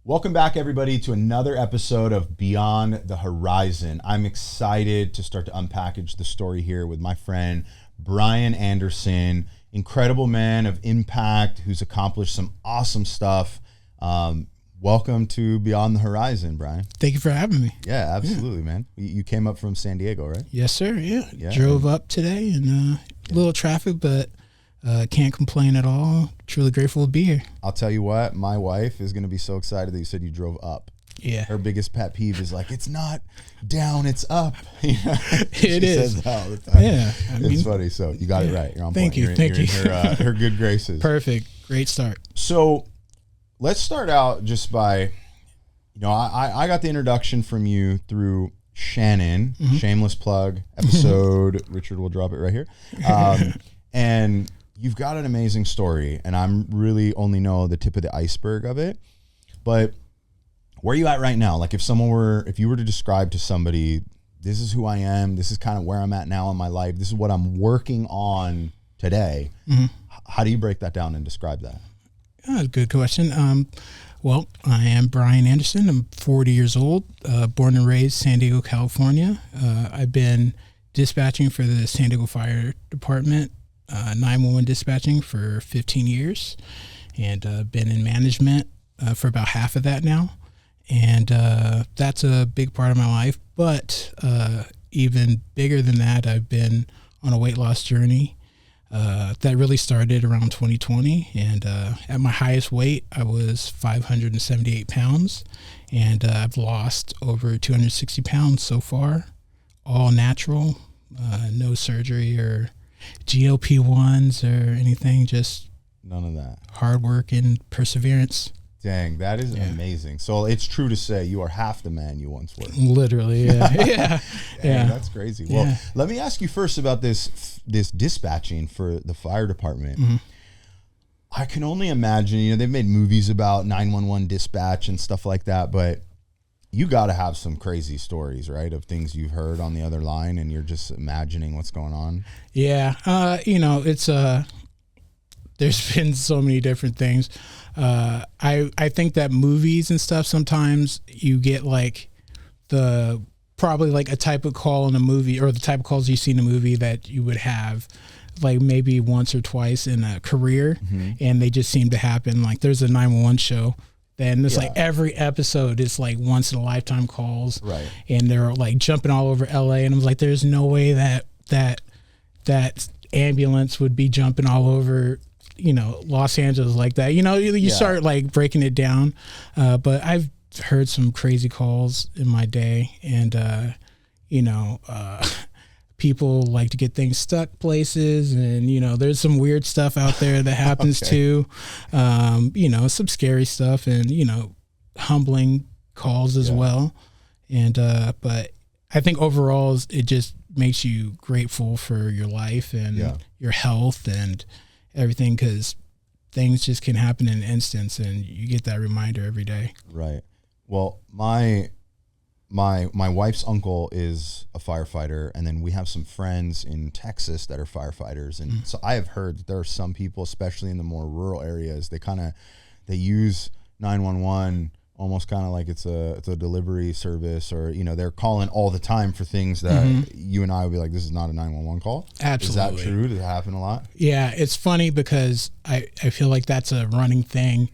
Welcome back, everybody, to another episode of Beyond the Horizon. I'm excited to start to unpackage the story here with my friend, Bryan Anderson, incredible man of impact who's accomplished some awesome stuff. Welcome to Beyond the Horizon, Bryan. Thank you for having me. Yeah, absolutely, man. You came up from San Diego, right? Yes, sir. Yeah. Drove up today and a little traffic, but can't complain at all. Truly grateful to be here. I'll tell you what, my wife is going to be so excited that you said you drove up. Yeah. Her biggest pet peeve is like, it's not down, it's up. It is. Says that all the time. Yeah. It's funny. So you got it right. You're on Thank point. you. Thank you. You're in her good graces. Perfect. Great start. So let's start out just by, I got the introduction from you through Shannon, shameless plug episode. Richard will drop it right here. And you've got an amazing story, and I'm really only know the tip of the iceberg of it. But where are you at right now? Like if you were to describe to somebody, this is who I am, this is kind of where I'm at now in my life, this is what I'm working on today. How do you break that down and describe that? Good question. Well, I am Bryan Anderson. I'm 40 years old, born and raised San Diego, California. I've been dispatching for the San Diego Fire Department, 911 dispatching for 15 years, and been in management for about half of that now. And that's a big part of my life. But even bigger than that, I've been on a weight loss journey that really started around 2020. And at my highest weight, I was 578 pounds. And I've lost over 260 pounds so far, all natural, no surgery or GLP-1s or anything, just none of that. Hard work and perseverance. Dang, that is amazing. So it's true to say you are half the man you once were. Literally, yeah. Dang, that's crazy. Well, let me ask you first about this dispatching for the fire department. I can only imagine, they've made movies about 911 dispatch and stuff like that, but you got to have some crazy stories, right, of things you've heard on the other line, and you're just imagining what's going on. Yeah, it's there's been so many different things. I think that movies and stuff, sometimes you get like probably like a type of call in a movie, or the type of calls you see in a movie that you would have like maybe once or twice in a career, and they just seem to happen. Like there's a 911 show. And it's like every episode is like once in a lifetime calls, right? And they're like jumping all over LA, and I was like, there's no way that ambulance would be jumping all over, Los Angeles like that. You start like breaking it down. But I've heard some crazy calls in my day, and people like to get things stuck places, and there's some weird stuff out there that happens too. Some scary stuff, and humbling calls as well. And but I think overall it just makes you grateful for your life and your health and everything, because things just can happen in an instance, and you get that reminder every day. Right. Well, my wife's uncle is a firefighter, and then we have some friends in Texas that are firefighters. And so I have heard that there are some people, especially in the more rural areas, they use 911 almost kind of like it's a delivery service, or, they're calling all the time for things that you and I would be like, this is not a 911 call. Absolutely. Is that true? Does it happen a lot? Yeah, it's funny because I feel like that's a running thing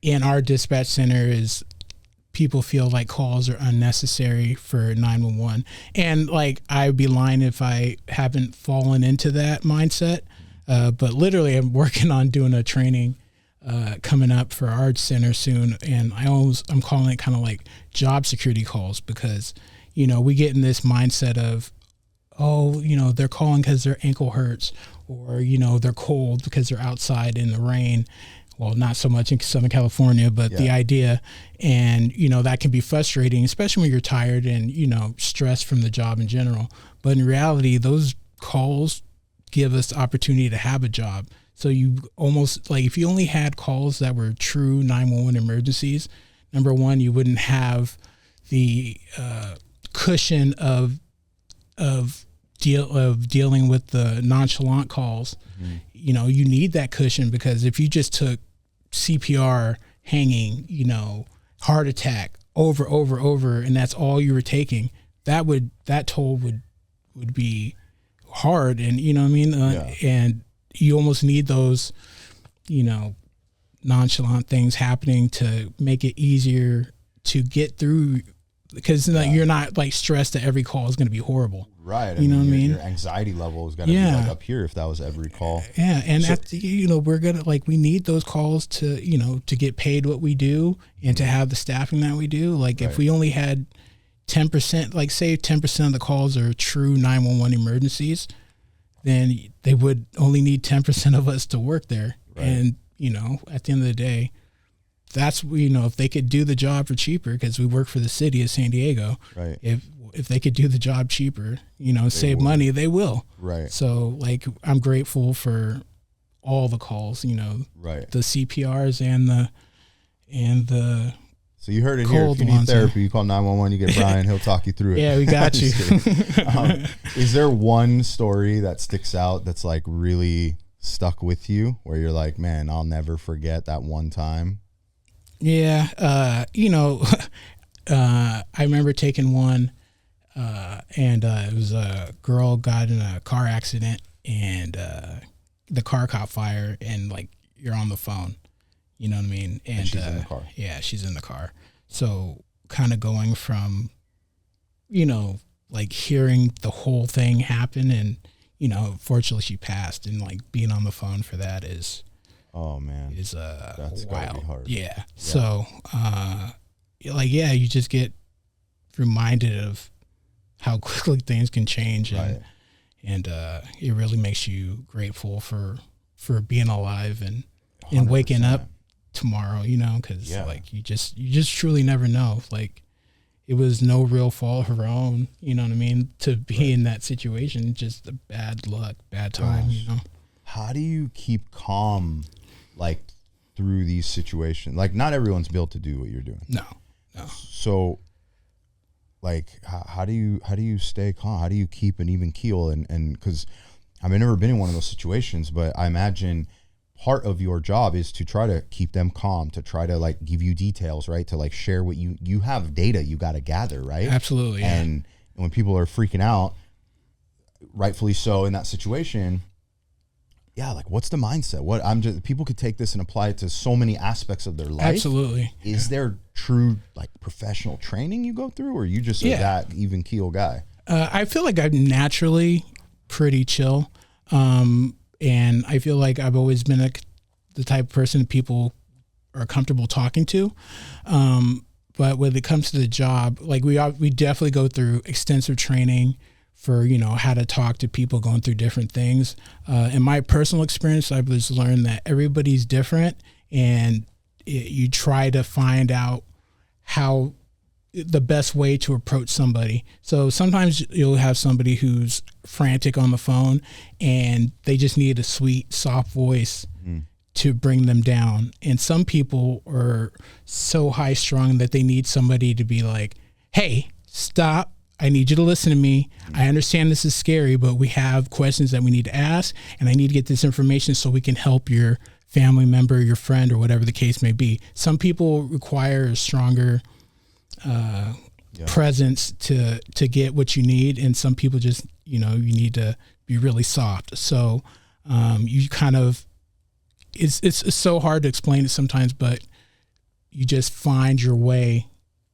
in our dispatch center is people feel like calls are unnecessary for 911. And like, I'd be lying if I haven't fallen into that mindset. But literally I'm working on doing a training coming up for our center soon. And I'm calling it kind of like job security calls, because, we get in this mindset of, they're calling because their ankle hurts, or, they're cold because they're outside in the rain. Well, not so much in Southern California, but the idea, and, that can be frustrating, especially when you're tired and, stressed from the job in general. But in reality, those calls give us the opportunity to have a job. So you almost like, if you only had calls that were true 911 emergencies, number one, you wouldn't have the cushion of dealing with the nonchalant calls. You need that cushion, because if you just took CPR hanging, heart attack over, and that's all you were taking, that toll would be hard. And you know what I mean? And you almost need those, nonchalant things happening to make it easier to get through, because you're not like stressed that every call is going to be horrible. Right. You know what I mean? Your anxiety level is going to be like up here if that was every call. Yeah. And we're going to we need those calls to, to get paid what we do and to have the staffing that we do. Like if we only had 10%, like say 10% of the calls are true 911 emergencies, then they would only need 10% of us to work there. Right. And, at the end of the day, that's, if they could do the job for cheaper, because we work for the city of San Diego. Right. If they could do the job cheaper, save money, they will. Right. So I'm grateful for all the calls, right. The CPRs and the So you heard it here. If you need therapy, you call 911, you get Bryan, he'll talk you through it. Yeah, we got you. Is there one story that sticks out that's like really stuck with you where you're like, man, I'll never forget that one time? Yeah. I remember taking one, and it was a girl got in a car accident, and the car caught fire, and you're on the phone. You know what I mean? And she's in the car. Yeah, she's in the car. So kind of going from, hearing the whole thing happen, and, fortunately she passed, and being on the phone for that is, oh man, is that's wild. Gotta be hard. Yeah. So, you just get reminded of how quickly things can change, and, and it really makes you grateful for being alive and 100%. Waking up tomorrow, because you just truly never know. It was no real fault of her own, you know what I mean, to be in that situation, just a bad luck, bad time. How do you keep calm through these situations? Not everyone's built to do what you're doing. No. So how do you stay calm? How do you keep an even keel? And because I've never been in one of those situations, but I imagine part of your job is to try to keep them calm, to try to give you details, right? To share what you have data you got to gather, right? Absolutely. Yeah. And when people are freaking out, rightfully so in that situation, what's the mindset? People could take this and apply it to so many aspects of their life. Absolutely. Is there true professional training you go through, or are you just that even keel guy? I feel like I'm naturally pretty chill. And I feel like I've always been the type of person that people are comfortable talking to. But when it comes to the job, we definitely go through extensive training for, how to talk to people going through different things. In my personal experience, I've just learned that everybody's different, and you try to find out how the best way to approach somebody. So sometimes you'll have somebody who's frantic on the phone, and they just need a sweet, soft voice to bring them down. And some people are so high strung that they need somebody to be like, hey, stop. I need you to listen to me. I understand this is scary, but we have questions that we need to ask, and I need to get this information so we can help your family member, your friend, or whatever the case may be. Some people require a stronger presence to get what you need, and some people just you need to be really soft. So you kind of it's so hard to explain it sometimes, but you just find your way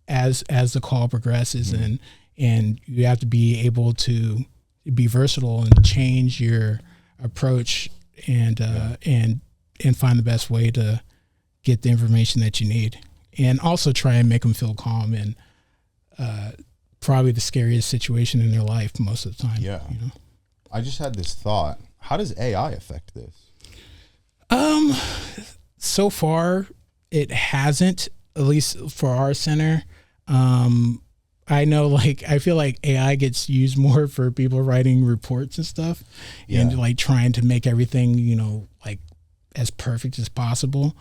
as the call progresses, and you have to be able to be versatile and change your approach and find the best way to get the information that you need. And also try and make them feel calm in probably the scariest situation in their life most of the time. Yeah. I just had this thought. How does AI affect this? So far, it hasn't, at least for our center. I know, I feel like AI gets used more for people writing reports and stuff, and trying to make everything, as perfect as possible.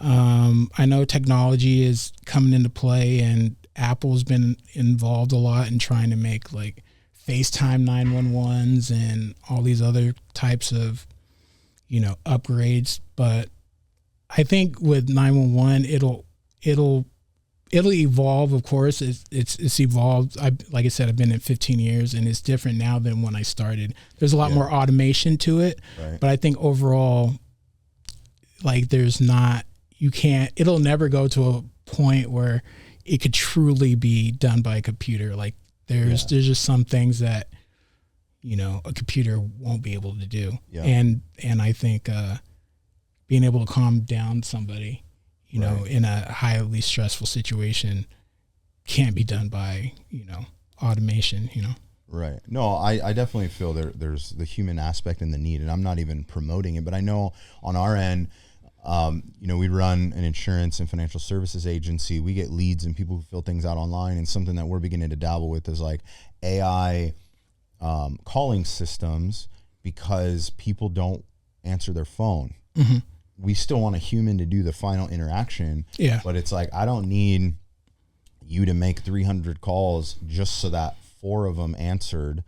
I know technology is coming into play, and Apple's been involved a lot in trying to make FaceTime 911s and all these other types of, upgrades. But I think with 911, it'll it'll evolve, of course. It's evolved. Like I said, I've been in 15 years, and it's different now than when I started. There's a lot more automation to it, but I think overall, like it'll never go to a point where it could truly be done by a computer. Like there's just some things that, a computer won't be able to do. Yeah. And I think being able to calm down somebody, in a highly stressful situation can't be done by, automation, Right. No, I definitely feel there's the human aspect and the need, and I'm not even promoting it, but I know on our end, we run an insurance and financial services agency. We get leads and people who fill things out online, and something that we're beginning to dabble with is like AI calling systems, because people don't answer their phone. Mm-hmm. We still want a human to do the final interaction. Yeah. But it's like, I don't need you to make 300 calls just so that 4 of them answered.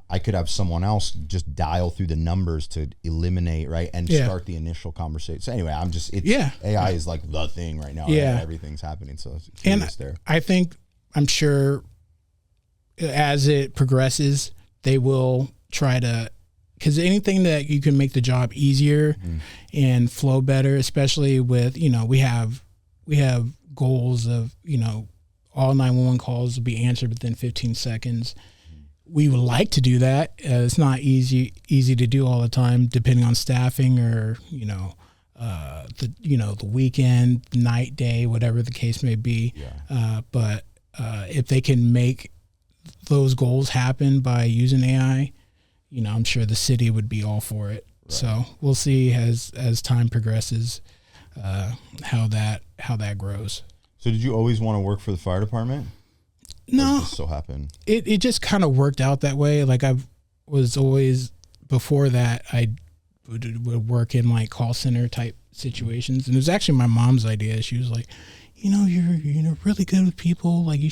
I could have someone else just dial through the numbers to eliminate, right, and start the initial conversation. So anyway, AI is like the thing right now. Yeah. Right? Everything's happening. So it's curious there. I'm sure as it progresses, they will try to, because anything that you can make the job easier and flow better, especially with, we have goals of, all 911 calls will be answered within 15 seconds. We would like to do that. It's not easy to do all the time, depending on staffing or, the weekend, night, day, whatever the case may be. Yeah. But if they can make those goals happen by using AI, I'm sure the city would be all for it. Right. So we'll see as time progresses, how that grows. So did you always want to work for the fire department? No. Or just so happened? It just kind of worked out that way. Like I was always, before that, I would work in like call center type situations. And it was actually my mom's idea. She was like, you're really good with people. Like you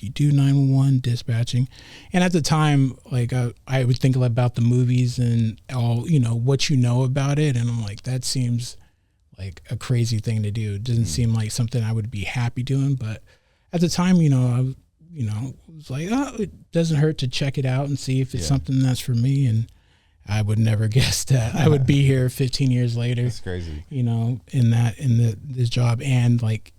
do 911 dispatching. And at the time, like I would think about the movies and all, what about it. And I'm like, that seems like a crazy thing to do. It doesn't seem like something I would be happy doing. But at the time, I was like, it doesn't hurt to check it out and see if it's something that's for me. And I would never guess that I would be here 15 years later. That's crazy. In this job, and like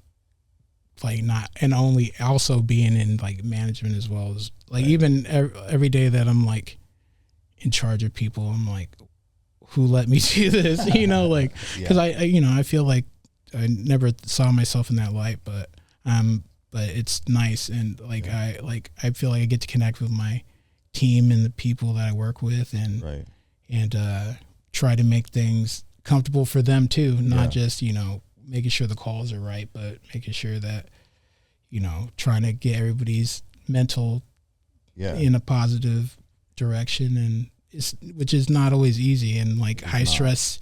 not, and only also being in like management as well, as like even every day that I'm like in charge of people, I'm like, who let me do this? Because I feel like I never saw myself in that light, but it's nice. And like, I feel like I get to connect with my team and the people that I work with, and try to make things comfortable for them too. Not just, making sure the calls are right, but making sure that, trying to get everybody's mental in a positive direction, and which is not always easy, and like high stress,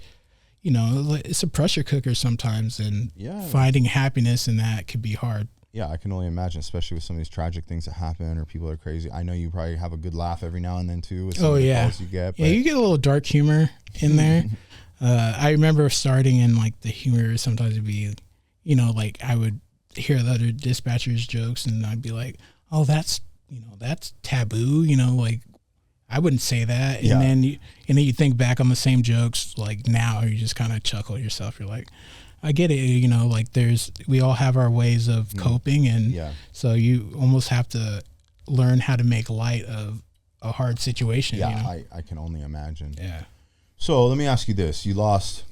it's a pressure cooker sometimes, and finding happiness in that could be hard. Yeah, I can only imagine, especially with some of these tragic things that happen, or people are crazy. I know you probably have a good laugh every now and then too with some of the calls you get. But you get a little dark humor in there. I remember starting in like the humor, sometimes it'd be, like I would hear the other dispatchers' jokes, and I'd be like, oh, that's taboo, like I wouldn't say that. And then you think back on the same jokes, like now you just kind of chuckle at yourself. You're like, I get it, like we all have our ways of coping, and so you almost have to learn how to make light of a hard situation. Yeah, I can only imagine. Yeah. So let me ask you this. You lost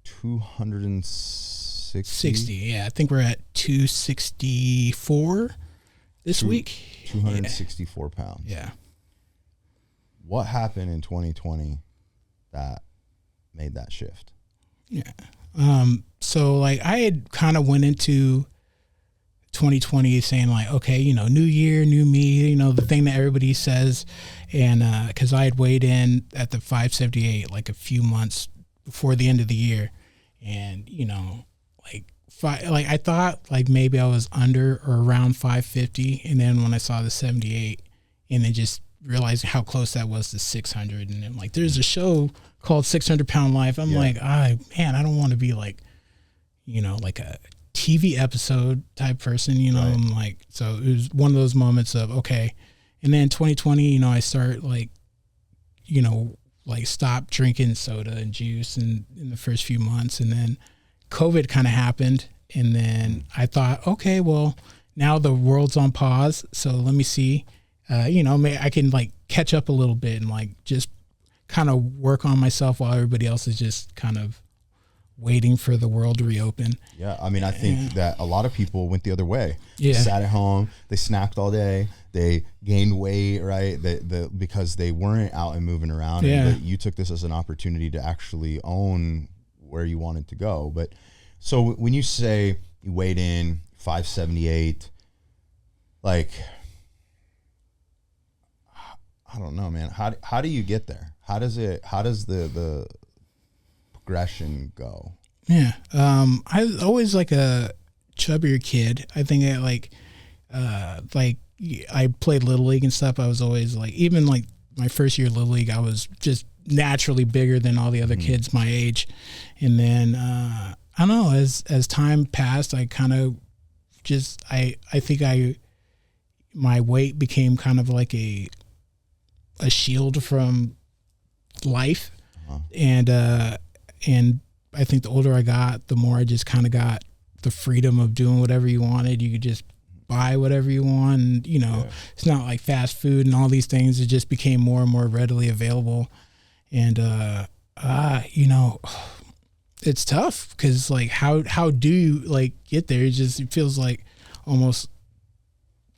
260? Yeah, I think we're at 264 this week. 264 pounds. Yeah. What happened in 2020 that made that shift? Yeah. So like I had kind of went into 2020 saying like, okay, new year, new me, the thing that everybody says. And, cause I had weighed in at the 578, like a few months before the end of the year. And, I thought like maybe I was under or around 550. And then when I saw the 78 and then just realizing how close that was to 600. And then like, there's a show called 600 Pound Life. I'm like, man, I don't want to be like, like a TV episode type person, you know, Right. I'm like, so it was one of those moments of, okay. And then 2020, you know, I start like, you know, like stop drinking soda and juice in the first few months. And then COVID kind of happened. And then I thought, okay, well, now the world's on pause. So let me see, you know, I can like catch up a little bit and like just kind of work on myself while everybody else is just kind of waiting for the world to reopen. Yeah, I mean, I think that a lot of people went the other way. Yeah. They sat at home, they snacked all day, they gained weight, right? Because they weren't out and moving around. Yeah. And you took this as an opportunity to actually own where you wanted to go. But so when you say you weighed in 578, like, I don't know, man. How do you get there? How does the progression go? Yeah. I was always like a chubbier kid. I think I played Little League and stuff. I was always like, even like my first year of Little League, I was just naturally bigger than all the other kids my age. And then, I don't know, as time passed, I kind of just, I think my weight became kind of like a shield from life. And I think the older I got, the more I just kind of got the freedom of doing whatever you wanted. You could just buy whatever you want. And, you know, It's not like fast food and all these things. It just became more and more readily available. And, you know, it's tough because like, how do you like get there? It feels like almost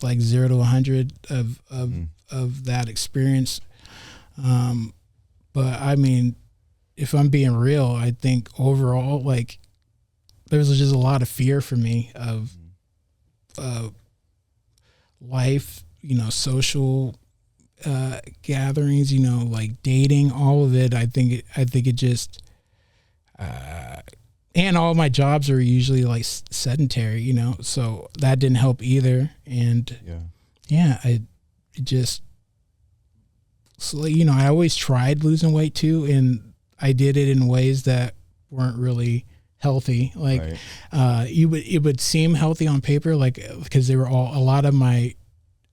like 0 to 100 of that experience. But I mean, if I'm being real, I think overall, like, there was just a lot of fear for me of life, you know, social gatherings, you know, like dating, all of it. I think it just, and all my jobs are usually like sedentary, you know, so that didn't help either. And so, you know, I always tried losing weight too, and I did it in ways that weren't really healthy. Like, it would seem healthy on paper, like, because a lot of my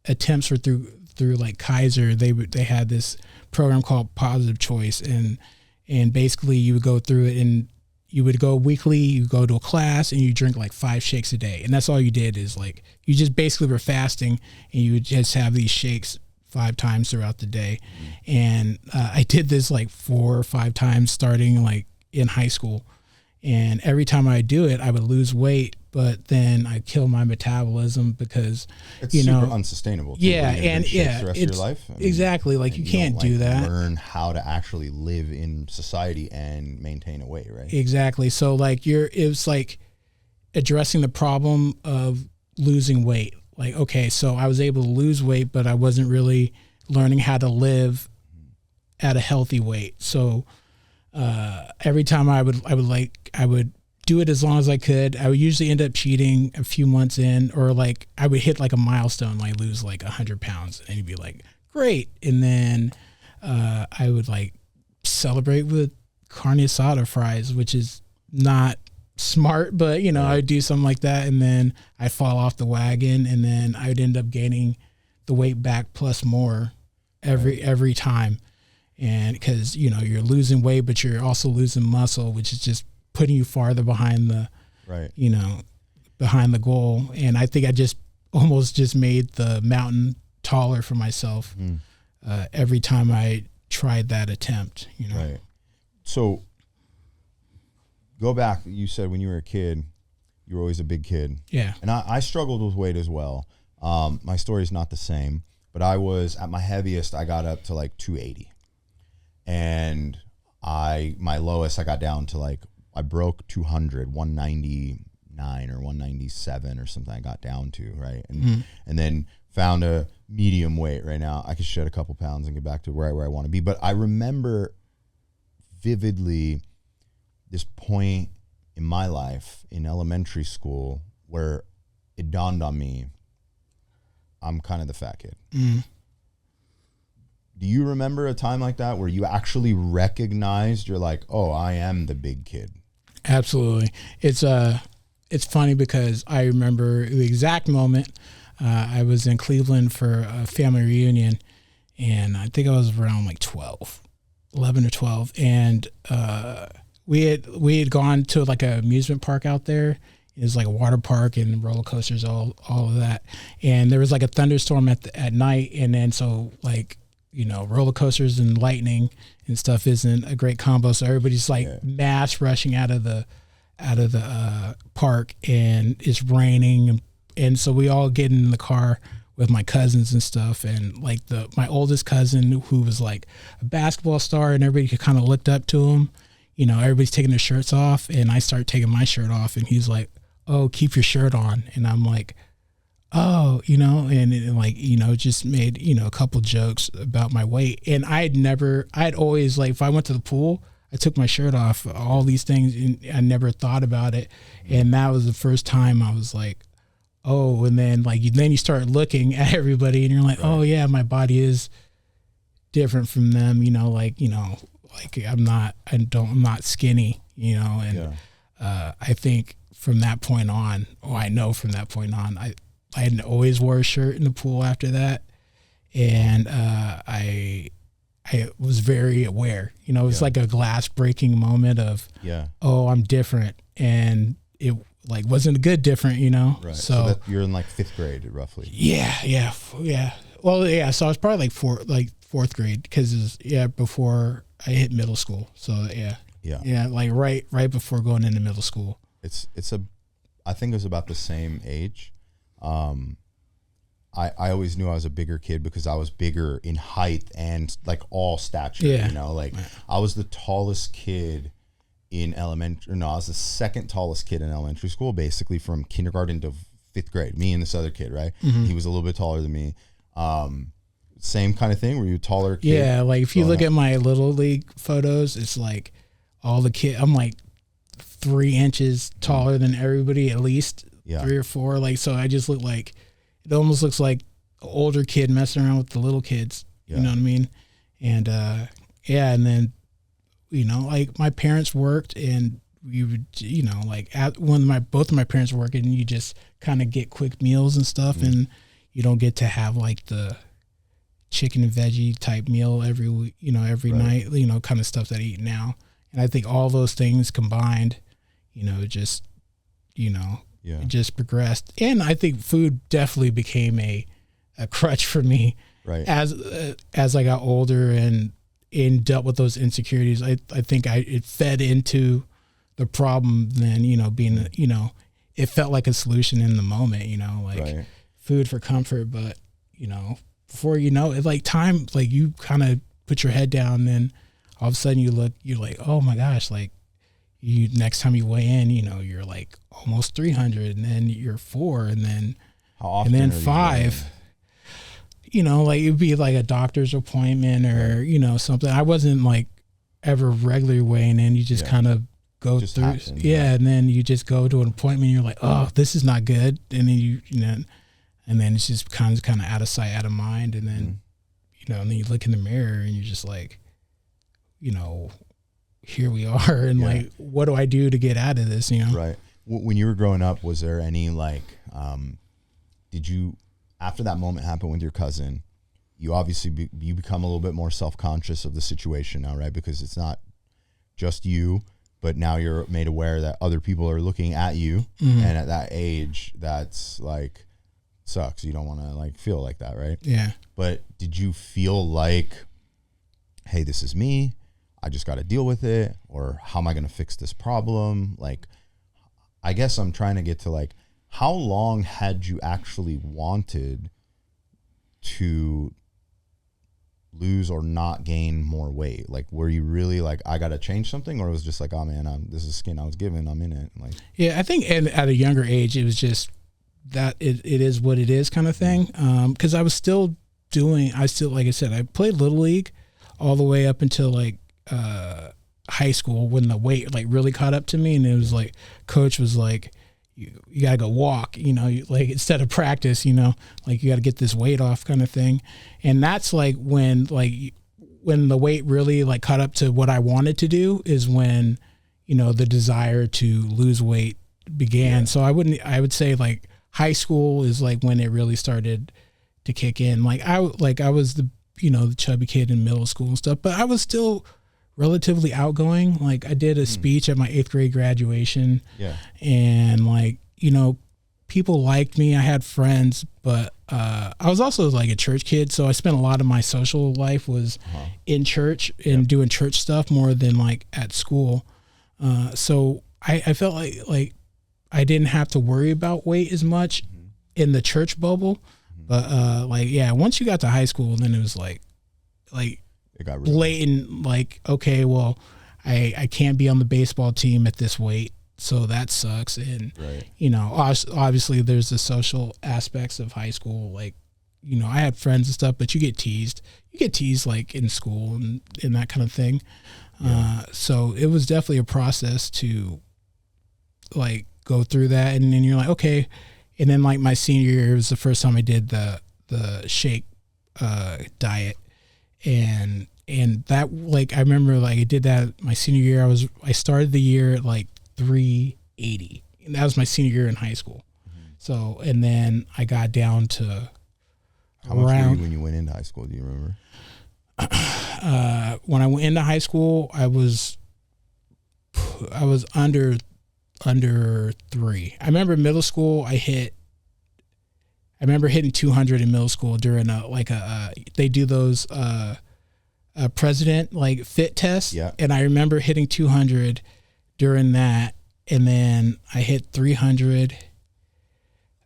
attempts were through like Kaiser. They had this program called Positive Choice, and basically you would go through it, and you would go weekly, you go to a class, and you drink like 5 shakes a day. And that's all you did, is like, you just basically were fasting, and you would just have these shakes 5 times throughout the day. And I did this like 4 or 5 times starting like in high school. And every time I do it, I would lose weight, but then I kill my metabolism because, It's you know, super unsustainable. Yeah. You're gonna And drink shakes the rest of your life. I mean, exactly. Like, you can't don't, do that. Learn how to actually live in society and maintain a weight, right? Exactly. So like it was like addressing the problem of losing weight. Like, okay, so I was able to lose weight, but I wasn't really learning how to live at a healthy weight. So every time I would do it as long as I could. I would usually end up cheating a few months in, or like I would hit like a milestone, like lose like 100 pounds, and you'd be like, great. And then I would like celebrate with carne asada fries, which is not smart, but you know, I'd do something like that, and then I'd fall off the wagon, and then I'd end up gaining the weight back plus more every time. And because, you know, you're losing weight, but you're also losing muscle, which is just putting you farther behind the you know, behind the goal. And I think I just almost just made the mountain taller for myself every time I tried that attempt, you know. Right. So go back, you said when you were a kid, you were always a big kid. Yeah. And I struggled with weight as well. My story is not the same, but I was at my heaviest, I got up to like 280. And my lowest, I got down to like, I broke 200, 199 or 197 or something I got down to, right? And and then found a medium weight right now. I could shed a couple pounds and get back to where I want to be. But I remember vividly this point in my life in elementary school where it dawned on me, I'm kind of the fat kid. Do you remember a time like that where you actually recognized, you're like, oh, I am the big kid? Absolutely. It's it's funny because I remember the exact moment. I was in Cleveland for a family reunion, and I think I was around like 11 or 12, and we had gone to like an amusement park out there. It was like a water park and roller coasters, all of that. And there was like a thunderstorm at night, and then so like, you know, roller coasters and lightning and stuff isn't a great combo. So everybody's like mass rushing out of the park, and it's raining, and so we all get in the car with my cousins and stuff, and like my oldest cousin, who was like a basketball star and everybody kind of looked up to him, you know, everybody's taking their shirts off, and I start taking my shirt off, and he's like, "Oh, keep your shirt on," and I'm like, "Oh," you know, and like, you know, just made, you know, a couple jokes about my weight, and I'd always, like, if I went to the pool, I took my shirt off, all these things, and I never thought about it, and that was the first time I was like, oh, and then like you start looking at everybody, and you're like, oh yeah, my body is different from them, you know, like I'm not skinny, you know, and I think from that point on, I had always wore a shirt in the pool after that, and I was very aware, you know, it was like a glass breaking moment of, oh, I'm different, and it like wasn't a good different, you know. Right. So that you're in like 5th grade roughly. Yeah. Well, yeah. So I was probably like fourth grade, because it was before I hit middle school. So yeah, like right before going into middle school. I think it was about the same age. I always knew I was a bigger kid because I was bigger in height and like all stature. You know, like I was the tallest kid in I was the second tallest kid in elementary school, basically from kindergarten to 5th grade. Me and this other kid, right? Mm-hmm. He was a little bit taller than me. Same kind of thing. Were you a taller kid? Yeah, like if you look at my little league photos, it's like all the kids. I'm like 3 inches taller than everybody, at least 3 or 4. Like, so I just look like, it almost looks like an older kid messing around with the little kids. You know what I mean? And and then, you know, like my parents worked, and we would, you know, like both of my parents work, and you just kind of get quick meals and stuff, and you don't get to have like the chicken and veggie type meal every night, you know, kind of stuff that I eat now. And I think all those things combined, you know, just, you know, it just progressed. And I think food definitely became a crutch for me as I got older and dealt with those insecurities. I think it fed into the problem then, you know, being, you know, it felt like a solution in the moment, you know, like food for comfort. But, you know, before you know it, like time, like you kind of put your head down, then all of a sudden you're like, oh my gosh, like next time you weigh in, you know, you're like almost 300, and then you're 4, and then, how often, and then 5. You know, like it'd be like a doctor's appointment or, you know, something. I wasn't like ever regularly weighing in. You just kind of go through. Happens, and then you just go to an appointment, and you're like, oh, this is not good. And then you know, and then it's just kind of out of sight, out of mind. And then, you know, and then you look in the mirror, and you're just like, you know, here we are. And like, what do I do to get out of this, you know? Right. When you were growing up, was there any like, did you, after that moment happened with your cousin, you obviously you become a little bit more self-conscious of the situation now, right? Because it's not just you, but now you're made aware that other people are looking at you, and at that age, that's like sucks. You don't want to like feel like that, right? Yeah. But did you feel like, hey, this is me, I just got to deal with it, or how am I going to fix this problem? Like, I guess I'm trying to get to like, how long had you actually wanted to lose or not gain more weight? Like, were you really like, I got to change something, or it was just like, oh man, this is skin I was given, I'm in it? Like, yeah, I think at a younger age, it was just that it is what it is kind of thing. Cause I still, like I said, I played Little League all the way up until like, high school, when the weight like really caught up to me, and it was like, coach was like, you gotta go walk, you know, like instead of practice, you know, like you gotta get this weight off kind of thing. And that's like when the weight really like caught up to what I wanted to do, is when, you know, the desire to lose weight began. Yeah. So I would say like high school is like when it really started to kick in. I was the, the chubby kid in middle school and stuff, but I was still relatively outgoing. Like I did a speech at my 8th grade graduation. Yeah. And people liked me. I had friends, but I was also like a church kid. So I spent a lot of my social life was in church and doing church stuff more than like at school. So I felt like I didn't have to worry about weight as much in the church bubble. But once you got to high school, then it was like it got really blatant, like, okay, well, I can't be on the baseball team at this weight. So that sucks. And, obviously there's the social aspects of high school. Like, I had friends and stuff, but you get teased like in school and that kind of thing. Yeah. So it was definitely a process to like go through that. And then you're like, okay. And then like my senior year was the first time I did the shake diet. And that, like, I remember like I did that my senior year. I started the year at like 380, and that was my senior year in high school. So, and then I got down to how much were you when you went into high school? Do you remember? When I went into high school, I was under 3. I remember middle school, I remember hitting 200 in middle school during they do those president like fit tests. Yeah. And I remember hitting 200 during that, and then I hit 300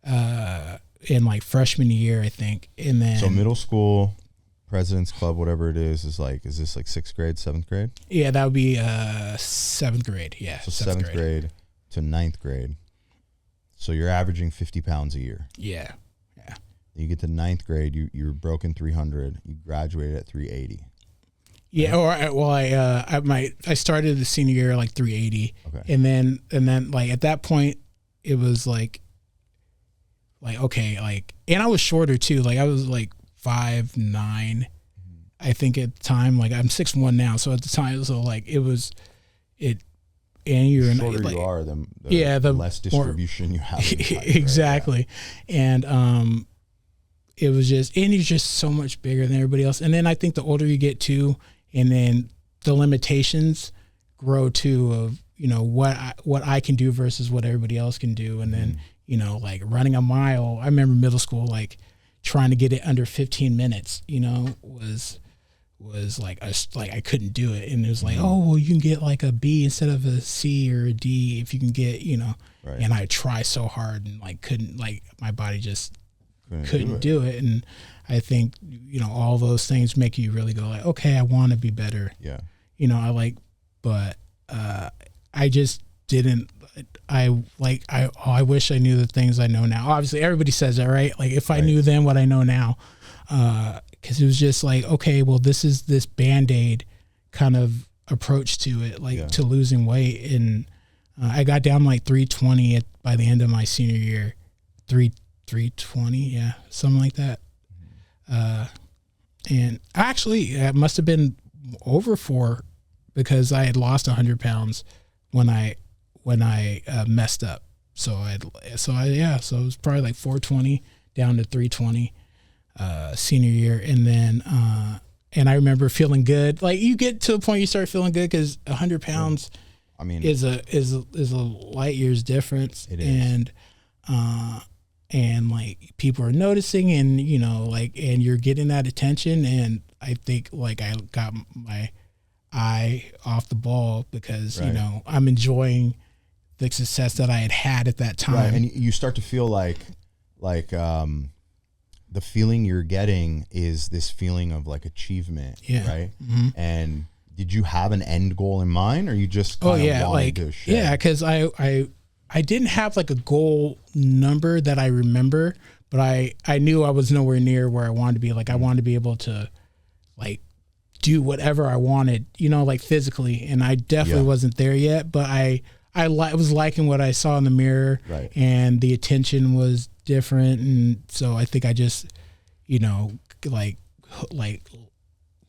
in like freshman year, I think. And then so middle school, President's Club, whatever it is this like 6th grade, 7th grade? Yeah, that would be 7th grade. Yeah. So 7th grade to 9th grade. So you're averaging 50 pounds a year. Yeah. You get to 9th grade, you're broken 300. You graduated at 380. Yeah, I started the senior year like 380, okay, and then like at that point it was like okay, like, and I was shorter too. Like I was like 5'9", I think at the time. Like I'm 6'1" now, so at the time, so like and you're the shorter like, you are, the less distribution you have. Exactly, right? And it was just, and you're just so much bigger than everybody else. And then I think the older you get too, and then the limitations grow too of, what I can do versus what everybody else can do. And then, like running a mile, I remember middle school, like trying to get it under 15 minutes, was like, I couldn't do it. And it was like, oh, well, you can get like a B instead of a C or a D if you can get, right. And I try so hard and like couldn't, like my body just couldn't do it. And I think, all those things make you really go like, okay, I want to be better. Yeah. I just didn't, I wish I knew the things I know now. Obviously everybody says that, right? Like if I knew then what I know now, cause it was just like, okay, well, this is this Band-Aid kind of approach to it, like to losing weight. And I got down like 320 by the end of my senior year, 320, yeah, something like that. And actually, it must have been over 4 because I had lost 100 pounds when I messed up. So it was probably like 420 down to 320 senior year, and then and I remember feeling good. Like you get to a point you start feeling good because 100 pounds, I mean, is a light years difference. It is. And like people are noticing, and and you're getting that attention. And I think like I got my eye off the ball because I'm enjoying the success that I had at that time. Right, and you start to feel like the feeling you're getting is this feeling of like achievement, right? Mm-hmm. And did you have an end goal in mind, or you just wanted to share? Yeah, because I didn't have like a goal number that I remember, but I knew I was nowhere near where I wanted to be. Like I wanted to be able to like do whatever I wanted, like physically. And I definitely wasn't there yet, but I was liking what I saw in the mirror, right. And the attention was different. And so I think I just, like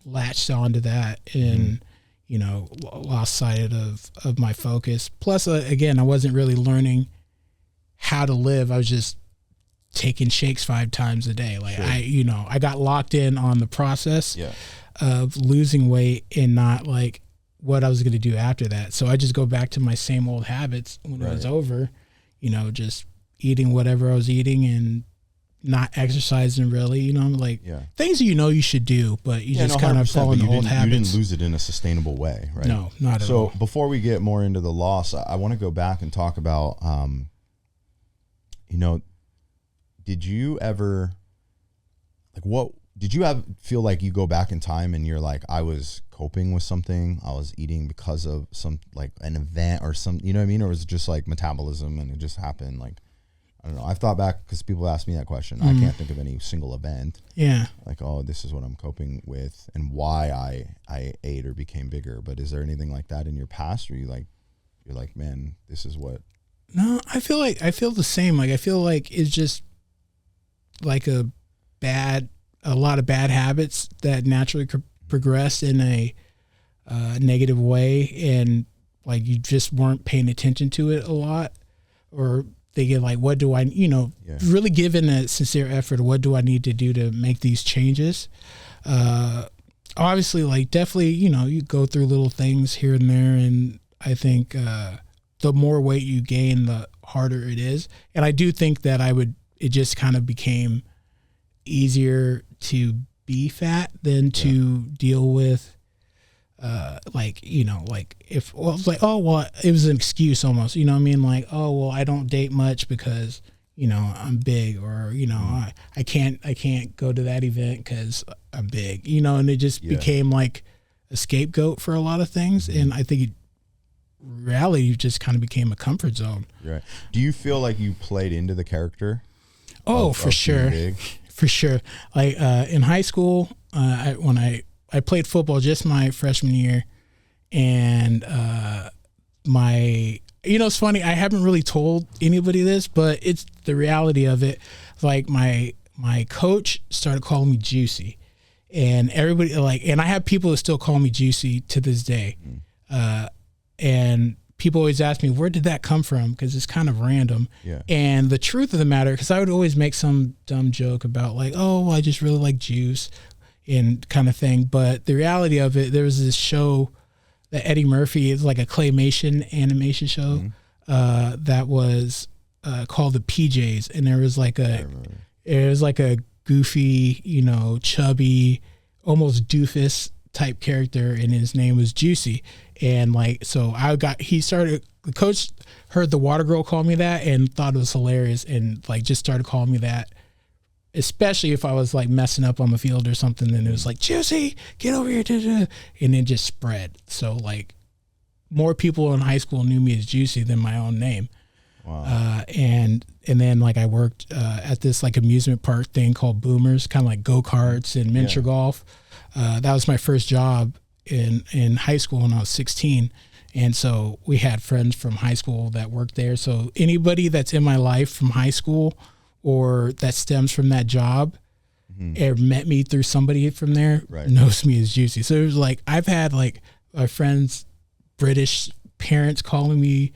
latched onto that and, lost sight of my focus. Plus, again, I wasn't really learning how to live. I was just taking shakes 5 times a day. Like I got locked in on the process of losing weight and not like what I was going to do after that. So I just go back to my same old habits when it was over, just eating whatever I was eating and not exercising really, like things you should do, but you just kind of fall into old habits. You didn't lose it in a sustainable way, right? No, not at all. So before we get more into the loss, I want to go back and talk about, did you ever, feel like you go back in time and you're like, I was coping with something, I was eating because of some, like an event or some, you know what I mean? Or was it just like metabolism and it just happened? Like, I don't know. I've thought back because people ask me that question. I can't think of any single event. Yeah. Like, oh, this is what I'm coping with and why I ate or became bigger. But is there anything like that in your past where you're like, man, this is what? No, I feel the same. Like, I feel like it's just like a lot of bad habits that naturally progressed in a negative way. And like, you just weren't paying attention to it a lot, or thinking like, what do I, really giving a sincere effort. What do I need to do to make these changes? Obviously, like definitely, you go through little things here and there. And I think the more weight you gain, the harder it is. And I do think that it just kind of became easier to be fat than to deal with if it was like, oh, well, it was an excuse almost, you know what I mean? Like, oh, well, I don't date much because, I'm big, or, I can't go to that event because I'm big, and it just became like a scapegoat for a lot of things. And I think reality just kind of became a comfort zone. Right. Do you feel like you played into the character? Oh, for sure. For sure. Like in high school, when I played football just my freshman year, and it's funny, I haven't really told anybody this, but it's the reality of it. Like my coach started calling me Juicy, and everybody and I have people that still call me Juicy to this day. And people always ask me, where did that come from? Because it's kind of random. Yeah. And the truth of the matter, because I would always make some dumb joke about like, oh, I just really like juice and kind of thing. But the reality of it, there was this show that Eddie Murphy, is like a claymation animation show that was called the PJs. And there was like a goofy, chubby, almost doofus type character, and his name was Juicy. And so the coach heard the water girl call me that and thought it was hilarious, and just started calling me that, especially if I was messing up on the field or something. And it was like, Juicy, get over here. And it just spread. So more people in high school knew me as Juicy than my own name. Wow. And then I worked at this amusement park thing called Boomers, kind of like go-karts and miniature golf. That was my first job in high school when I was 16. And so we had friends from high school that worked there. So anybody that's in my life from high school or that stems from that job or met me through somebody from there knows me as Juicy. So it was I've had my friends, British parents calling me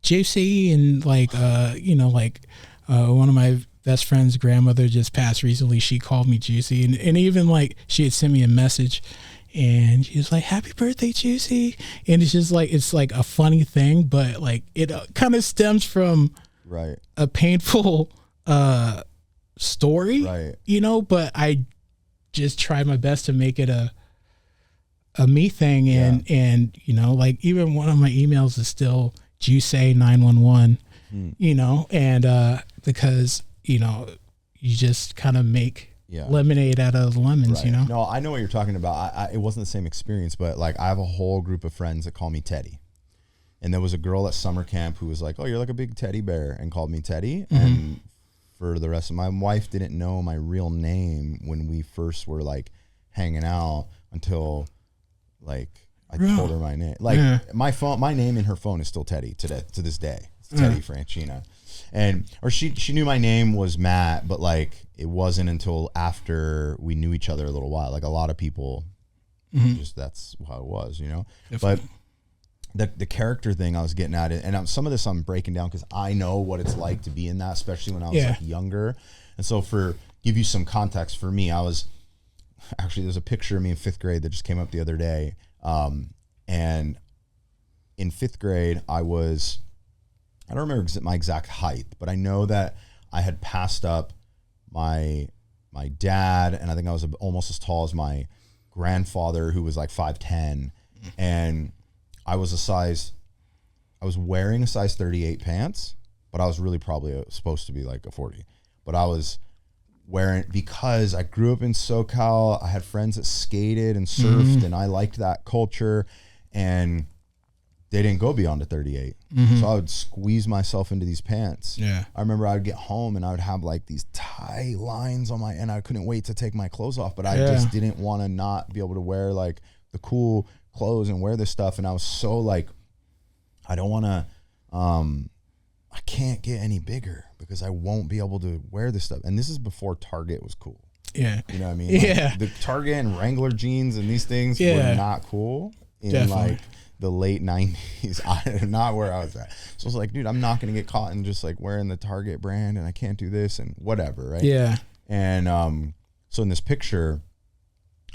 Juicy, and one of my best friend's grandmother just passed recently. She called me Juicy, and even she had sent me a message, and she was like, happy birthday, Juicy. And it's just it's a funny thing, but it kind of stems from a painful story, but I just try my best to make it a me thing. And even one of my emails is still Juicy911, and because you just kind of make lemonade out of lemons, No, I know what you're talking about. It wasn't the same experience, but I have a whole group of friends that call me Teddy. And there was a girl at summer camp who was like, oh, you're like a big teddy bear, and called me Teddy. And for the rest of my wife didn't know my real name when we first were hanging out until I told her my name. My name in her phone is still Teddy to this day. It's Teddy Franchina. Or she knew my name was Matt, but it wasn't until after we knew each other a little while. A lot of people, just that's how it was, But the character thing I was getting at it, and some of this I'm breaking down because I know what it's like to be in that, especially when I was like younger. And so give you some context, for me, I was actually, there's a picture of me in 5th grade that just came up the other day. And in 5th grade, I don't remember my exact height, but I know that I had passed up my dad, and I think I was almost as tall as my grandfather, who was like 5'10", and I was wearing a size 38 pants, but I was really probably supposed to be like a 40. But I was wearing, because I grew up in SoCal, I had friends that skated and surfed, and I liked that culture, and they didn't go beyond a 38. So I would squeeze myself into these pants. Yeah. I remember I would get home and I would have like these tight lines on and I couldn't wait to take my clothes off, but I just didn't want to not be able to wear like the cool clothes and wear this stuff. And I was so like, I don't want to, I can't get any bigger because I won't be able to wear this stuff. And this is before Target was cool. Yeah. You know what I mean? Like the Target and Wrangler jeans and these things were not cool in like the late 90s. Not where I was at. So I was like, dude, I'm not going to get caught in just like wearing the Target brand, and I can't do this and whatever. Right. Yeah. And, so in this picture,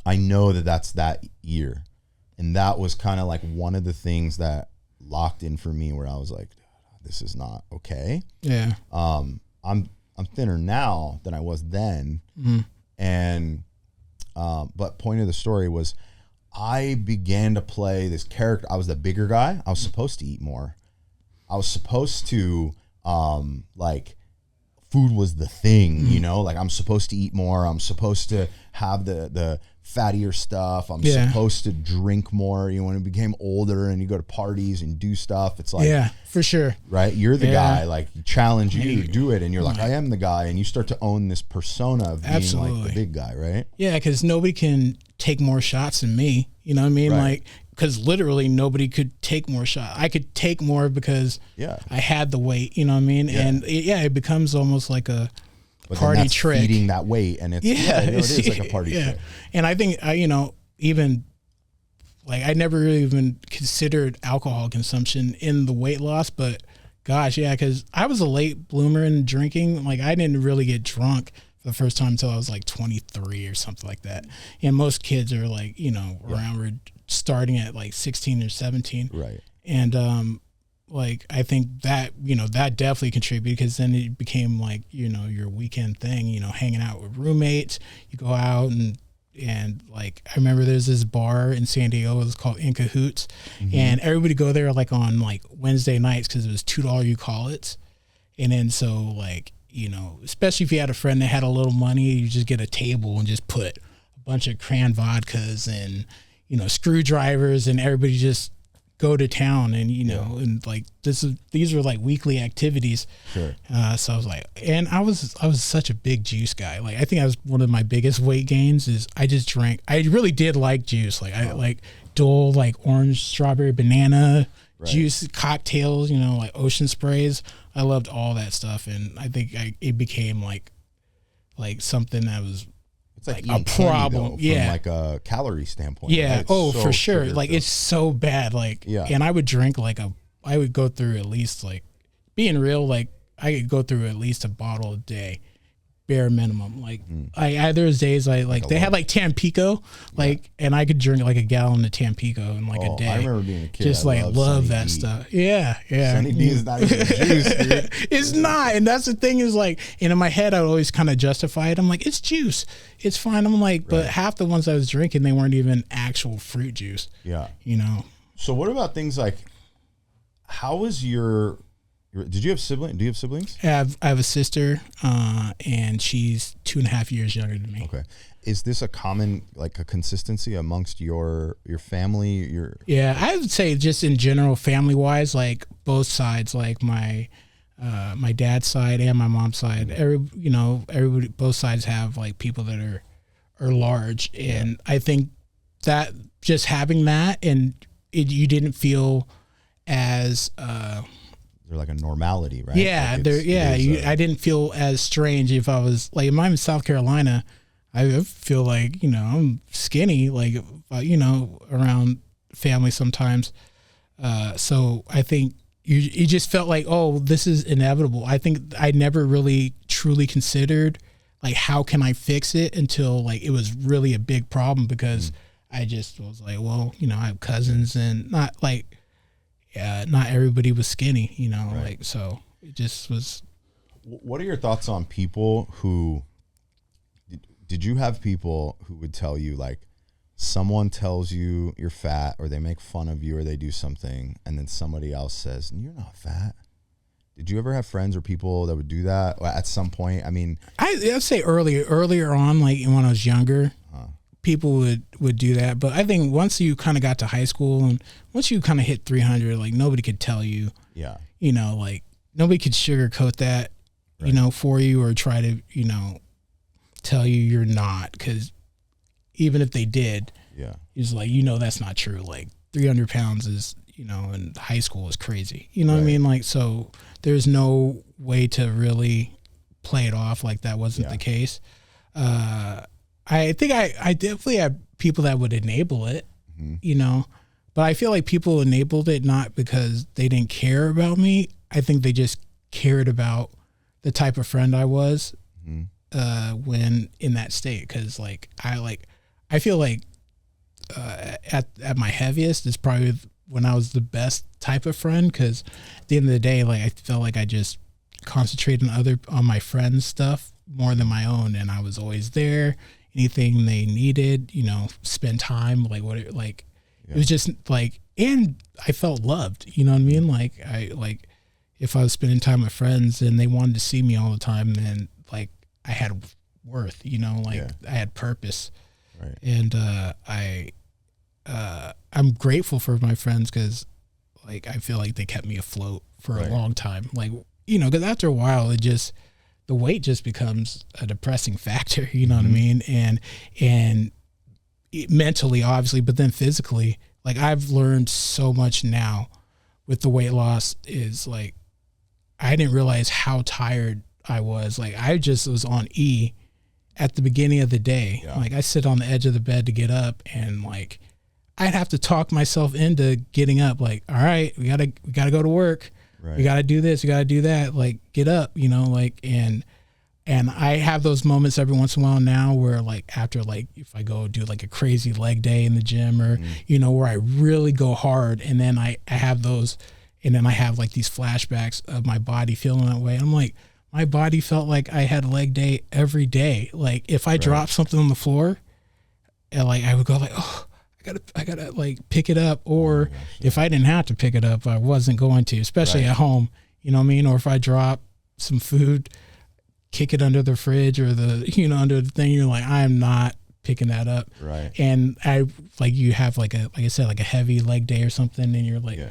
I know that that's that year. And that was kind of like one of the things that locked in for me, where I was like, this is not okay. Yeah. I'm thinner now than I was then. And, but point of the story was, I began to play this character. I was the bigger guy. I was supposed to eat more. I was supposed to, like, food was the thing, you know, like I'm supposed to eat more. I'm supposed to have the fattier stuff. I'm supposed to drink more. You know, when it became older and you go to parties and do stuff, it's like, yeah, for sure. Right. You're the guy, like challenge you to do it. And you're like, I am the guy. And you start to own this persona of being like the big guy. Right. Yeah. Cause nobody can take more shots than me. You know what I mean? Like, because literally nobody could take more shots. I could take more because I had the weight, you know what I mean? And it becomes almost like a party trick. Feeding that weight, and it is like a party trick. And I think, you know, even like I never really even considered alcohol consumption in the weight loss, but gosh, because I was a late bloomer in drinking. Like I didn't really get drunk for the first time until I was like 23 or something like that. And most kids are like, you know, around starting at like 16 or 17. Right. And like I think that, you know, that definitely contributed, because then it became like, you know, your weekend thing, you know, hanging out with roommates. You go out and like I remember there's this bar in San Diego, it was called In Cahoots, and everybody go there like on like Wednesday nights because it was $2 you call it. And then so like, you know, especially if you had a friend that had a little money, you just get a table and just put a bunch of cran vodkas and, you know, screwdrivers, and everybody just go to town. And, you know, and like these were like weekly activities. Sure. So I was like, and I was such a big juice guy. Like, I think I was one of my biggest weight gains is I just drank. I really did like juice. Like I like Dole, like orange, strawberry, banana juice, cocktails, you know, like ocean sprays. I loved all that stuff. And I think it became like something that was, it's like a problem, though, from like a calorie standpoint. Yeah, right? so for sure. Like it's so bad. Like, and I would drink I would go through at least, like, being real, like I could go through at least a bottle a day, bare minimum. Like there was days like they had like Tampico, like, and I could drink like a gallon of Tampico in like a day. I remember being a kid. Just love that stuff. Yeah. Sunny D is not even juice, dude. It's not. And that's the thing is like, and in my head, I would always kind of justify it. I'm like, it's juice. It's fine. I'm like, but half the ones I was drinking, they weren't even actual fruit juice. Yeah. You know? So what about things like, how was did you have siblings? Do you have siblings? I have a sister, and she's 2.5 years younger than me. Okay. Is this a common, like a consistency amongst your family? Yeah, I would say just in general, family wise, like both sides, like my dad's side and my mom's side, everybody, both sides have like people that are large. And I think that just having that, and you didn't feel as, they're like a normality, right? Yeah, like I didn't feel as strange if I was like, if I'm in South Carolina, I feel like, you know, I'm skinny, like, you know, around family sometimes. So I think you just felt like, oh, this is inevitable. I think I never really truly considered like, how can I fix it until like it was really a big problem, because I just was like, well, you know, I have cousins and not everybody was skinny, you know, like, so it just was. What are your thoughts on people who, did you have people who would tell you, like, someone tells you you're fat, or they make fun of you, or they do something, and then somebody else says, you're not fat? Did you ever have friends or people that would do that at some point? I mean, I'd say earlier on, like when I was younger, people would do that. But I think once you kind of got to high school and once you kind of hit 300, like nobody could tell you, you know, like nobody could sugarcoat that, you know, for you, or try to, you know, tell you you're not, because even if they did, it's like, you know, that's not true. Like 300 pounds is, you know, in high school is crazy. You know what I mean? Like, so there's no way to really play it off like that wasn't the case. I think I definitely have people that would enable it, you know, but I feel like people enabled it not because they didn't care about me. I think they just cared about the type of friend I was when in that state. Cause like, I feel like at my heaviest is probably when I was the best type of friend. Cause at the end of the day, like I felt like I just concentrated on my friends' stuff more than my own. And I was always there. Anything they needed, you know, spend time, like it was just like, and I felt loved, you know what I mean? Like if I was spending time with friends and they wanted to see me all the time, then like I had worth, you know, like I had purpose. Right. And I'm grateful for my friends, because like I feel like they kept me afloat for a long time. Like, you know, because after a while the weight just becomes a depressing factor, you know what I mean? And mentally, obviously, but then physically, like I've learned so much now with the weight loss, is like, I didn't realize how tired I was. Like I just was on E at the beginning of the day. Like I sit on the edge of the bed to get up, and like, I'd have to talk myself into getting up. Like, all right, we gotta go to work. Right. We got to do this. We got to do that. Like, get up, you know, like, and I have those moments every once in a while now where like, after like, if I go do like a crazy leg day in the gym, or, you know, where I really go hard, and then I have those, and then I have like these flashbacks of my body feeling that way. I'm like, my body felt like I had a leg day every day. Like if I dropped something on the floor, and like, I would go like, oh, I gotta like pick it up, or if I didn't have to pick it up, I wasn't going to, especially at home, you know what I mean? Or if I drop some food, kick it under the fridge or the, you know, under the thing, you're like, I am not picking that up. Right. And I, like, you have like I said, like a heavy leg day or something, and you're like, you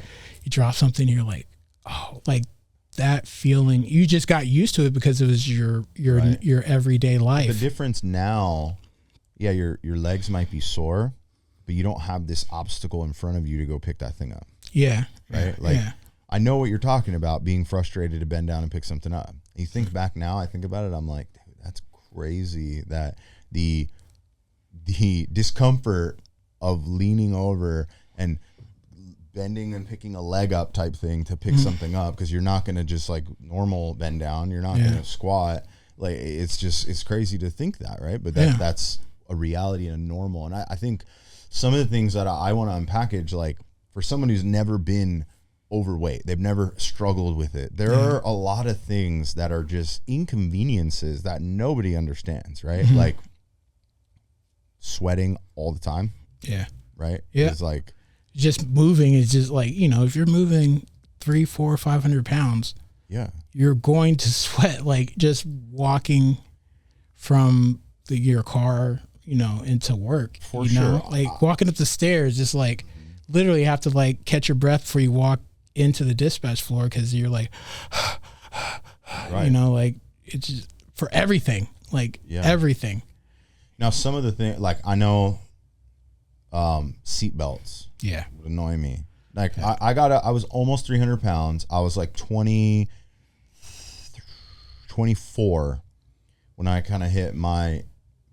drop something, you're like, oh, like that feeling, you just got used to it because it was your everyday life. The difference now, your legs might be sore, but you don't have this obstacle in front of you to go pick that thing up. Yeah. Right? Like, I know what you're talking about, being frustrated to bend down and pick something up. You think back now, I think about it, I'm like, dude, that's crazy that the discomfort of leaning over and bending and picking a leg up type thing to pick something up, because you're not going to just like normal bend down. You're not going to squat. Like, it's crazy to think that, right? But that's a reality and a normal. And I think some of the things that I want to unpackage, like for someone who's never been overweight, they've never struggled with it, there are a lot of things that are just inconveniences that nobody understands, right? Like sweating all the time. Yeah. Right. Yeah. It's like just moving is just like, you know, if you're moving 300, 400, 500 pounds, you're going to sweat. Like just walking from your car, you know, into work, for you know, like walking up the stairs, just like literally have to like catch your breath before you walk into the dispatch floor, because you're like, you know, like it's just for everything, like everything. Now, some of the things, like I know seat belts would annoy me. Like I was almost 300 pounds. I was like 24 when I kind of hit my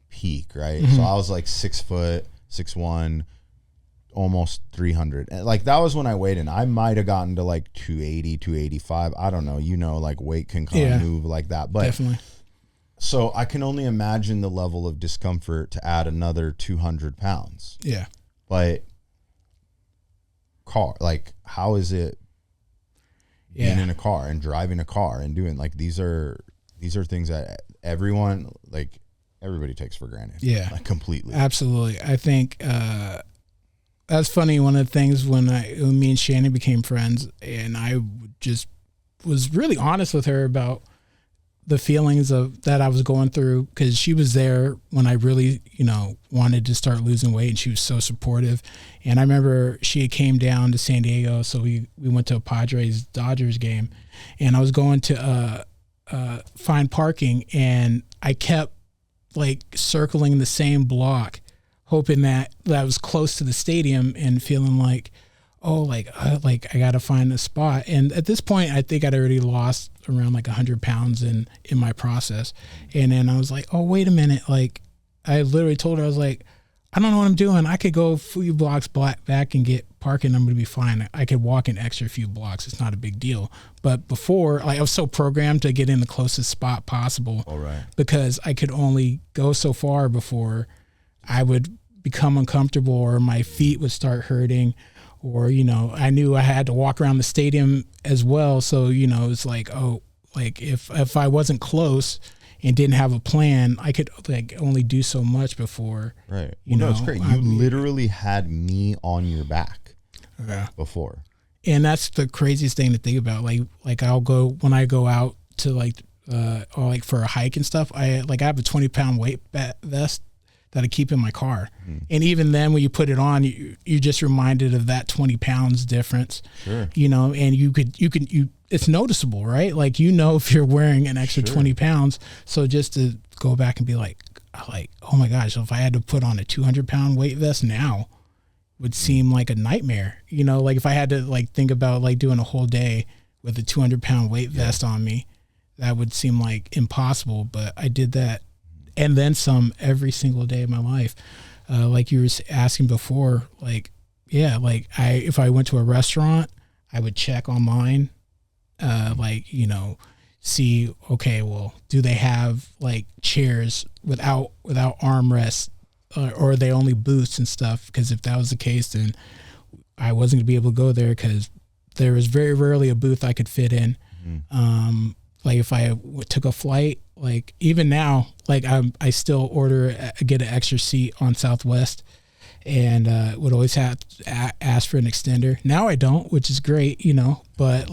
peak, right? So I was like 6'1", almost 300. And like that was when I weighed in. I might have gotten to like 280, 285. I don't know. Like weight can kind of move like that. But definitely. So I can only imagine the level of discomfort to add another 200 pounds. Yeah. But how is it being in a car and driving a car and doing like these are things that everybody takes for granted. Yeah. Like completely. Absolutely. I think that's funny. One of the things when me and Shannon became friends, and I just was really honest with her about the feelings that I was going through, because she was there when I really, wanted to start losing weight, and she was so supportive. And I remember she came down to San Diego, so we went to a Padres-Dodgers game, and I was going to find parking, and I kept like circling the same block, hoping that I was close to the stadium and feeling like, I got to find a spot. And at this point, I think I'd already lost around like 100 pounds in my process. And then I was like, oh, wait a minute. Like I literally told her, I was like, I don't know what I'm doing. I could go a few blocks back and get parking. I'm going to be fine. I could walk an extra few blocks. It's not a big deal. But before, I was so programmed to get in the closest spot possible. All right. Because I could only go so far before I would become uncomfortable, or my feet would start hurting, or, I knew I had to walk around the stadium as well. So, it's like, if I wasn't close and didn't have a plan, I could only do so much before. Right. No, it's great. You literally had me on your back before. And that's the craziest thing to think about. Like I'll go, when I go out to or for a hike and stuff, I have a 20-pound weight vest that I keep in my car. And even then when you put it on, you're just reminded of that 20 pounds difference. Sure. And you it's noticeable, right? Like, if you're wearing an extra 20 pounds. So just to go back and be like, oh my gosh, if I had to put on a 200-pound weight vest now, would seem like a nightmare. Like if I had to think about doing a whole day with a 200-pound weight vest on me, that would seem like impossible. But I did that and then some every single day of my life. Like you were asking before, if I went to a restaurant, I would check online, see, okay, well, do they have chairs without armrests, or are they only booths and stuff? Because if that was the case, then I wasn't gonna be able to go there, because there was very rarely a booth I could fit in. If I took a flight, even now, I still get an extra seat on Southwest, and would always have to ask for an extender. Now I don't, which is great, but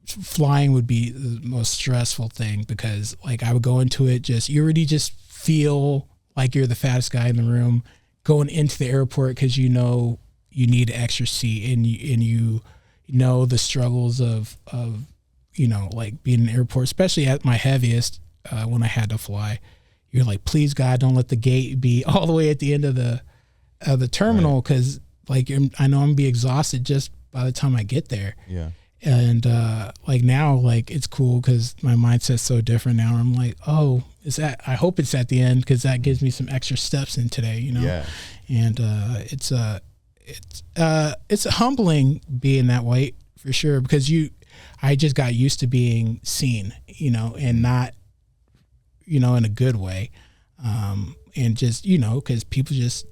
flying would be the most stressful thing, because I would go into it you already just feel like you're the fattest guy in the room going into the airport, because you need an extra seat, and you know the struggles of being in an airport, especially at my heaviest, when I had to fly. You're like, please God, don't let the gate be all the way at the end of the terminal, because I know I'm gonna be exhausted just by the time I get there. Yeah. And now, it's cool, because my mindset's so different now. I'm like, oh, I hope it's at the end, because that gives me some extra steps in today, Yeah. And it's humbling being that weight, for sure, because I just got used to being seen, and not, in a good way. And just, because people just,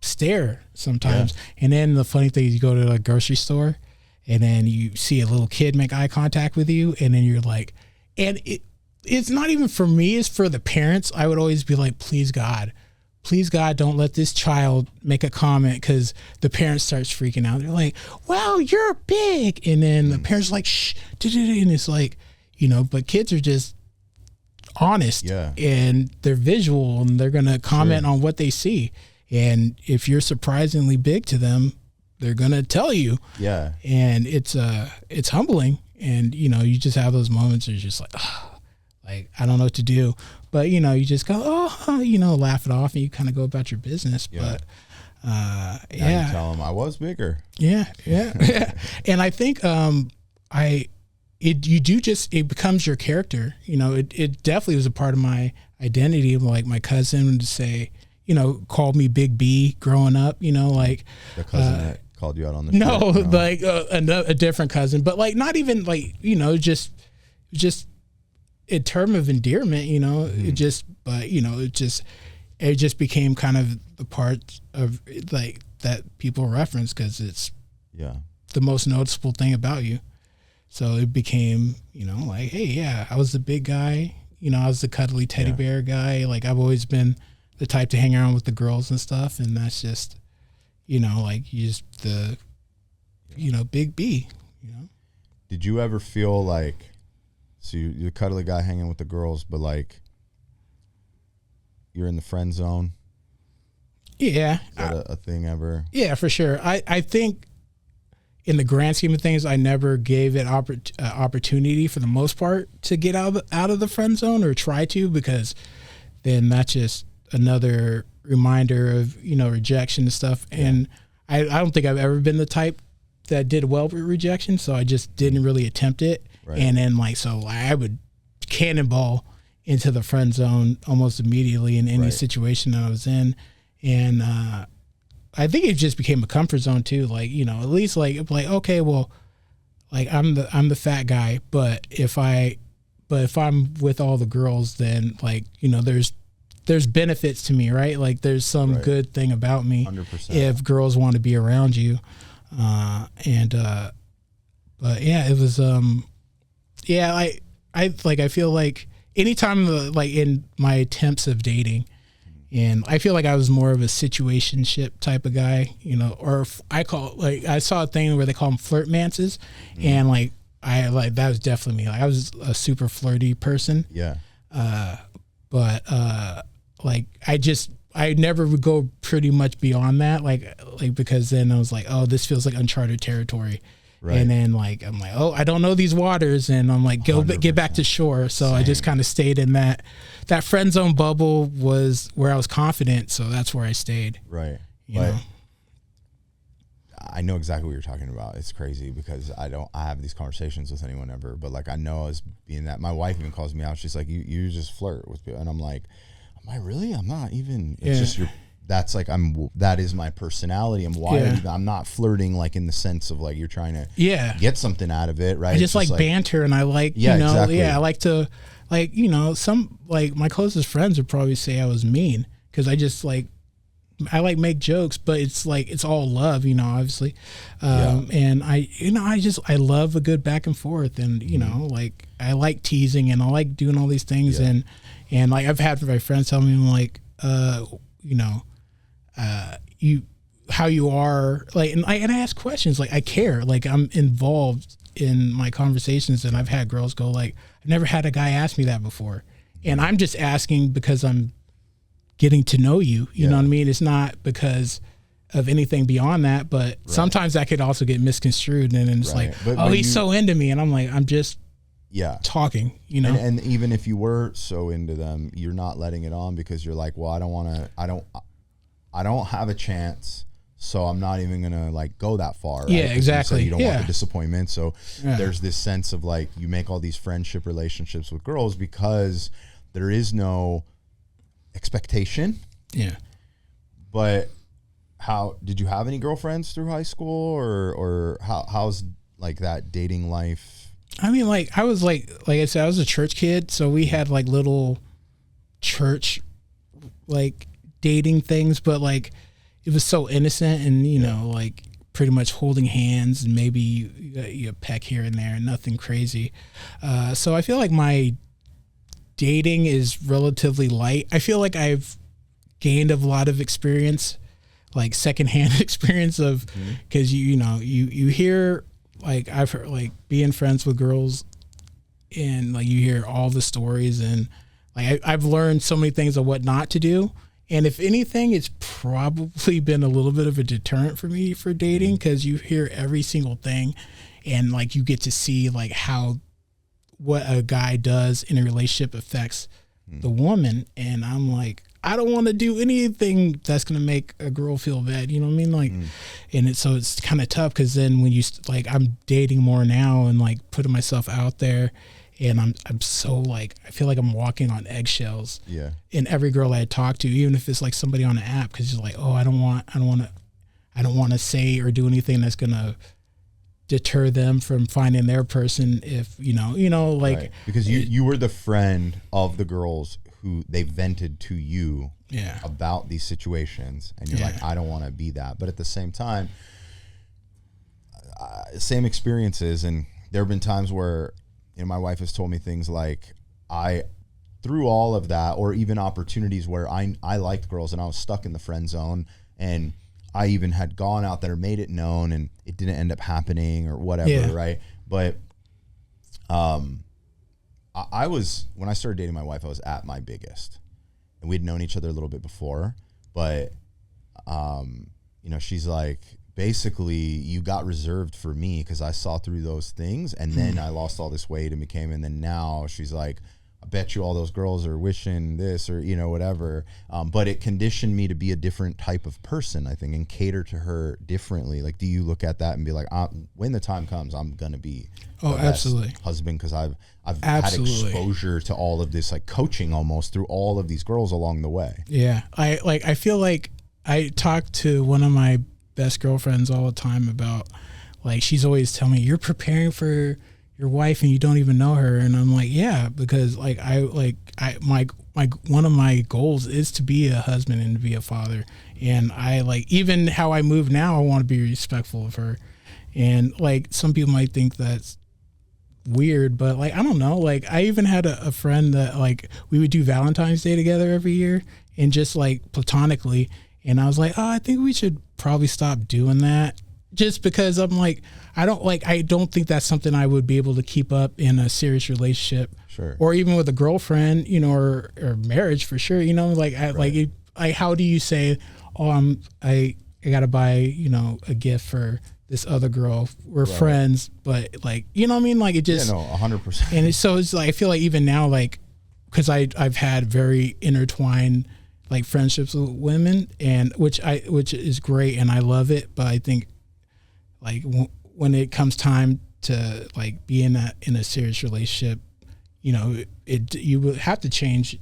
stare sometimes. Yeah. And then the funny thing is, you go to a grocery store, and then you see a little kid make eye contact with you, and then you're like, and it's not even for me, it's for the parents. I would always be like, please God, don't let this child make a comment, because the parent starts freaking out. They're like, well, you're big. And then the parents are like, shh, and it's like, but kids are just honest. Yeah. And they're visual, and they're going to comment on what they see. And if you're surprisingly big to them, they're going to tell you. Yeah. And it's humbling. And, you just have those moments where you're just like, oh, I don't know what to do. But, you just go, oh, laugh it off, and you kind of go about your business. Yeah. But, you tell them I was bigger. Yeah. And I think, it becomes your character. It definitely was a part of my identity. Like my cousin would say, called me Big B growing up, like the cousin that called you out on the no, shirt, like a different cousin, but like not even like, just a term of endearment, it just became kind of the part of like that people reference because it's the most noticeable thing about you. So it became, like, hey, yeah, I was the big guy, I was the cuddly teddy bear guy. Like I've always been the type to hang around with the girls and stuff. And that's just, like you just the, Big B, Did you ever feel like, so you're the cuddly guy hanging with the girls, but like you're in the friend zone? Yeah. Is that a thing ever? Yeah, for sure. I think in the grand scheme of things, I never gave it opportunity for the most part to get out of the friend zone or try to, because then that's just another reminder of, rejection and stuff. Yeah. And I don't think I've ever been the type that did well with rejection. So I just didn't really attempt it. Right. And then so I would cannonball into the friend zone almost immediately in any situation that I was in. And, I think it just became a comfort zone too. Like, at least like, okay, well, like I'm the fat guy, but if I'm with all the girls, then like, there's benefits to me, right? Like there's some good thing about me 100%. If girls want to be around you. But yeah, it was, I feel like anytime like in my attempts of dating, and I feel like I was more of a situationship type of guy, or I saw a thing where they call them flirtmances, and like that was definitely me. Like I was a super flirty person. Yeah. But like I never would go pretty much beyond that, like because then I was like, oh, this feels like uncharted territory. Right. And then like I'm like, oh, I don't know these waters, and I'm like, get back to shore. So I just kind of stayed in that friend zone bubble was where I was confident, so that's where I stayed. Right. I know exactly what you're talking about. It's crazy because I have these conversations with anyone ever, but like I know as being that, my wife even calls me out. She's like, you just flirt with people, and I'm like, am I really? I'm not even. It's just that's like that is my personality. I'm wired. I'm not flirting like in the sense of like you're trying to get something out of it, right? I just like banter, and I like exactly. I like to like some like my closest friends would probably say I was mean because I just like I like make jokes, but it's like it's all love, obviously. And I love a good back and forth, and like I like teasing and I like doing all these things, and like I've had my friends tell me like how you are, like, and I ask questions, like I care, like I'm involved in my conversations, and I've had girls go like, I've never had a guy ask me that before, and I'm just asking because I'm getting to know you, you know what I mean? It's not because of anything beyond that, but sometimes that could also get misconstrued, and then it's like, but he's so into me, and I'm like, I'm just talking, and even if you were so into them, you're not letting it on because you're like, well, I don't have a chance, so I'm not even gonna like go that far. Right? Yeah, exactly. You don't want the disappointment, so there's this sense of like you make all these friendship relationships with girls because there is no expectation. Yeah. But how did you have any girlfriends through high school, or how's like that dating life? I mean, like I was like I said, I was a church kid, so we had like little church like dating things, but like it was so innocent, and like pretty much holding hands, and maybe you peck here and there, nothing crazy. So I feel like my dating is relatively light. I feel like I've gained a lot of experience, like secondhand experience of, because you hear, like I've heard like being friends with girls, and like you hear all the stories, and like I've learned so many things of what not to do. And if anything, it's probably been a little bit of a deterrent for me for dating, because you hear every single thing, and like you get to see like how what a guy does in a relationship affects the woman. And I'm like, I don't want to do anything that's going to make a girl feel bad. You know what I mean? Like, and so it's kind of tough, because then when you like, I'm dating more now and like putting myself out there, and I'm so like, I feel like I'm walking on eggshells. Yeah. In every girl I talk to, even if it's like somebody on the app, because you're like, oh, I don't want to say or do anything that's gonna deter them from finding their person. If you know, like right. Because you were the friend of the girls who they vented to you about these situations, and you're like, I don't want to be that. But at the same time, same experiences, and there have been times where my wife has told me things like, through all of that, or even opportunities where I liked girls and I was stuck in the friend zone, and I even had gone out there, made it known, and it didn't end up happening or whatever, right? But I was, when I started dating my wife, I was at my biggest, and we'd known each other a little bit before, but she's like, basically, you got reserved for me because I saw through those things, and then I lost all this weight and became, and then now she's like, I bet you all those girls are wishing this or, whatever. But it conditioned me to be a different type of person, I think, and cater to her differently. Like, do you look at that and be like, when the time comes, I'm going to be absolutely husband, because I've had exposure to all of this, like coaching almost through all of these girls along the way. Yeah. I feel like I talk to one of my best girlfriends all the time about, like, she's always telling me, you're preparing for your wife and you don't even know her. And I'm like, yeah, because like my one of my goals is to be a husband and to be a father. And I like, even how I move now, I want to be respectful of her. And like, some people might think that's weird, but like, I don't know. Like, I even had a friend that like, we would do Valentine's Day together every year, and just like platonically. And I was like, I think we should probably stop doing that, just because I'm like, I don't think that's something I would be able to keep up in a serious relationship, sure, or even with a girlfriend, or marriage for sure. Like, how do you say, I got to buy, a gift for this other girl. We're friends, but like, you know what I mean? Like, it just, 100%. And it's like, I feel like even now, like, cause I've had very intertwined like friendships with women, and which is great, and I love it. But I think like when it comes time to like be in a serious relationship, you will have to change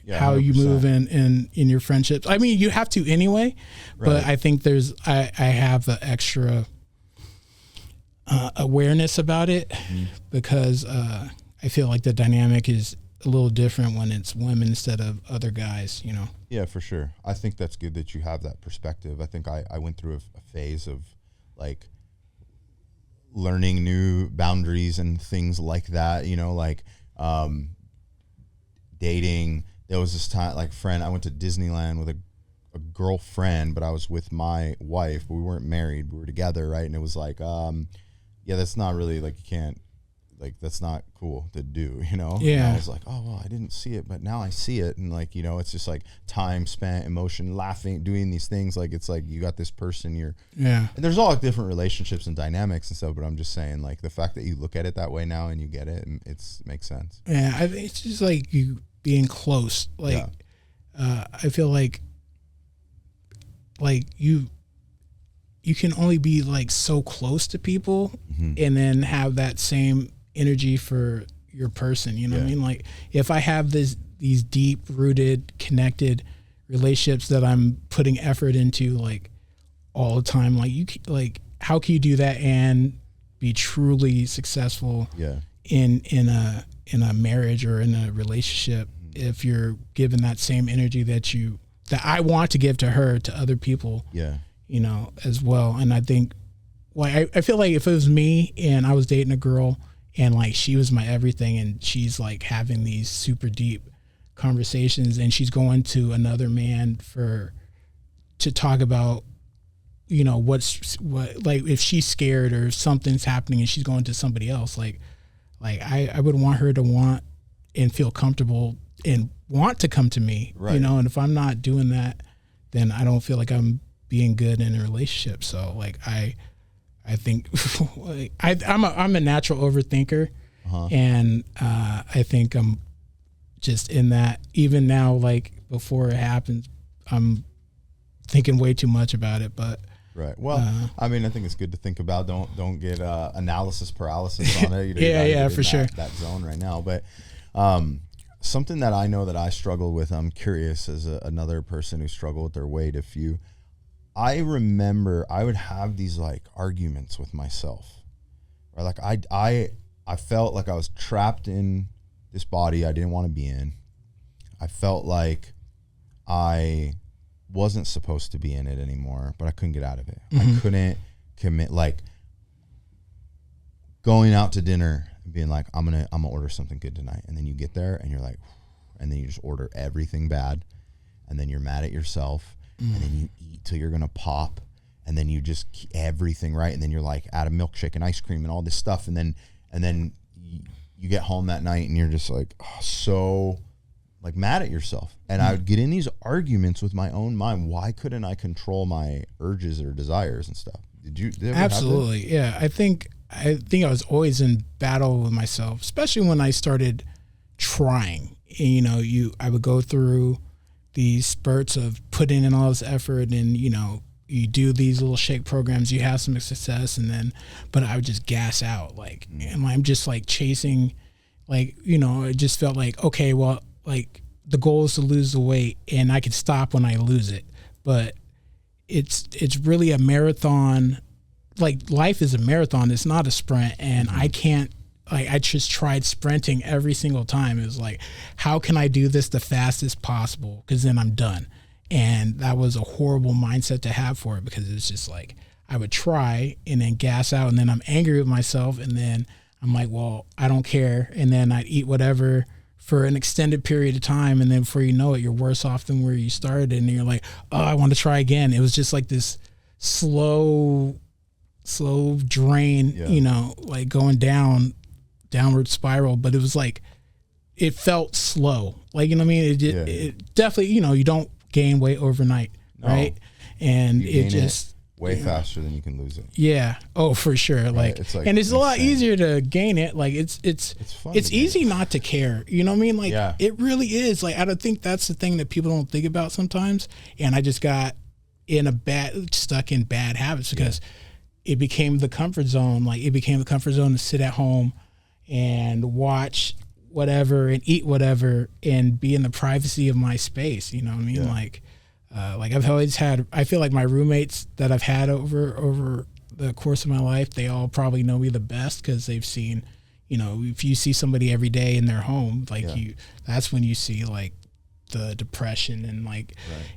how 100%. You move in your friendships. I mean, you have to anyway, but I think I have the extra awareness about it, because I feel like the dynamic is a little different when it's women instead of other guys, Yeah, for sure. I think that's good that you have that perspective. I think I went through a phase of like learning new boundaries and things like that, like dating. There was this time, like, I went to Disneyland with a girlfriend, but I was with my wife, but we weren't married. We were together, right? And it was like, that's not really, like, you can't, like, that's not cool to do, Yeah. And I was like, oh, well, I didn't see it, but now I see it. And like, it's just like time spent, emotion, laughing, doing these things. Like, it's like you got this person, and there's all like different relationships and dynamics and stuff, but I'm just saying, like, the fact that you look at it that way now and you get it, and it makes sense. Yeah. I think it's just like you being close. Like, I feel like you can only be like so close to people, and then have that same energy for your person, what I mean? Like, if I have these deep rooted, connected relationships that I'm putting effort into, like, all the time, like how can you do that and be truly successful in a marriage or in a relationship if you're given that same energy that I want to give to her, to other people, as well. And I think, I feel like if it was me and I was dating a girl and like she was my everything, and she's like having these super deep conversations, and she's going to another man to talk about, what like if she's scared or something's happening and she's going to somebody else, like I would want her to want and feel comfortable and want to come to me, and if I'm not doing that, then I don't feel like I'm being good in a relationship. So like I think I'm a natural overthinker, and I think I'm just in that. Even now, like before it happens, I'm thinking way too much about it. But Right. Well, I mean, I think it's good to think about. Don't get analysis paralysis on it. You know, yeah, for sure. That zone right now. But something that I know that I struggle with, I'm curious as another person who struggled with their weight. I remember I would have these like arguments with myself, right? Like I felt like I was trapped in this body I didn't want to be in. I felt like I wasn't supposed to be in it anymore, but I couldn't get out of it. I couldn't commit, like going out to dinner and being like, I'm gonna order something good tonight. And then you get there and you're like, and then you just order everything bad. And then you're mad at yourself. And then you eat till you're gonna pop. And then you just keep everything right. And then you're like out of milkshake and ice cream and all this stuff. And then you get home that night and you're just like, so like mad at yourself. And I would get in these arguments with my own mind. Why couldn't I control my urges or desires and stuff? Did you ever Absolutely. Yeah. I think I was always in battle with myself, especially when I started trying. And, you know, I would go through these spurts of putting in all this effort and, you know, you do these little shake programs, you have some success, but I would just gas out. Like, and I'm just like chasing, like, you know, it just felt like, okay, well, like the goal is to lose the weight and I can stop when I lose it. But it's really a marathon. Like life is a marathon. It's not a sprint. And I can't, like, I just tried sprinting every single time. It was like, how can I do this the fastest possible? Because then I'm done. And that was a horrible mindset to have for it, because it's just like, I would try and then gas out and then I'm angry with myself. And then I'm like, well, I don't care. And then I'd eat whatever for an extended period of time. And then before you know it, you're worse off than where you started. And you're like, oh, I want to try again. It was just like this slow drain, you know, like going downward spiral. But it was like, it felt slow. Like, you know what I mean? It definitely, you know, you don't gain weight overnight, right? And it just way faster than you can lose it. Yeah. Oh, for sure. Right. Like, and it's a lot easier to gain it. Like it's fun. It's easy not to care. You know what I mean? Like it really is. Like, I don't think that's the thing that people don't think about sometimes. And I just got stuck in bad habits because it became the comfort zone. Like, it became the comfort zone to sit at home and watch whatever and eat whatever and be in the privacy of my space. You know what I mean? Like I've always had, I feel like my roommates that I've had over the course of my life, they all probably know me the best because they've seen, you know, if you see somebody every day in their home, like that's when you see like the depression and like,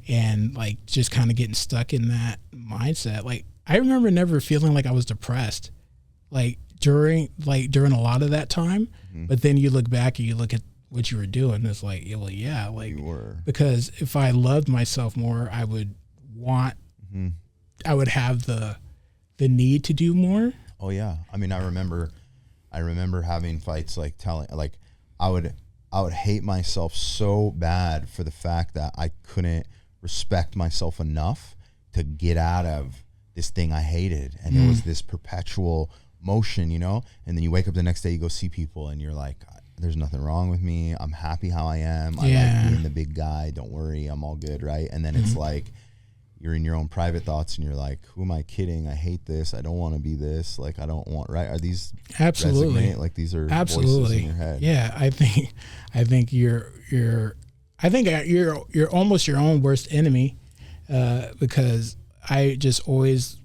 and like just kind of getting stuck in that mindset. Like, I remember never feeling like I was depressed, like during a lot of that time. But then you look back and you look at what you were doing. It's like, well, yeah, like you were. Because if I loved myself more, I would have the need to do more. Oh yeah. I mean, I remember having fights, like I would hate myself so bad for the fact that I couldn't respect myself enough to get out of this thing I hated. And there was this perpetual motion, you know, and then you wake up the next day, you go see people and you're like, there's nothing wrong with me. I'm happy how I am. I like being the big guy. Don't worry. I'm all good. Right. And then it's like, you're in your own private thoughts and you're like, who am I kidding? I hate this. I don't want to be this. Like, I don't want, right. Are these absolutely resonate? Like, these are voices in your head. Yeah. I think you're almost your own worst enemy. Because I just always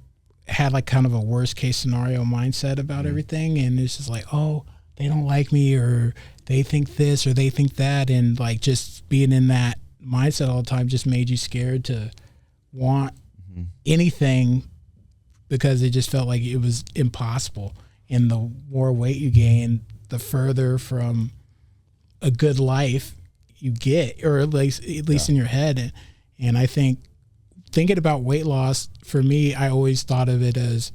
had like kind of a worst case scenario mindset about everything. And it's just like, oh, they don't like me, or they think this, or they think that. And like, just being in that mindset all the time just made you scared to want anything, because it just felt like it was impossible. And the more weight you gain, the further from a good life you get, or at least in your head. And I think thinking about weight loss, for me, I always thought of it as,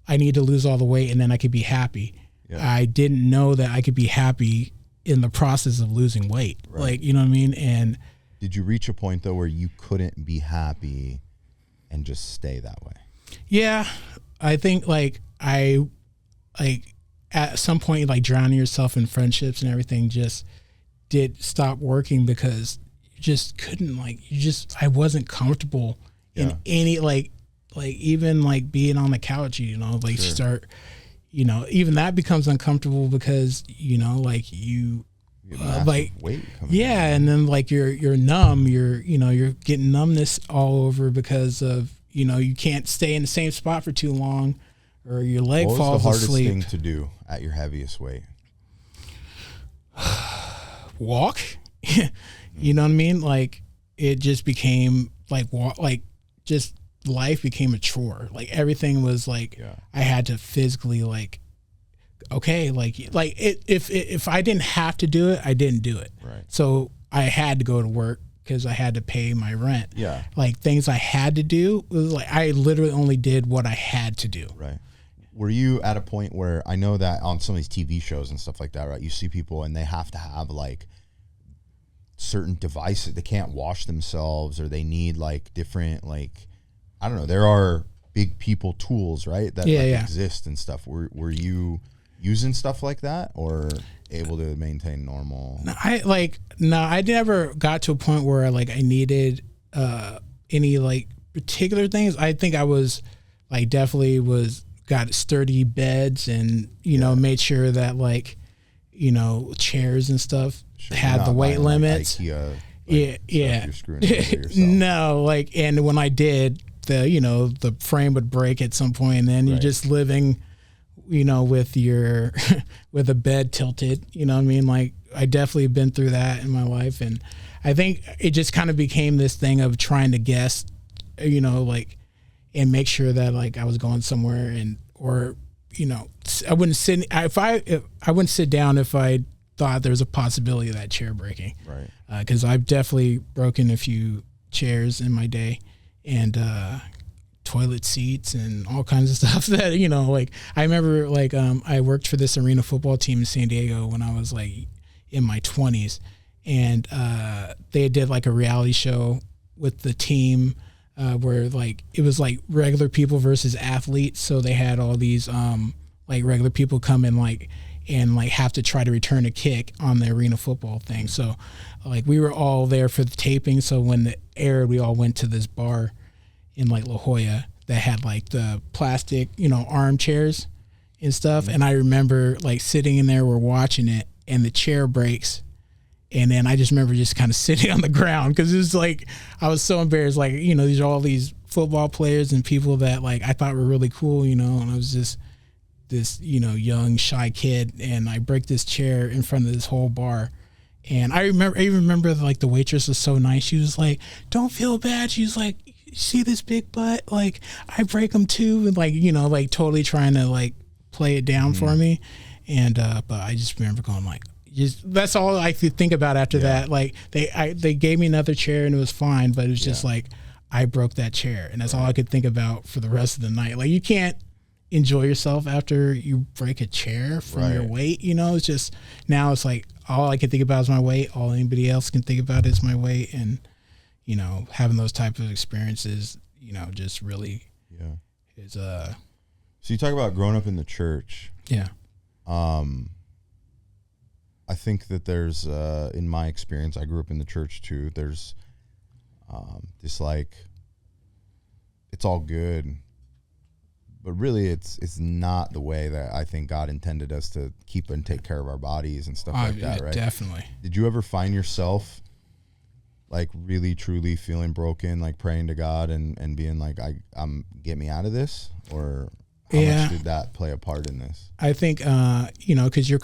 I need to lose all the weight and then I could be happy. I didn't know that I could be happy in the process of losing weight. Like, you know what I mean? And did you reach a point though where you couldn't be happy and just stay that way? Yeah, I think at some point, like drowning yourself in friendships and everything just did stop working, because you just couldn't, I wasn't comfortable in any, like even like being on the couch, you know, like Sure. start, you know, even that becomes uncomfortable because, you know, like you like weight coming yeah, in. and then like you're numb, you're getting numbness all over because of, you know, you can't stay in the same spot for too long, or your leg What was falls the hardest asleep. thing to do at your heaviest weight? Walk. You know what I mean? Like it just became like just life became a chore. Like everything was like I had to physically like okay, like if I didn't have to do it, I didn't do it. Right. So I had to go to work because I had to pay my rent. Yeah. Like things I had to do was like I literally only did what I had to do. Right. Were you at a point where I know that on some of these TV shows and stuff like that, right? You see people and they have to have like certain devices. They can't wash themselves, or they need like different, like, I don't know. There are big people tools, right? That exist and stuff. Were you using stuff like that, or able to maintain normal? I never got to a point where like I needed any like particular things. I think I was like definitely got sturdy beds and you know made sure that like you know chairs and stuff had the weight limits. Like IKEA, yeah. You're screwing together yourself. No, like, and when I did, the frame would break at some point, and then you're just living, you know, with your with a bed tilted. You know what I mean? Like I definitely been through that in my life, and I think it just kind of became this thing of trying to guess, you know, like, and make sure that like I was going somewhere, and or you know I wouldn't sit if I wouldn't sit down if I thought there was a possibility of that chair breaking. Right. Because I've definitely broken a few chairs in my day, and toilet seats and all kinds of stuff that, you know, like I remember like I worked for this arena football team in San Diego when I was like in my 20s, and they did like a reality show with the team where like it was like regular people versus athletes. So they had all these like regular people come in like and like have to try to return a kick on the arena football thing. So like we were all there for the taping. So when it aired, we all went to this bar in like La Jolla that had like the plastic, you know, armchairs and stuff. And I remember like sitting in there, we're watching it, and the chair breaks. And then I just remember just kind of sitting on the ground because it was like, I was so embarrassed. Like, you know, these are all these football players and people that like I thought were really cool, you know, and I was just this, you know, young, shy kid, and I break this chair in front of this whole bar. And I even remember like the waitress was so nice. She was like, "Don't feel bad." She was like, "See this big butt? Like I break them too," and like, you know, like totally trying to like play it down for me. And but I just remember going like, that's all I could think about after that. Like they gave me another chair and it was fine, but it was just like I broke that chair, and that's all I could think about for the rest of the night. Like you can't enjoy yourself after you break a chair from your weight, you know. It's just now it's like all I can think about is my weight. All anybody else can think about is my weight, and you know, having those type of experiences, you know, just really is So you talk about growing up in the church. Yeah. I think that there's in my experience, I grew up in the church too. There's this like it's all good, but really it's not the way that I think God intended us to keep and take care of our bodies and stuff like that, right? Definitely. Did you ever find yourself like really truly feeling broken, like praying to God and being like, I'm get me out of this? Or how much did that play a part in this? I think you know, because you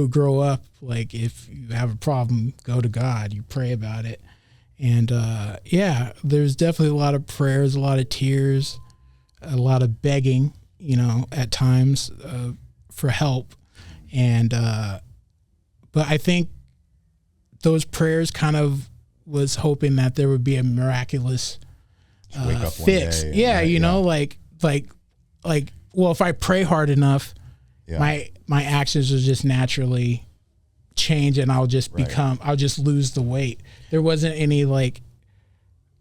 grow up like if you have a problem, go to God, you pray about it. And there's definitely a lot of prayers, a lot of tears, a lot of begging, you know, at times for help. And but I think those prayers kind of was hoping that there would be a miraculous wake up fix. One day yeah, you know, like well, if I pray hard enough, my actions will just naturally change, and I'll just I'll just lose the weight. There wasn't any like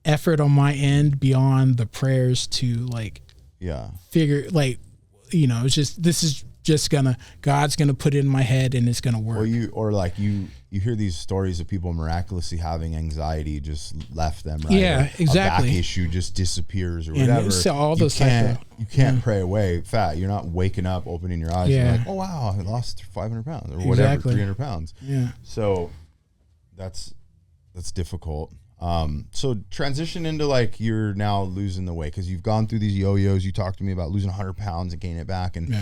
effort on my end beyond the prayers to like figure, like, you know, it's just this is God's gonna put it in my head and it's gonna work. Or you hear these stories of people miraculously having anxiety just left them, right? Yeah, exactly. A back issue just disappears or and whatever. So all those you can't pray away fat. You're not waking up, opening your eyes, and like, oh wow, I lost 500 pounds or whatever, 300 pounds. Yeah. So that's difficult. So transition into like you're now losing the weight because you've gone through these yo-yos. You talked to me about losing 100 pounds and gaining it back, and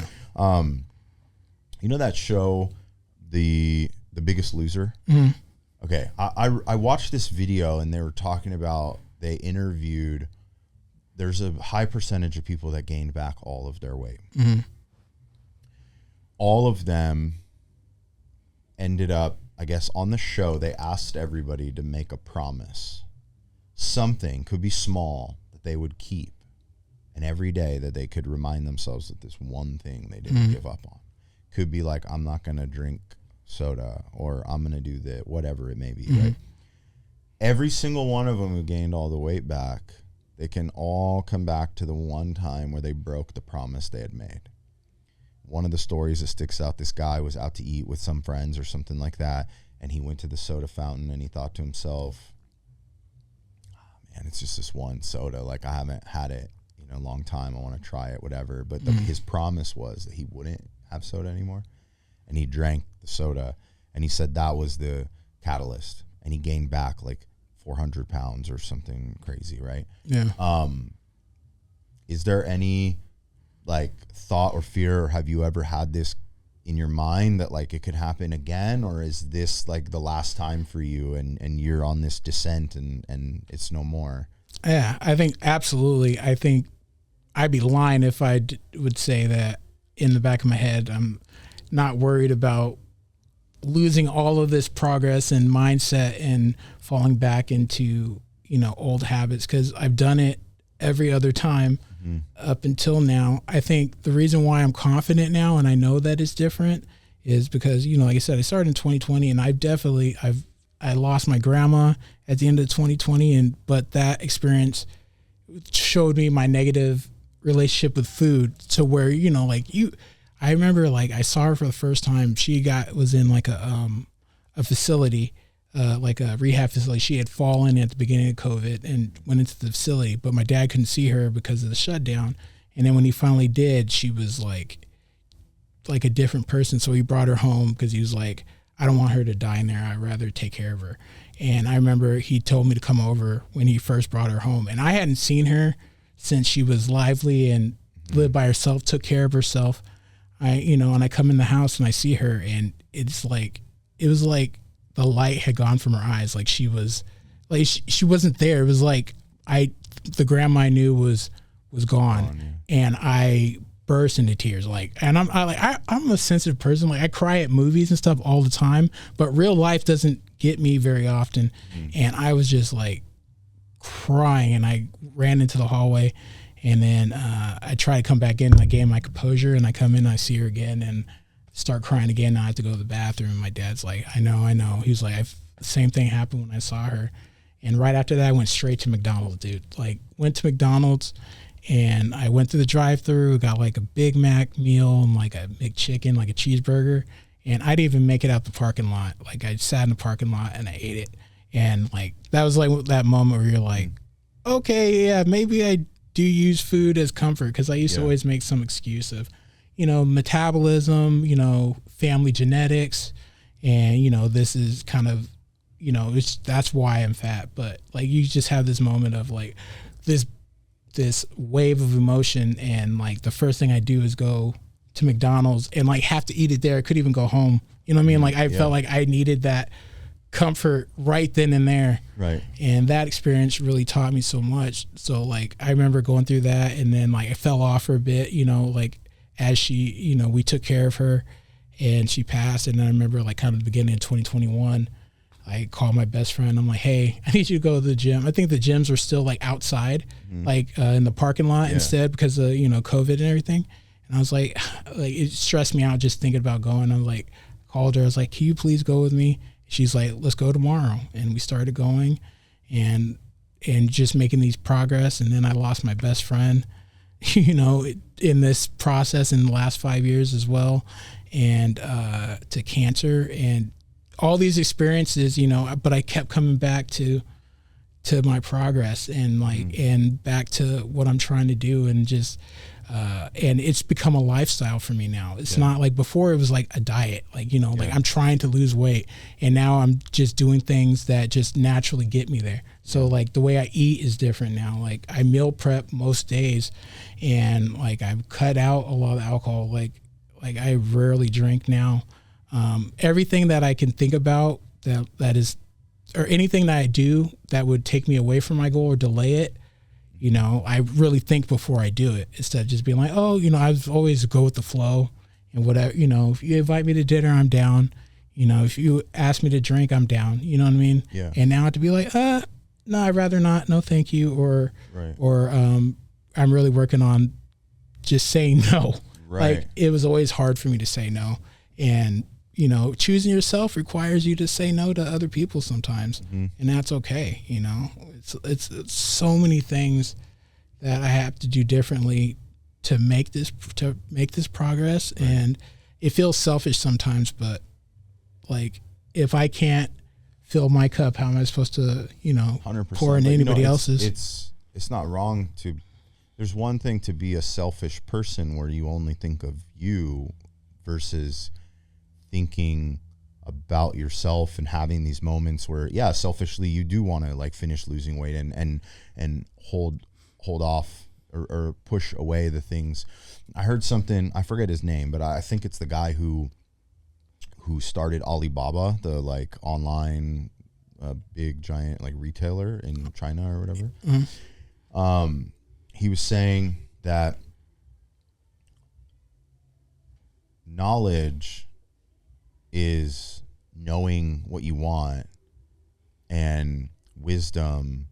you know that show, The Biggest Loser? Mm-hmm. Okay, I watched this video and they were talking about, they interviewed, there's a high percentage of people that gained back all of their weight. Mm-hmm. All of them ended up, I guess, on the show, they asked everybody to make a promise. Something, could be small, that they would keep. And every day that they could remind themselves that this one thing they didn't give up on. Could be like, I'm not going to drink soda, or I'm going to do the whatever it may be, right? Every single one of them who gained all the weight back, they can all come back to the one time where they broke the promise they had made. One of the stories that sticks out, this guy was out to eat with some friends or something like that, and he went to the soda fountain and he thought to himself, oh, man, it's just this one soda. Like, I haven't had it in a long time. I want to try it, whatever. But his promise was that he wouldn't have soda anymore. And he drank the soda, and he said that was the catalyst. And he gained back like 400 pounds or something crazy, right? Yeah. Is there any like thought or fear, or have you ever had this in your mind that like it could happen again, or is this like the last time for you and you're on this descent and it's no more? Yeah, I think absolutely. I think I'd be lying if I would say that in the back of my head I'm not worried about losing all of this progress and mindset and falling back into, old habits, because I've done it every other time up until now. I think the reason why I'm confident now and I know that it's different is because, like I said, I started in 2020 and I lost my grandma at the end of 2020, but that experience showed me my negative relationship with food to where, I remember like I saw her for the first time. She was in like a facility, like a rehab facility. She had fallen at the beginning of COVID and went into the facility, but my dad couldn't see her because of the shutdown. And then when he finally did, she was like a different person. So he brought her home because he was like, I don't want her to die in there. I'd rather take care of her. And I remember he told me to come over when he first brought her home. And I hadn't seen her since she was lively and lived by herself, took care of herself. And I come in the house and I see her, and it was like the light had gone from her eyes. Like she was like, she wasn't there. It was like the grandma I knew was gone. And I burst into tears. And I'm a sensitive person. Like I cry at movies and stuff all the time, but real life doesn't get me very often. And I was just like crying, and I ran into the hallway. And then I try to come back in, and I gain my composure, and I come in, and I see her again, and start crying again. And I have to go to the bathroom. And my dad's like, I know. He was like, the same thing happened when I saw her. And right after that, I went straight to McDonald's, dude. Like, went to McDonald's, and I went through the drive-thru, got like a Big Mac meal and like a McChicken, like a cheeseburger. And I didn't even make it out the parking lot. Like, I sat in the parking lot, and I ate it. And like, that was like that moment where you're like, okay, yeah, maybe I do use food as comfort, because I used to always make some excuse of, metabolism, family genetics, and this is kind of, that's why I'm fat. But like, you just have this moment of like this wave of emotion, and like the first thing I do is go to McDonald's and like have to eat it there. I couldn't even go home. You know what I mean? Like I felt like I needed that comfort right then and there. Right. And that experience really taught me so much. So like I remember going through that, and then like I fell off for a bit, like as she, we took care of her and she passed. And then I remember like kind of the beginning of 2021, I called my best friend. I'm like, hey, I need you to go to the gym. I think the gyms were still like outside, like in the parking lot instead, because of, COVID and everything. And I was like it stressed me out just thinking about going. I was like, called her. I was like, can you please go with me? She's like, let's go tomorrow. And we started going and just making these progress. And then I lost my best friend in this process in the last 5 years as well, and to cancer and all these experiences, but I kept coming back to my progress and and back to what I'm trying to do, and just and it's become a lifestyle for me now. It's not like before it was like a diet, like I'm trying to lose weight, and now I'm just doing things that just naturally get me there. So like the way I eat is different now. Like I meal prep most days, and like I've cut out a lot of alcohol. Like I rarely drink now. Everything that I can think about that is, or anything that I do that would take me away from my goal or delay it, I really think before I do it, instead of just being like, I always go with the flow and whatever, if you invite me to dinner, I'm down. If you ask me to drink, I'm down. You know what I mean? Yeah. And now to be like, no, I'd rather not. No, thank you. Or I'm really working on just saying no. Right. Like it was always hard for me to say no. And, choosing yourself requires you to say no to other people sometimes. Mm-hmm. And that's okay. It's so many things that I have to do differently to make this progress. Right. And it feels selfish sometimes, but like if I can't fill my cup, how am I supposed to, 100%. pour into anybody else's? It's not wrong to, there's one thing to be a selfish person where you only think of you versus thinking about yourself and having these moments where, selfishly you do want to like finish losing weight and hold off or push away the things. I heard something, I forget his name, but I think it's the guy who started Alibaba, the like online big giant like retailer in China or whatever. Mm-hmm. He was saying that knowledge is knowing what you want, and wisdom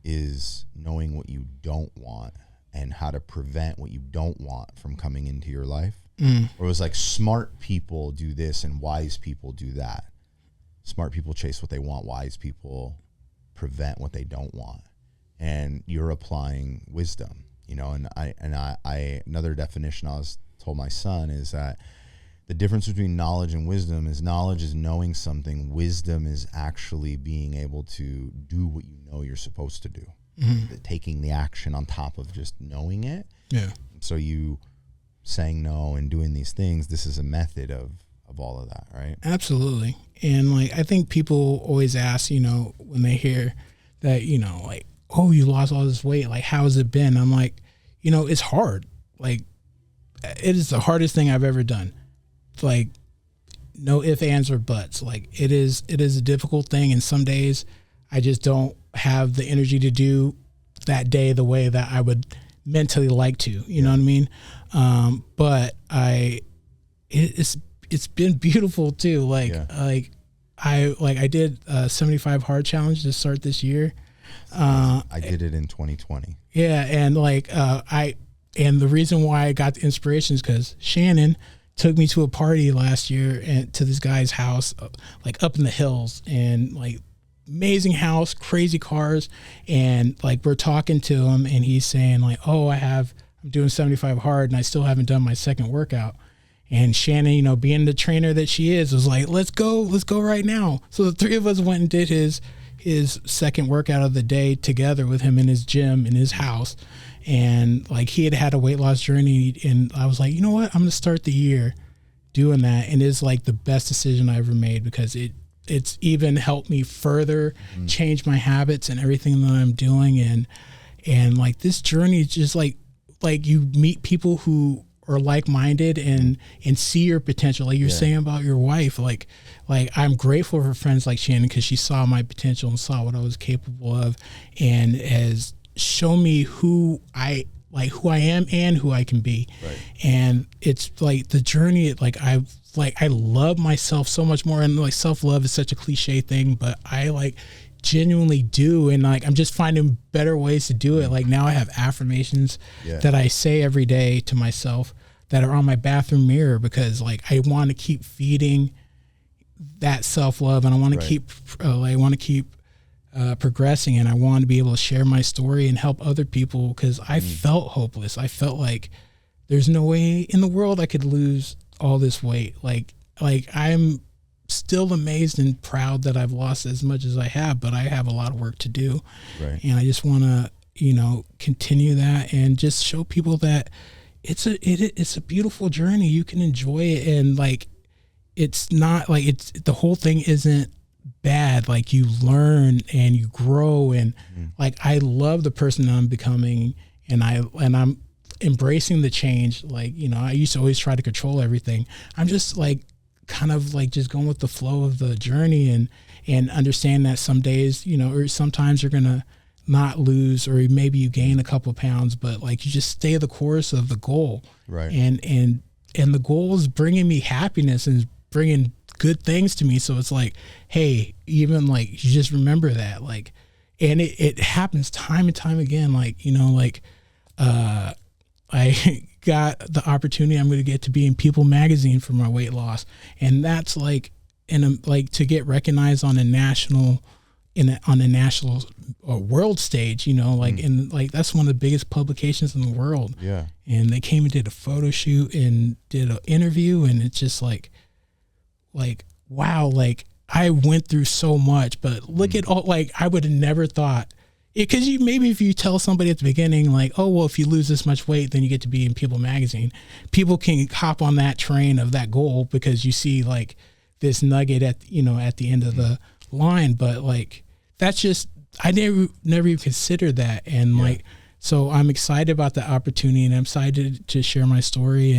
is knowing what you don't want and how to prevent what you don't want from coming into your life. Or it was like smart people do this and wise people do that. Smart people chase what they want, wise people prevent what they don't want. And you're applying wisdom, and I another definition I was told my son is that the difference between knowledge and wisdom is knowledge is knowing something. Wisdom is actually being able to do what you know you're supposed to do. Mm-hmm. Taking the action on top of just knowing it. Yeah. So you saying no and doing these things, this is a method of all of that, right? Absolutely. And like, I think people always ask, when they hear that, like, oh, you lost all this weight, like, how has it been? I'm like, it's hard. Like, it is the hardest thing I've ever done. Like, no ifs, ands, or buts. Like, it is a difficult thing. And some days I just don't have the energy to do that day the way that I would mentally like to, you know what I mean? But it's been beautiful too. I did a 75 hard challenge to start this year. I did it in 2020. Yeah. And and the reason why I got the inspiration is because Shannon took me to a party last year and to this guy's house, like up in the hills, and like amazing house, crazy cars. And like, we're talking to him and he's saying like, oh, I'm doing 75 hard and I still haven't done my second workout. And Shannon, being the trainer that she is, was like, let's go right now. So the three of us went and did his second workout of the day together with him in his gym, in his house. And like, he had a weight loss journey, and I was like, you know what? I'm going to start the year doing that. And it's like the best decision I ever made, because it's even helped me further change my habits and everything that I'm doing. And like, this journey is just like you meet people who are like-minded and see your potential. Like you're saying about your wife, like I'm grateful for friends like Shannon, because she saw my potential and saw what I was capable of, and has shown me who I am and who I can be. Right. And it's like the journey, I love myself so much more. And like, self-love is such a cliche thing, but I genuinely do. And like, I'm just finding better ways to do it. Like, now I have affirmations that I say every day to myself that are on my bathroom mirror, because like, I want to keep feeding that self-love, and I want to keep progressing, and I want to be able to share my story and help other people, because I felt hopeless. I felt like there's no way in the world I could lose all this weight. Like I'm still amazed and proud that I've lost as much as I have, but I have a lot of work to do. Right. And I just want to, continue that and just show people that it's a beautiful journey. You can enjoy it. And like, it's not like the whole thing isn't bad. Like, you learn and you grow, and like, I love the person that I'm becoming, and I'm embracing the change. Like, I used to always try to control everything. I'm just like, kind of like just going with the flow of the journey, and understand that some days, or sometimes you're going to not lose, or maybe you gain a couple of pounds, but like, you just stay the course of the goal. Right. And the goal is bringing me happiness and bringing good things to me. So it's like, hey, even like, you just remember that, like, and it happens time and time again. Like, I got the opportunity I'm going to get to be in People magazine for my weight loss. And that's like, to get recognized on a national world stage, and like, that's one of the biggest publications in the world. Yeah. And they came and did a photo shoot and did an interview, and it's just like, wow, like, I went through so much, but look at all, like, I would have never thought it, because maybe if you tell somebody at the beginning, like, oh, well, if you lose this much weight, then you get to be in People magazine, people can hop on that train of that goal because you see like this nugget at the end of the line. But like, that's just, I never even considered that. And like, so I'm excited about the opportunity, and I'm excited to share my story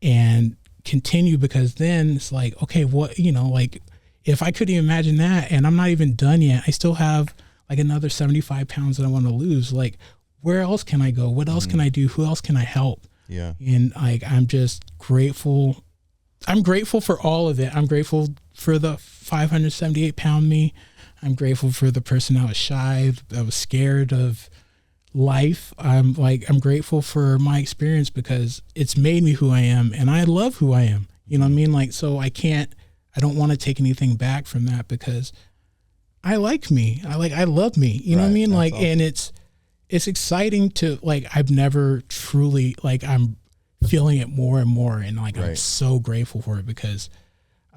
and continue, because then it's like, okay, what, like, if I couldn't imagine that, and I'm not even done yet, I still have like another 75 pounds that I want to lose. Like, where else can I go? What else can I do? Who else can I help? Yeah. And like, I'm just grateful. I'm grateful for all of it. I'm grateful for the 578 pound me. I'm grateful for the person that was shy, that was scared of life. I'm grateful for my experience, because it's made me who I am, and I love who I am. You know what I mean? Like, so I don't want to take anything back from that, because I like me. I love me. You know what I mean? Like, awesome. And it's exciting to, like, I've never truly, like, I'm feeling it more and more, and like, I'm so grateful for it, because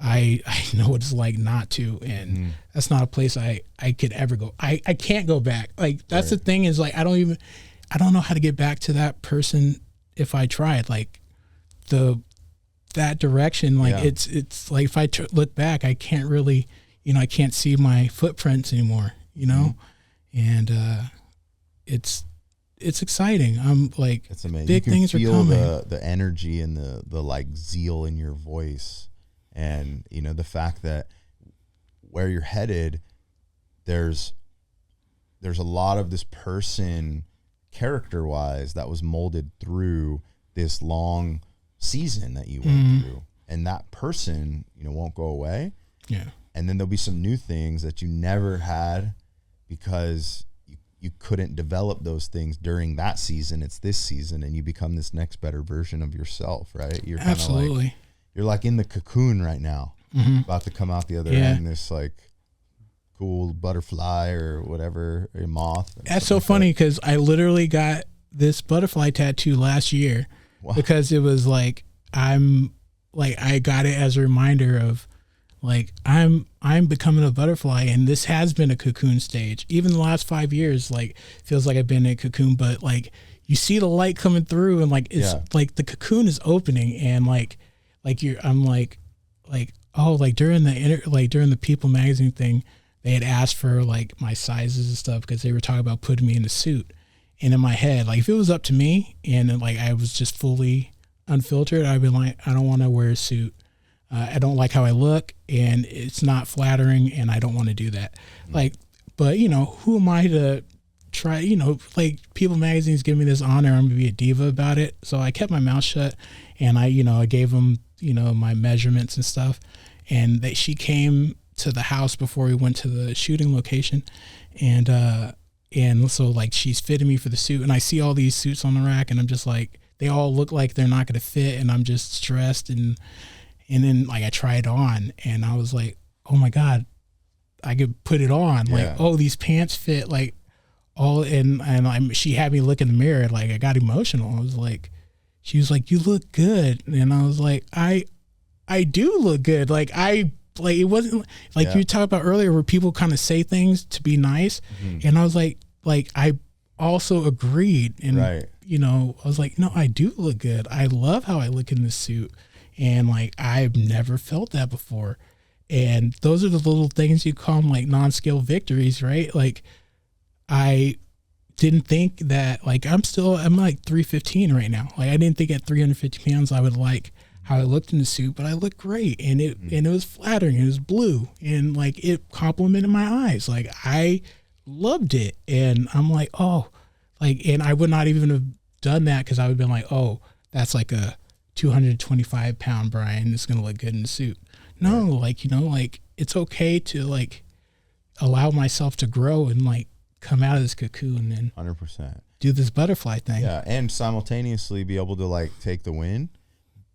I know what it's like not to, and that's not a place I could ever go. I can't go back. Like, that's the thing, is like, I don't know how to get back to that person if I tried. Like, that direction, like, it's like, if I look back, I can't really, I can't see my footprints anymore, and it's exciting. I'm like, it's amazing. Big things are coming. You can feel the energy and the like zeal in your voice. And, the fact that where you're headed, there's a lot of this person character-wise that was molded through this long season that you went through. And that person, won't go away. Yeah. And then there'll be some new things that you never had because you couldn't develop those things during that season. It's this season, and you become this next better version of yourself, right? You're absolutely. You're like in the cocoon right now, about to come out the other end, this like cool butterfly or whatever, a moth. That's so funny, because I literally got this butterfly tattoo last year. Wow. Because it was like, I got it as a reminder of, like, I'm becoming a butterfly, and this has been a cocoon stage. Even the last 5 years, like, feels like I've been in a cocoon, but like, you see the light coming through, and like, it's like the cocoon is opening, and I'm like, oh, like during the People magazine thing, they had asked for like my sizes and stuff, because they were talking about putting me in a suit. And in my head, like, if it was up to me and like I was just fully unfiltered, I'd been like, I don't want to wear a suit. I don't like how I look, and it's not flattering, and I don't want to do that. Like, but who am I to try, like, People magazine's giving me this honor. I'm gonna be a diva about it. So I kept my mouth shut, and I gave them, my measurements and stuff. And she came to the house before we went to the shooting location. And so like, she's fitting me for the suit, and I see all these suits on the rack, and I'm just like, they all look like they're not going to fit. And I'm just stressed. And then like, I tried on, and I was like, oh my God, put it on. Yeah. Like, oh, these pants fit like all she had me look in the mirror. Like I got emotional. I was like, she was like, you look good. And I was like, I do look good. Like it wasn't like you talked about earlier where people kind of say things to be nice. Mm-hmm. And I was like I also agreed. And, I was like, no, I do look good. I love how I look in this suit. And like, I've never felt that before. And those are the little things you call them like non-scale victories, right? Like I didn't think that like, I'm like 315 right now. Like I didn't think at 350 pounds, I would like how I looked in the suit, but I looked great. And it was flattering. It was blue and like it complimented my eyes. Like I loved it. And I'm like, oh, like, and I would not even have done that. Cause I would have been like, oh, that's like a 225 pound Bryan is going to look good in the suit. No, like, like it's okay to like allow myself to grow and like come out of this cocoon and 100% do this butterfly thing. Yeah. And simultaneously be able to like take the win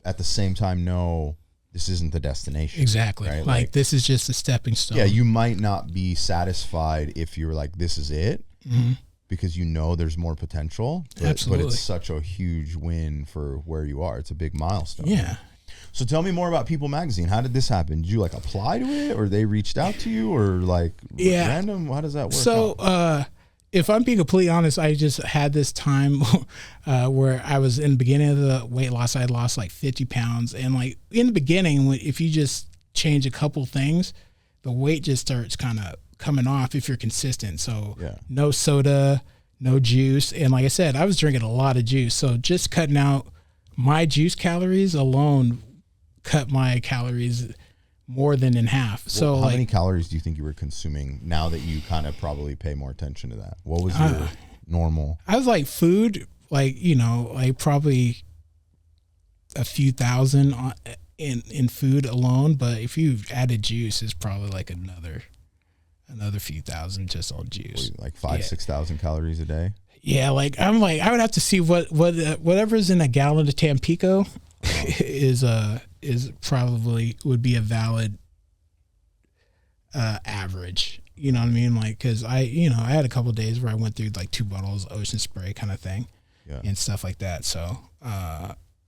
at the same time. No, this isn't the destination. Exactly. Right? Like this is just a stepping stone. Yeah. You might not be satisfied if you're like, this is it. Mm-hmm. Because there's more potential, but it's such a huge win for where you are. It's a big milestone. Yeah. So tell me more about People Magazine. How did this happen? Did you like apply to it, or they reached out to you, or like random? How does that work? So if I'm being completely honest, I just had this time where I was in the beginning of the weight loss. I had lost like 50 pounds, and like in the beginning, if you just change a couple things, the weight just starts kind of coming off if you're consistent. So no soda, no juice. And like I said, I was drinking a lot of juice. So just cutting out my juice calories alone cut my calories more than in half. So how many calories do you think you were consuming now that you kind of probably pay more attention to that? What was your normal? I was like food, like, like probably a few thousand in food alone. But if you added juice, it's probably like another few thousand just on juice. Like 6,000 calories a day. Yeah. Like I would have to see whatever's in a gallon of Tampico is probably would be a valid average. You know what I mean? Like, cause I had a couple of days where I went through like 2 bottles of Ocean Spray kind of thing and stuff like that. So,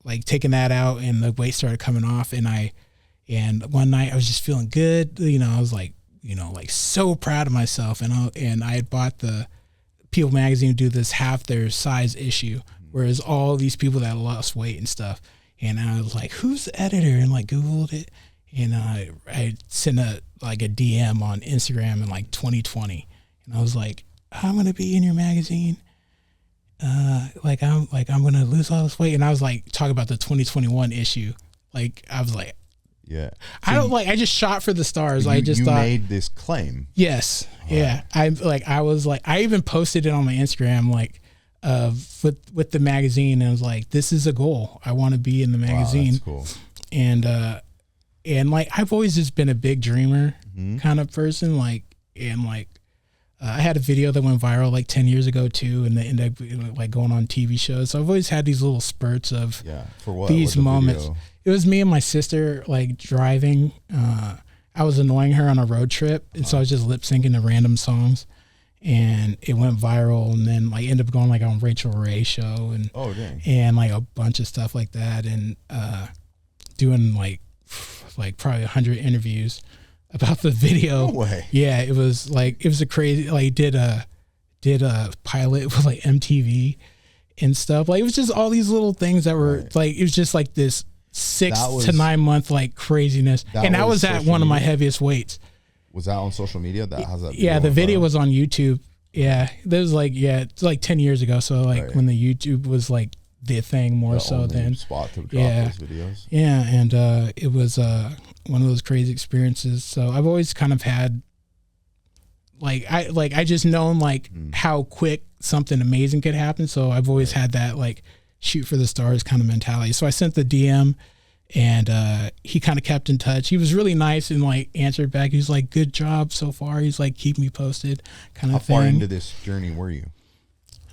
like taking that out and the weight started coming off and one night I was just feeling good. I was like, like so proud of myself. And I had bought the People Magazine do this half their size issue, whereas all these people that lost weight and stuff. And I was like, who's the editor? And like Googled it. And I sent a DM on Instagram in like 2020. And I was like, I'm going to be in your magazine. I'm going to lose all this weight. And I was like, talking about the 2021 issue. Like, I was like, yeah. So I just shot for the stars. I just thought, made this claim. Yes. Oh. Yeah. I even posted it on my Instagram, like, with the magazine, and I was like, this is a goal. I want to be in the magazine. Wow, that's cool. And like, I've always just been a big dreamer kind of person. Like, I had a video that went viral like 10 years ago too, and they ended up like going on TV shows. So I've always had these little spurts of these moments. Video? It was me and my sister like driving. I was annoying her on a road trip, and so I was just lip syncing to random songs, and it went viral. And then like ended up going like on Rachel Ray's show and like a bunch of stuff like that, and doing like probably 100 interviews about the video. No way. Yeah, it was a crazy, like did a pilot with like MTV and stuff. Like it was just all these little things that were like, it was just like this 6 to 9 month like craziness. And I was at one of my heaviest weights. Was that on social media? The video was on YouTube. Yeah. There was it's like 10 years ago. So like when the YouTube was like the thing more so than spot to drop those videos. Yeah. And it was one of those crazy experiences. So I've always kind of had I just known how quick something amazing could happen. So I've always had that like shoot for the stars kind of mentality. So I sent the DM, and he kind of kept in touch. He was really nice and like answered back. He was like, good job so far. He's like, keep me posted kind of thing. How far into this journey were you?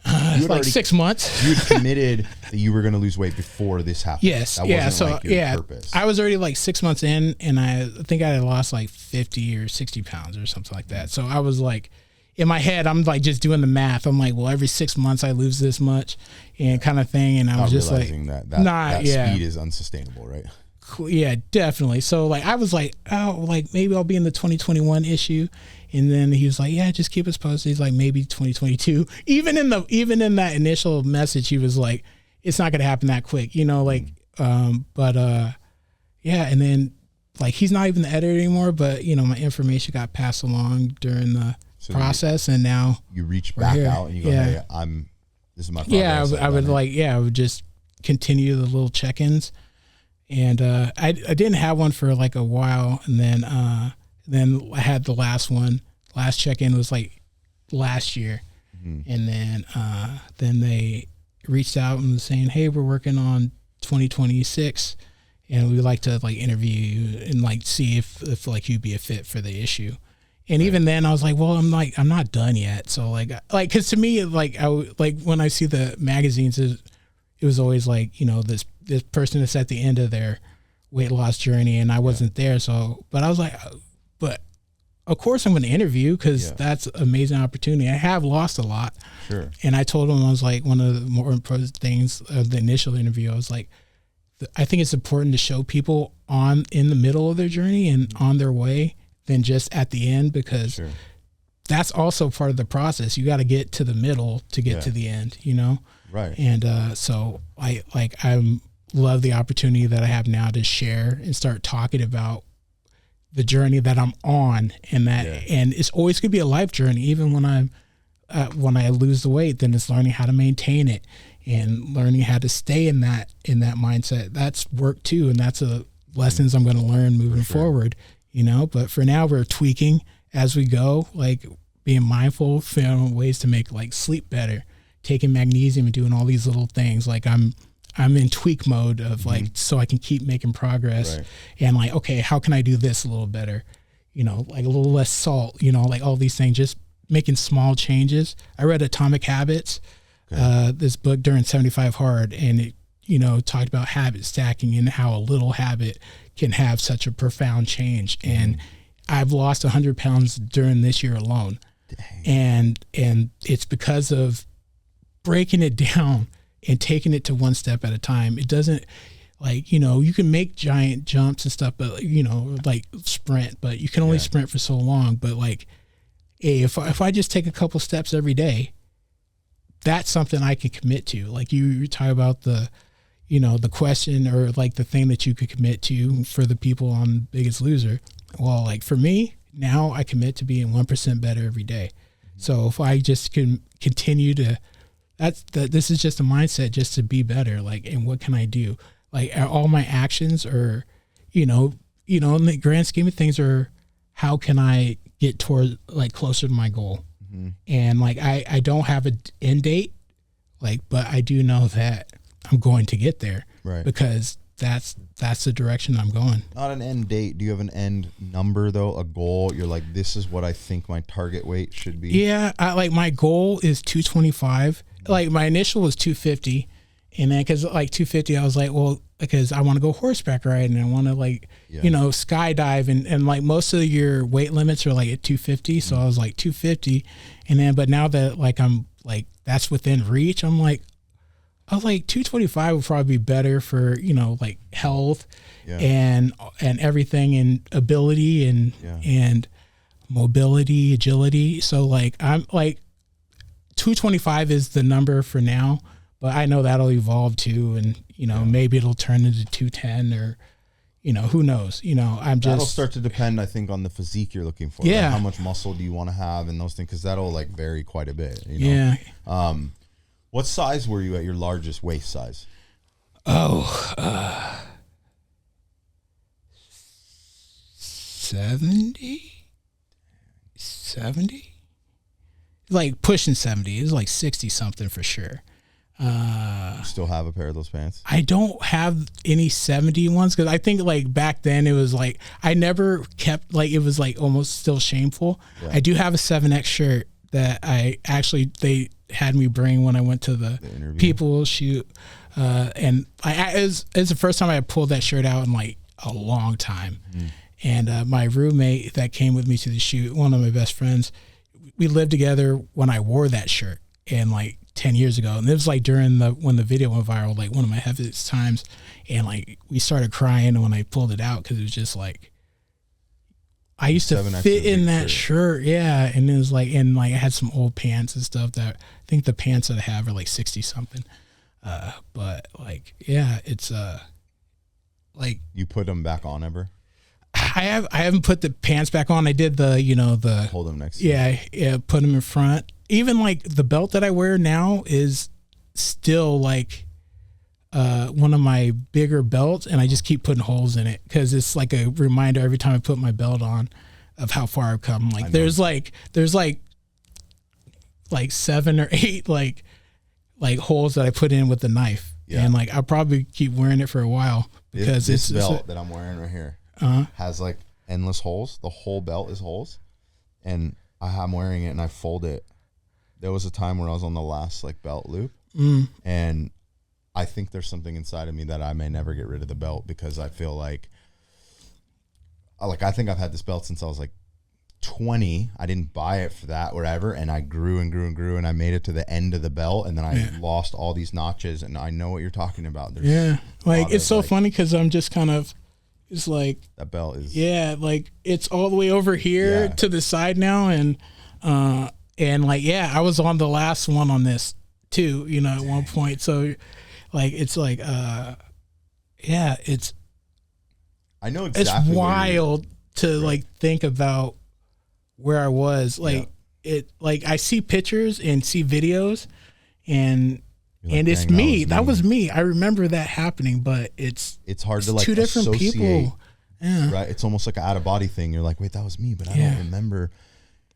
It's like 6 months. You had committed that you were going to lose weight before this happened. Yes. That Yeah. wasn't So like your purpose. I was already like 6 months in, and I think I had lost like 50 or 60 pounds or something like that. So I was like, in my head, I'm like just doing the math. I'm like, well, every 6 months I lose this much, and kind of thing. And I was just like, that speed is unsustainable, right? Yeah, definitely. So like I was like, oh, like maybe I'll be in the 2021 issue. And then he was like, yeah, just keep us posted. He's like, maybe 2022. Even in that initial message, he was like, it's not gonna happen that quick, like yeah. And then like he's not even the editor anymore, but my information got passed along during the process, and now you reach back out and you go, hey, this is my progress. Yeah, I would just continue the little check-ins. And I didn't have one for like a while, and then I had the last one. Last check-in was like last year, and then they reached out and was saying, "Hey, we're working on 2026, and we'd like to like interview you and like see if like you'd be a fit for the issue." And even then, I was like, "Well, I'm not done yet." So like because to me, like when I see the magazines, it was always like this person that's at the end of their weight loss journey, and I wasn't there. So, but I was like, but of course I'm going to interview, because that's an amazing opportunity. I have lost a lot. Sure. And I told him, I was like, one of the more important things of the initial interview, I was like, I think it's important to show people in the middle of their journey and on their way than just at the end, because that's also part of the process. You got to get to the middle to get to the end, Right. And so I love the opportunity that I have now to share and start talking about the journey that I'm on, and and it's always going to be a life journey. Even when I lose the weight, then it's learning how to maintain it and learning how to stay in that mindset. That's work too. And that's lessons I'm going to learn moving forward, but for now we're tweaking as we go, like being mindful, figuring ways to make like sleep better, taking magnesium and doing all these little things. Like I'm in tweak mode of like, so I can keep making progress, and like, okay, how can I do this a little better? Like a little less salt, like all these things, just making small changes. I read Atomic Habits, this book during 75 Hard, and it, talked about habit stacking and how a little habit can have such a profound change. And I've lost 100 pounds during this year alone. Dang. And it's because of breaking it down and taking it to one step at a time. It doesn't like, you can make giant jumps and stuff, but like sprint, but you can only sprint for so long. But like, hey, if I just take a couple steps every day, that's something I can commit to. Like you talk about the question, or like the thing that you could commit to for the people on Biggest Loser. Well, like for me now, I commit to being 1% better every day. So if I just can continue to, this is just a mindset just to be better. Like, and what can I do? Like all my actions are, in the grand scheme of things, are how can I get toward like closer to my goal? And like, I don't have an end date, like, but I do know that I'm going to get there, because that's the direction I'm going. Not an end date. Do you have an end number though? A goal? You're like, this is what I think my target weight should be. Yeah. Like my goal is 225. Like my initial was 250, and then cause like 250, I was like, well, because I want to go horseback riding, and I want to like, skydive, and like most of your weight limits are like at 250. So I was like 250. And then, but now that like, I'm like, that's within reach, I was like 225 would probably be better for, like health and everything, and ability and mobility, agility. So like, I'm like, 225 is the number for now, but I know that'll evolve too. And, maybe it'll turn into 210, or, who knows, that'll start to depend, I think, on the physique you're looking for. Yeah. Like how much muscle do you want to have and those things? Cause that'll like vary quite a bit. Yeah. What size were you at your largest waist size? 70, like pushing 70. It was like 60 something for sure. You still have a pair of those pants? I don't have any 70 ones, because I think like back then it was like I never kept, like it was like almost still shameful. I do have a 7X shirt that they had me bring when I went to the people shoot. And it's the first time I pulled that shirt out in like a long time. And my roommate that came with me to the shoot, one of my best friends, we lived together when I wore that shirt, and like 10 years ago. And it was like when the video went viral, like one of my heaviest times. And like we started crying when I pulled it out, because it was just like, I used to fit in that shirt. Yeah. And it was like, and like I had some old pants and stuff that I think the pants that I have are like 60 something. But like, yeah, it's like, you put them back on ever? I haven't put the pants back on. I did the hold them next. Yeah. Put them in front. Even like the belt that I wear now is still like one of my bigger belts, and I just keep putting holes in it because it's like a reminder every time I put my belt on of how far I've come. Like there's like 7 or 8 like holes that I put in with the knife. Yeah. And like I'll probably keep wearing it for a while, because this belt that I'm wearing right here has like endless holes. The whole belt is holes, and I'm wearing it and I fold it. There was a time where I was on the last like belt loop, and I think there's something inside of me that I may never get rid of the belt, because I feel like I think I've had this belt since I was like 20. I didn't buy it for that, whatever, and I grew and grew and grew, and I made it to the end of the belt, and then I lost all these notches. And I know what you're talking about. There's like it's so funny, because I'm just kind of, it's like that belt is like it's all the way over here to the side now, and like I was on the last one on this too, at one point. So like it's like it's, I know exactly, it's wild to like think about where I was, like it, like I see pictures and see videos, and it's me. That was me. I remember that happening, but it's hard to like 2 different people. Yeah. Right. It's almost like an out of body thing. You're like, wait, that was me, but I don't remember.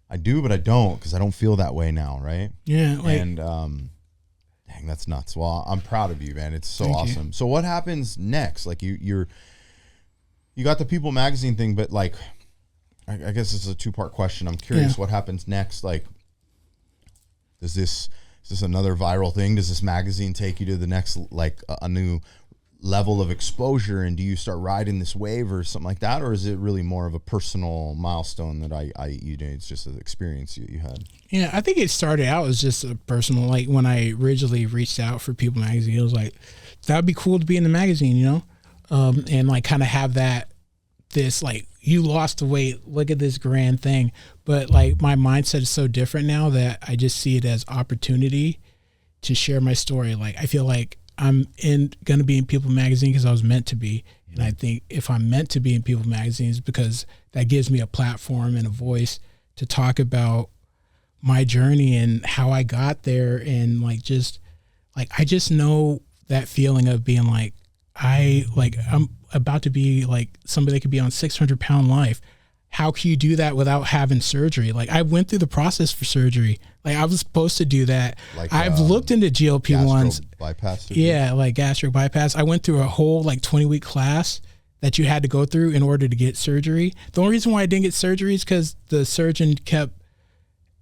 I do, but I don't, because I don't feel that way now. Right. Yeah. Like, and dang, that's nuts. Well, I'm proud of you, man. It's so awesome. You. So what happens next? Like you got the People magazine thing, but like, I guess it's a 2-part question. I'm curious what happens next. Like, is this another viral thing? Does this magazine take you to the next, like a new level of exposure? And do you start riding this wave or something like that? Or is it really more of a personal milestone that it's just an experience you had? Yeah, I think it started out as just a personal, like when I originally reached out for People magazine, it was like, that'd be cool to be in the magazine, and like kind of have this like, you lost the weight, look at this grand thing. But like my mindset is so different now that I just see it as opportunity to share my story. Like I feel like I'm gonna be in People magazine because I was meant to be. And I think if I'm meant to be in People magazine, it's because that gives me a platform and a voice to talk about my journey and how I got there. And like, just like, I just know that feeling of being like, I'm about to be like somebody that could be on 600-pound life. How can you do that without having surgery? Like I went through the process for surgery. Like I was supposed to do that. Like, I've looked into GLP-1s. Bypass. Yeah, like gastric bypass. I went through a whole like 20-week class that you had to go through in order to get surgery. The only reason why I didn't get surgery is because the surgeon kept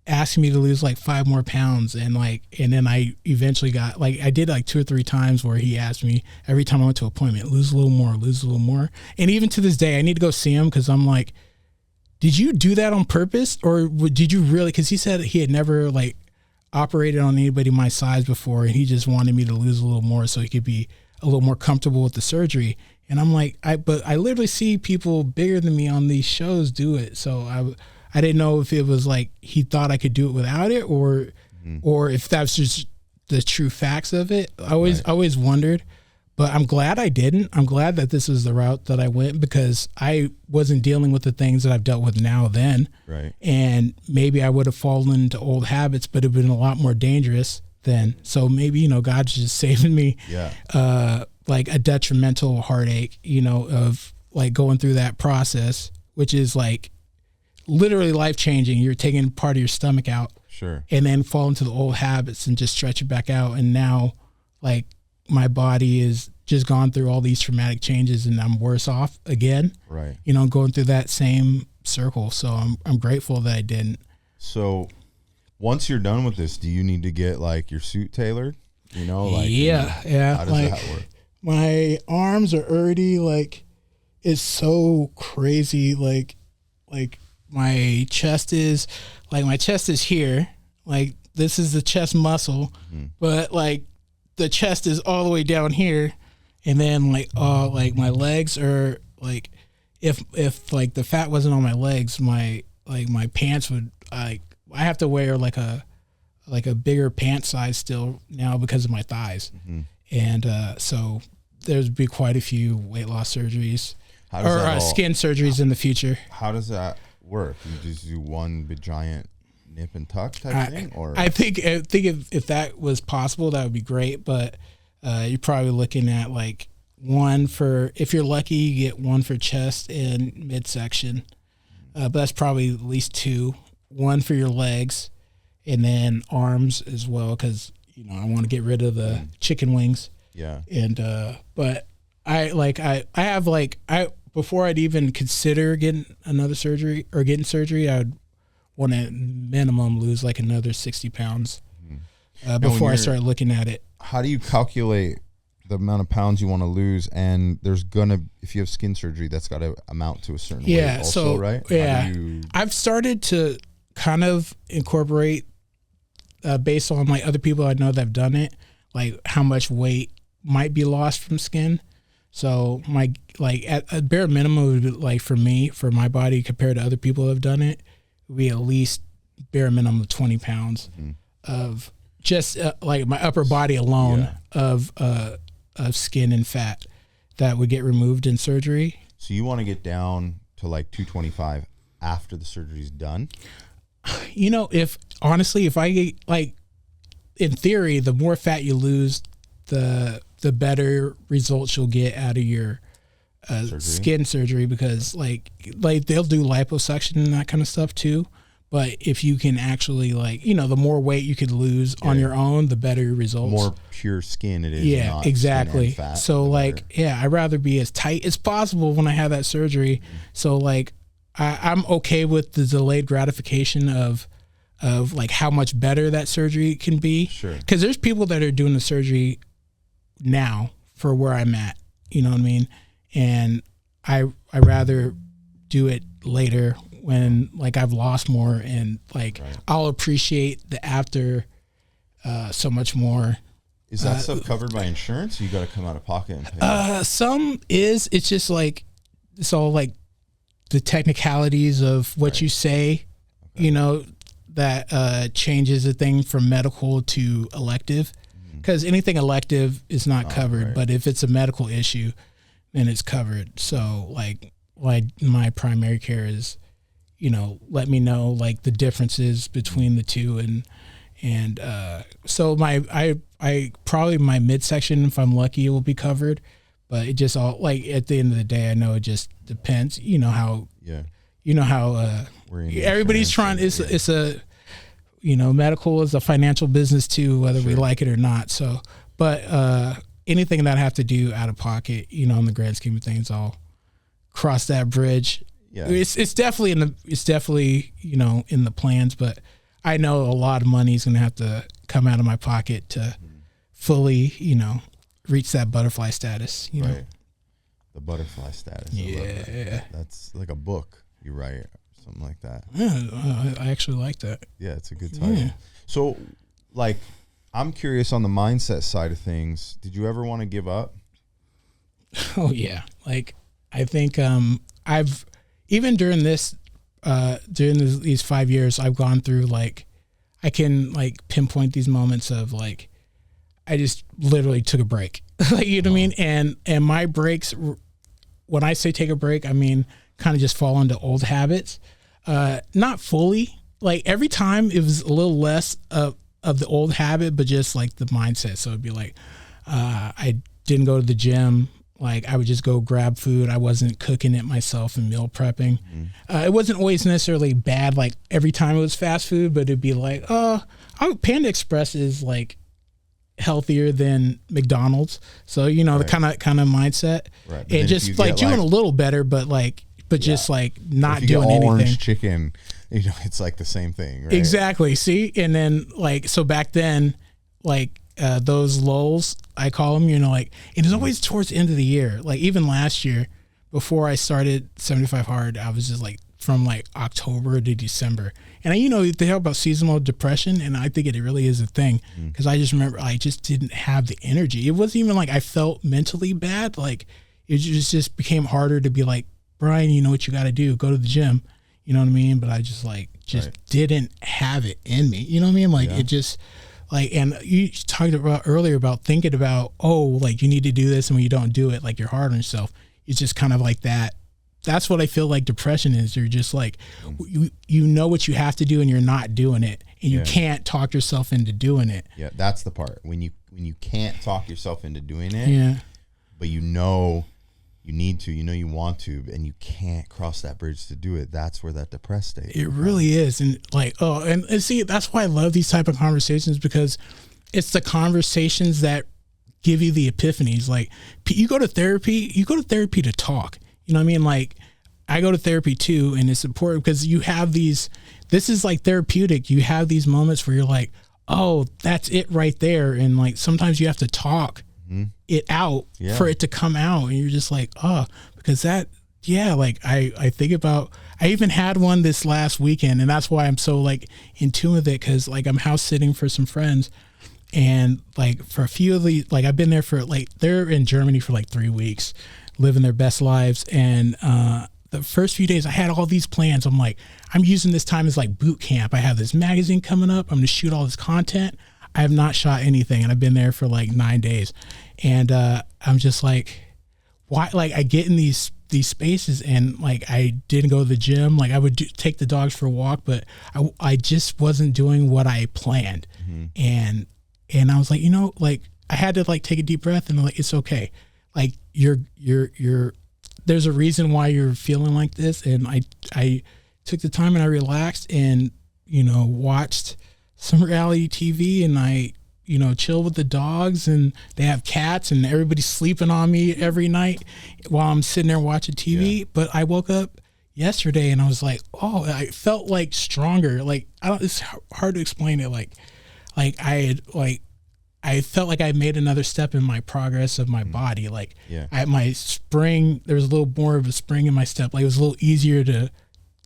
asking me to lose like 5 more pounds, and then I eventually got, like, I did like 2 or 3 times where he asked me every time I went to an appointment, lose a little more. And even to this day, I need to go see him, because I'm like, did you do that on purpose, or did you really? Because he said he had never like operated on anybody my size before, and he just wanted me to lose a little more so he could be a little more comfortable with the surgery. And I'm like, but I literally see people bigger than me on these shows do it. So I didn't know if it was like he thought I could do it without it, or if that's just the true facts of it. I always wondered, but I'm glad I didn't. I'm glad that this is the route that I went, because I wasn't dealing with the things that I've dealt with now then. Right. And maybe I would have fallen into old habits, but it would have been a lot more dangerous then. So maybe, God's just saving me like a detrimental heartache, of like going through that process, which is like literally life-changing. You're taking part of your stomach out, sure, and then fall into the old habits and just stretch it back out. And now, like, my body is just gone through all these traumatic changes, and I'm worse off again. Right. Going through that same circle. So I'm grateful that I didn't. So once you're done with this, do you need to get like your suit tailored? You know, like yeah. How does like, that work? My arms are already like, it's so crazy. Like my chest is here. Like this is the chest muscle, but like the chest is all the way down here, and then like my legs are like, if like the fat wasn't on my legs, my pants would I have to wear like a bigger pant size still now because of my thighs, and so there's be quite a few weight loss surgeries or skin surgeries in the future. How does that work? You just do one big giant nip and tuck type thing, or I think if that was possible, that would be great. But you're probably looking at like one for, if you're lucky, you get one for chest and midsection. But that's probably at least two. One for your legs, and then arms as well, because I want to get rid of the chicken wings. Yeah. And but I have before I'd even consider getting another surgery or getting surgery, I would want to minimum lose like another 60 pounds before I start looking at it. How do you calculate the amount of pounds you want to lose? And if you have skin surgery, that's got to amount to a certain weight also, right? Yeah. I've started to kind of incorporate based on like other people I know that have done it, like how much weight might be lost from skin. So my at a bare minimum would be, like for me, for my body compared to other people that have done it, would be at least bare minimum of 20 pounds of just like my upper body alone of skin and fat that would get removed in surgery. So you want to get down to like 225 after the surgery's done? If I get like, in theory, the more fat you lose, the better results you'll get out of your skin surgery, because like they'll do liposuction and that kind of stuff too. But if you can actually the more weight you could lose on your own, the better your results. More pure skin it is. Yeah, not exactly. Skin and fat, so I'd rather be as tight as possible when I have that surgery. So I'm okay with the delayed gratification of like how much better that surgery can be. Sure. Because there's people that are doing the surgery now for where I'm at. You know what I mean? And I rather do it later when like I've lost more, and I'll appreciate the after so much more. Is that stuff covered by insurance? Or you got to come out of pocket and pay? Some is. It's just like it's all like the technicalities of what you say. Okay. That changes the thing from medical to elective, because anything elective is not covered. But if it's a medical issue, then it's covered. So like my primary care is, let me know like the differences between the two, and so I probably my midsection, if I'm lucky, it will be covered. But it just all like at the end of the day, I know it just depends. How everybody's trying. It's a medical is a financial business too, whether we like it or not. So, but anything that I have to do out of pocket, in the grand scheme of things, I'll cross that bridge. Yeah, it's definitely in the plans, but I know a lot of money is going to have to come out of my pocket to fully, reach that butterfly status. Right. The butterfly status. Yeah. That's like a book you write, or something like that. Yeah, I actually like that. Yeah, it's a good title. Yeah. So, I'm curious on the mindset side of things. Did you ever want to give up? Oh yeah. I think I've even during these 5 years, I've gone through I can pinpoint these moments of I just literally took a break. You know what I mean? And my breaks, when I say take a break, I mean kind of just fall into old habits. Not fully. Every time it was a little less of the old habit, but just the mindset. So it'd be I didn't go to the gym. I would just go grab food. I wasn't cooking it myself and meal prepping. It wasn't always necessarily bad. Every time it was fast food, but it'd be Panda Express is healthier than McDonald's. So, the kind of mindset, right. And just doing a little better, but but just like not if you doing get all anything. Orange chicken, it's like the same thing, right? Exactly. See, and then like so back then, like those lulls I call them, like it was always towards the end of the year. Like even last year, before I started 75 Hard, I was just like from like October to December. And they talk about seasonal depression, and I think it really is a thing because I just remember I just didn't have the energy. It wasn't even like I felt mentally bad. Like it just became harder to be like, Bryan, you know what you got to do? Go to the gym. You know what I mean? But I just didn't have it in me. You know what I mean? Like it just like, and you talked about earlier about thinking about, like you need to do this, and when you don't do it, like you're hard on yourself. It's just kind of like that. That's what I feel like depression is. You're just like, you know what you have to do and you're not doing it, and you can't talk yourself into doing it. Yeah, that's the part when you can't talk yourself into doing it. But you need to, you want to, and you can't cross that bridge to do it. That's where that depressed state. It really is, and like and see, that's why I love these type of conversations, because it's the conversations that give you the epiphanies. Like you go to therapy to talk. You know what I mean? Like I go to therapy too, and it's important because you have this is like therapeutic. You have these moments where you're like, oh, that's it right there. And like, sometimes you have to talk it out for it to come out. And you're just like, because like I think about, I even had one this last weekend, and that's why I'm so like in tune with it. Cause like I'm house sitting for some friends, and like for a few of the, like I've been there for like, they're in Germany for like 3 weeks, living their best lives. And the first few days I had all these plans. I'm like, I'm using this time as like boot camp. I have this magazine coming up. I'm going to shoot all this content. I have not shot anything, and I've been there for like 9 days. And I'm just like, why? Like I get in these spaces, and like I didn't go to the gym. Like I would take the dogs for a walk, but I just wasn't doing what I planned. And I was like, like I had to like take a deep breath, and like, it's okay. Like you're there's a reason why you're feeling like this. And I took the time and I relaxed and, watched some reality TV, and I, chill with the dogs, and they have cats, and everybody's sleeping on me every night while I'm sitting there watching TV. But I woke up yesterday and I was like, I felt like stronger. Like, it's hard to explain it. Like I felt like I made another step in my progress of my body. Like at my spring, there was a little more of a spring in my step. Like it was a little easier to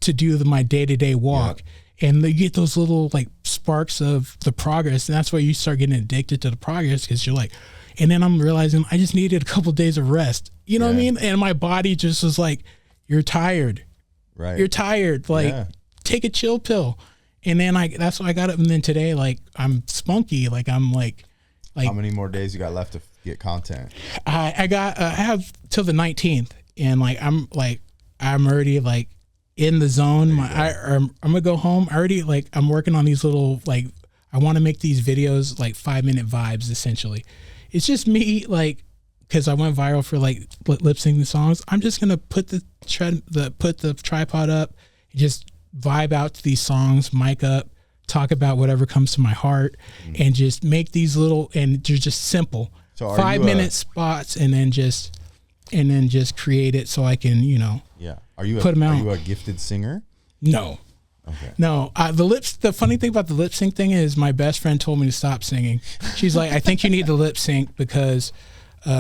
do my day-to-day walk. And you get those little like sparks of the progress. And that's why you start getting addicted to the progress, because you're like, and then I'm realizing I just needed a couple of days of rest. You know what I mean? And my body just was like, you're tired. Right. You're tired. Like take a chill pill. And then that's why I got up. And then today, like I'm spunky. Like I'm like, how many more days you got left to get content? I have till the 19th, and like I'm already like in the zone. I'm gonna go home. I already like I'm working on these little like I want to make these videos like 5-minute vibes. Essentially, it's just me like because I went viral for like lip syncing songs. I'm just gonna put the tripod up, and just vibe out to these songs, mic up, talk about whatever comes to my heart, and just make these little, and they're just simple 5-minute spots, and then just create it so I can put them out. Are you a gifted singer? No. Okay. No, the funny thing about the lip sync thing is my best friend told me to stop singing. She's like, I think you need to lip sync because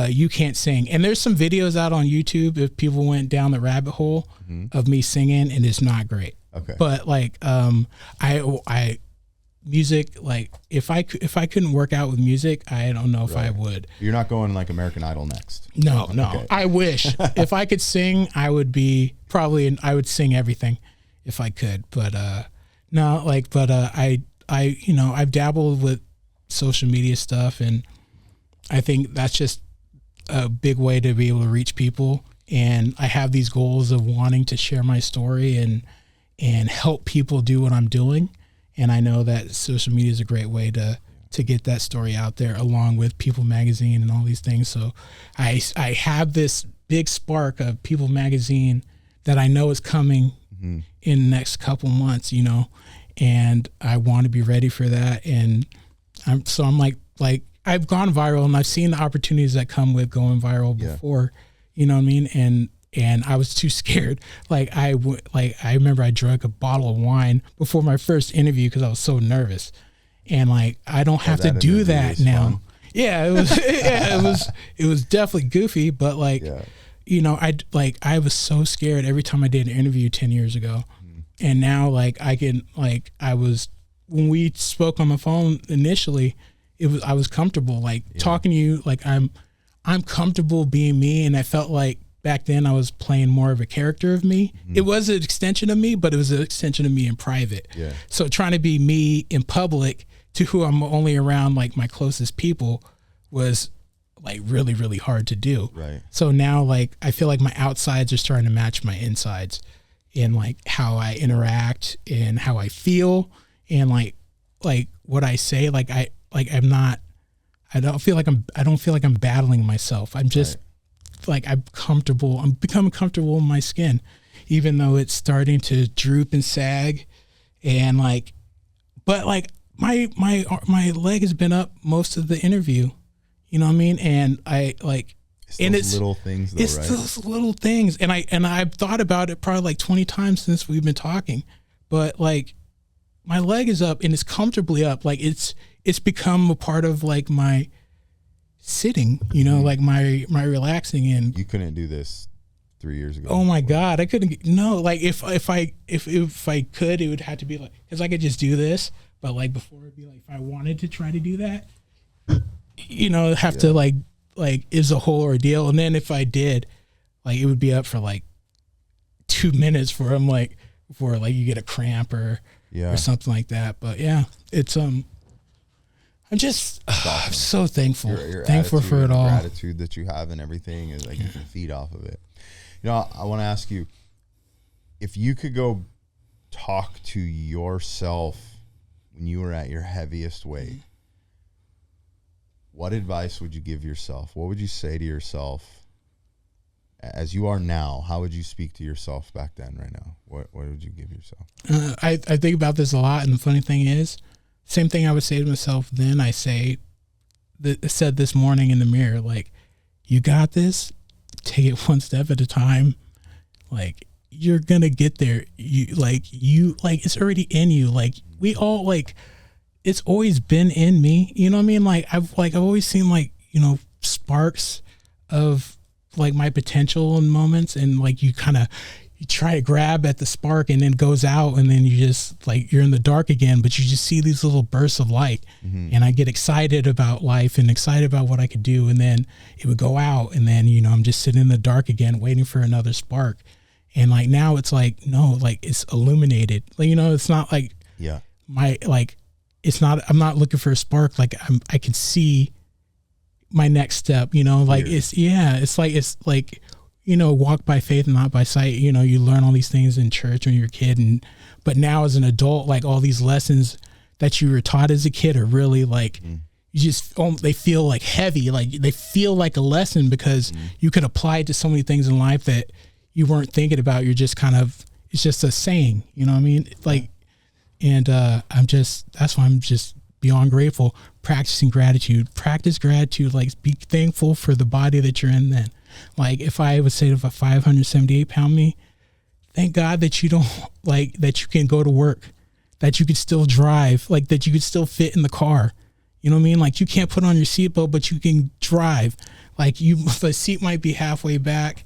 you can't sing. And there's some videos out on YouTube if people went down the rabbit hole of me singing, and it's not great. Okay. But like, I music, like if I couldn't work out with music, I don't know if I would. You're not going like American Idol next. No. Okay. I wish if I could sing, I would be I would sing everything if I could. But no, like, but I've dabbled with social media stuff, and I think that's just a big way to be able to reach people. And I have these goals of wanting to share my story and help people do what I'm doing. And I know that social media is a great way to get that story out there, along with People Magazine and all these things. So I have this big spark of People Magazine that I know is coming in the next couple months, and I want to be ready for that. And I'm like I've gone viral, and I've seen the opportunities that come with going viral before, you know what I mean? And and I was too scared. Like I remember I drank a bottle of wine before my first interview because I was so nervous. And like, I don't have to do that now. Fun. Yeah, it was, it was definitely goofy, but like, you know, I was so scared every time I did an interview 10 years ago. And now like when we spoke on the phone initially, I was comfortable, like talking to you, like I'm comfortable being me. And I felt like back then I was playing more of a character of me. It was an extension of me, but it was an extension of me in private. Yeah. So trying to be me in public to who I'm only around, like my closest people, was like really, really hard to do. Right. So now like, I feel like my outsides are starting to match my insides in like how I interact and how I feel and like what I say. Like I don't feel like I'm battling myself. I'm just like, I'm becoming comfortable in my skin, even though it's starting to droop and sag. And like, but like my leg has been up most of the interview, you know what I mean? And I like, it's little things though, it's right? those little things. And I've thought about it probably like 20 times since we've been talking, but like my leg is up and it's comfortably up. Like it's become a part of like my sitting, you know, like my relaxing. And you couldn't do this 3 years ago. Oh my God. I couldn't. No, like if I could, it would have to be like, cause I could just do this, but like before it'd be like, if I wanted to try to do that, you know, have to like is a whole ordeal. And then if I did, like, it would be up for like 2 minutes before you get a cramp or something like that. But yeah, it's, I'm just, awesome. I'm so thankful, your thankful for it all. Gratitude that you have and everything is like, you can feed off of it. You know, I want to ask you, if you could go talk to yourself when you were at your heaviest weight, what advice would you give yourself? What would you say to yourself as you are now? How would you speak to yourself back then right now? What would you give yourself? I think about this a lot. And the funny thing is, same thing I would say to myself then, I said this morning in the mirror, like, you got this, take it one step at a time. Like, you're going to get there. It's already in you. Like, we all, like, it's always been in me. You know what I mean? Like, I've always seen, like, you know, sparks of like my potential in moments, and like you try to grab at the spark and then it goes out, and then you just like, you're in the dark again, but you just see these little bursts of light. And I get excited about life and excited about what I could do. And then it would go out, and then, you know, I'm just sitting in the dark again, waiting for another spark. And like, now it's like, no, like it's illuminated. Like, you know, it's not like I'm not looking for a spark. Like I can see my next step, you know, like it's like, you know, walk by faith and not by sight. You know, you learn all these things in church when you're a kid, but now as an adult, like all these lessons that you were taught as a kid are really like, they feel like heavy. Like they feel like a lesson because you could apply it to so many things in life that you weren't thinking about. You're just it's just a saying, you know what I mean? Like, and that's why I'm just beyond grateful. Practice gratitude, like be thankful for the body that you're in then. Like if I would say to a 578 pound me, thank God that you don't, like, that you can go to work, that you could still drive, like that you could still fit in the car. You know what I mean? Like you can't put on your seatbelt, but you can drive. Like the seat might be halfway back,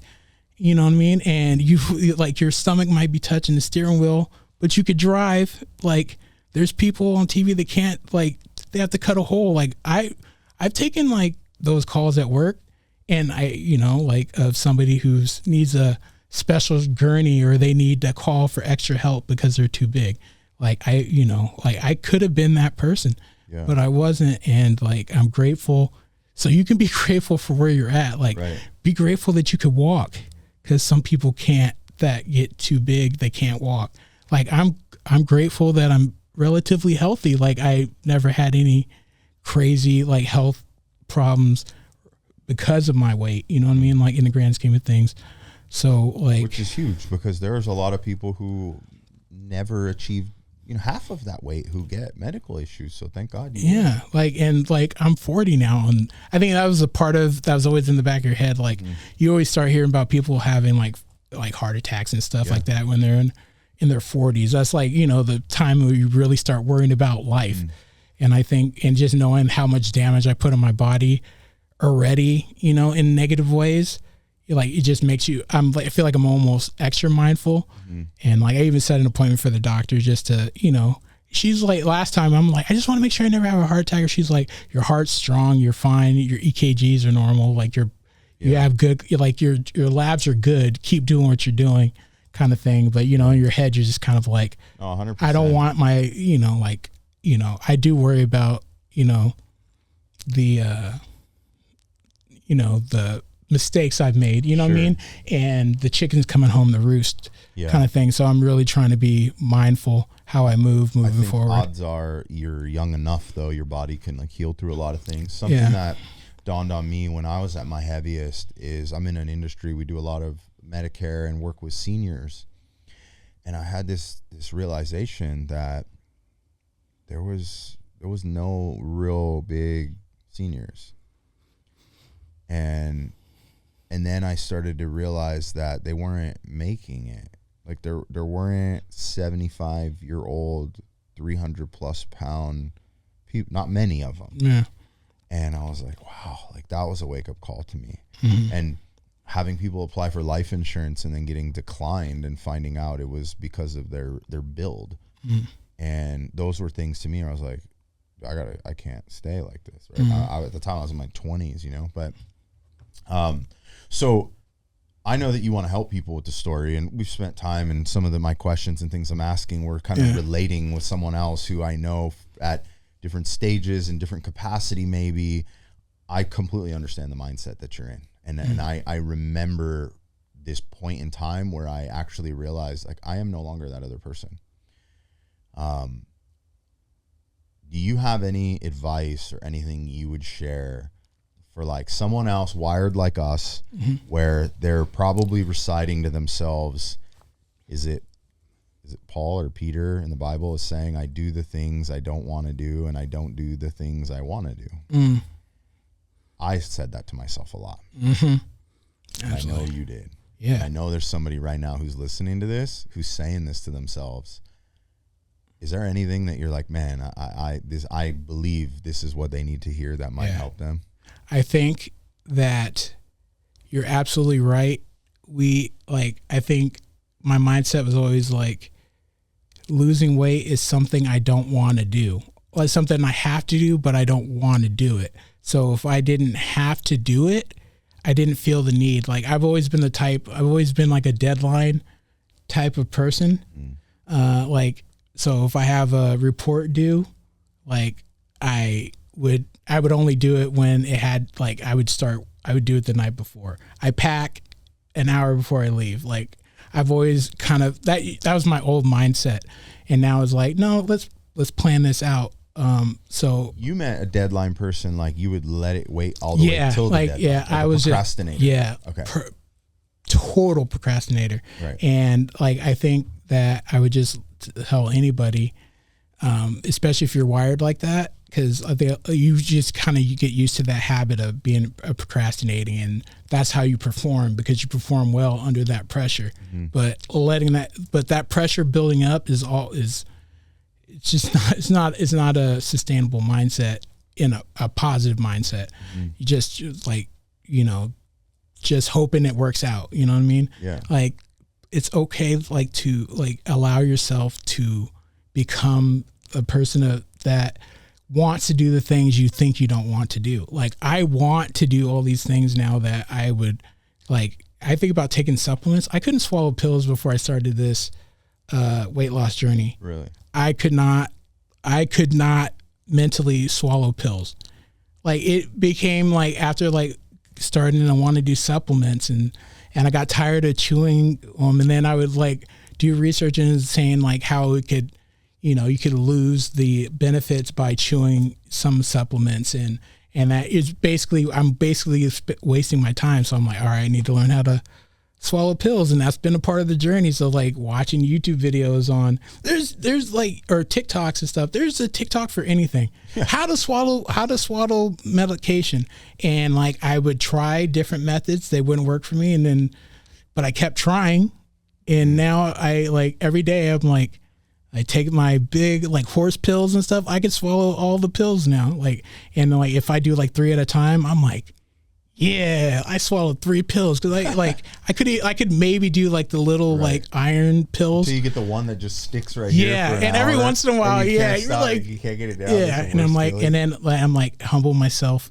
you know what I mean? And you, like, your stomach might be touching the steering wheel, but you could drive. Like there's people on TV that can't, like, they have to cut a hole. Like I've taken like those calls at work, and I, you know, like of somebody who needs a special gurney, or they need to call for extra help because they're too big. Like I could have been that person, but I wasn't. And like, I'm grateful. So you can be grateful for where you're at. Like be grateful that you could walk, because some people can't, that get too big, they can't walk. Like I'm grateful that I'm relatively healthy. Like I never had any crazy like health problems because of my weight, you know what I mean? Like in the grand scheme of things. So like, which is huge, because there's a lot of people who never achieved half of that weight who get medical issues. So thank God. Yeah. I'm 40 now. And I think that was a part of, that was always in the back of your head. Like you always start hearing about people having like heart attacks and stuff like that when they're in their 40s. That's like, the time where you really start worrying about life. And I think, and just knowing how much damage I put on my body already, in negative ways, like it just makes you, I feel like I'm almost extra mindful. And like I even set an appointment for the doctor just to, she's like, last time I'm like, I just want to make sure I never have a heart attack. Or she's like, your heart's strong, you're fine, your EKGs are normal, like you have good, like your labs are good, keep doing what you're doing, kind of thing. But in your head you're just kind of like, 100%. I don't want my, I do worry about, the mistakes I've made, what I mean? And the chicken's coming home to roost kind of thing. So I'm really trying to be mindful how I moving forward. Odds are you're young enough though, your body can like heal through a lot of things. Something that dawned on me when I was at my heaviest is I'm in an industry, we do a lot of Medicare and work with seniors. And I had this realization that there was no real big seniors. And then I started to realize that they weren't making it. Like there weren't 75-year-old, 300+ pound people, not many of them. Yeah. And I was like, wow, like that was a wake up call to me. And having people apply for life insurance and then getting declined and finding out it was because of their build. And those were things to me where I was like, I can't stay like this. Right? At the time I was in my 20s, but so I know that you want to help people with the story, and we've spent time, and some of my questions and things I'm asking were kind of relating with someone else who I know at different stages and different capacity. Maybe I completely understand the mindset that you're in. And I remember this point in time where I actually realized like I am no longer that other person. Do you have any advice or anything you would share for like someone else wired like us, where they're probably reciting to themselves, is it Paul or Peter in the Bible is saying, I do the things I don't want to do and I don't do the things I want to do? I said that to myself a lot. I know you did. Yeah. I know there's somebody right now who's listening to this, who's saying this to themselves. Is there anything that you're like, man, I believe this is what they need to hear that might help them? I think that you're absolutely right. I think my mindset was always like, losing weight is something I don't want to do. Well, it's something I have to do, but I don't want to do it. So if I didn't have to do it, I didn't feel the need. Like I've always been like a deadline type of person. So if I have a report due, like I would only do it when it had, like, I would do it the night before. I pack an hour before I leave. Like I've always kind of, that was my old mindset. And now it's like, no, let's plan this out. So you meant a deadline person, like you would let it wait all the way till the deadline. Like I was procrastinator. Okay. Total procrastinator. Right. And like, I think that I would just tell anybody, especially if you're wired like that, because you just kind of, you get used to that habit of being procrastinating, and that's how you perform, because you perform well under that pressure. But that pressure building up it's not a sustainable mindset in a positive mindset. You just like, just hoping it works out. You know what I mean? Yeah. Like it's okay, like to like allow yourself to become a person that wants to do the things you think you don't want to do. Like I want to do all these things now that I would like. I think about taking supplements. I couldn't swallow pills before I started this weight loss journey. Really? I could not mentally swallow pills. Like it became like after like starting to want to do supplements, and I got tired of chewing them, and then I would like do research and saying like how it could, you could lose the benefits by chewing some supplements, and that is basically, I'm basically wasting my time. So I'm like, all right, I need to learn how to swallow pills, and that's been a part of the journey. So like watching YouTube videos on there's like, or TikToks and stuff. There's a TikTok for anything. How to swallow medication. And like I would try different methods. They wouldn't work for me, but I kept trying. And now I like every day I'm like, I take my big like horse pills and stuff. I can swallow all the pills now. Like, and like if I do like 3 at a time, I'm like, yeah, I swallowed 3 pills because I could maybe do like the little like iron pills. So you get the one that just sticks right here. Yeah, and every once in a while, you're like, you can't get it down. Yeah, and I'm like, feeling. And then like, I'm like humble myself,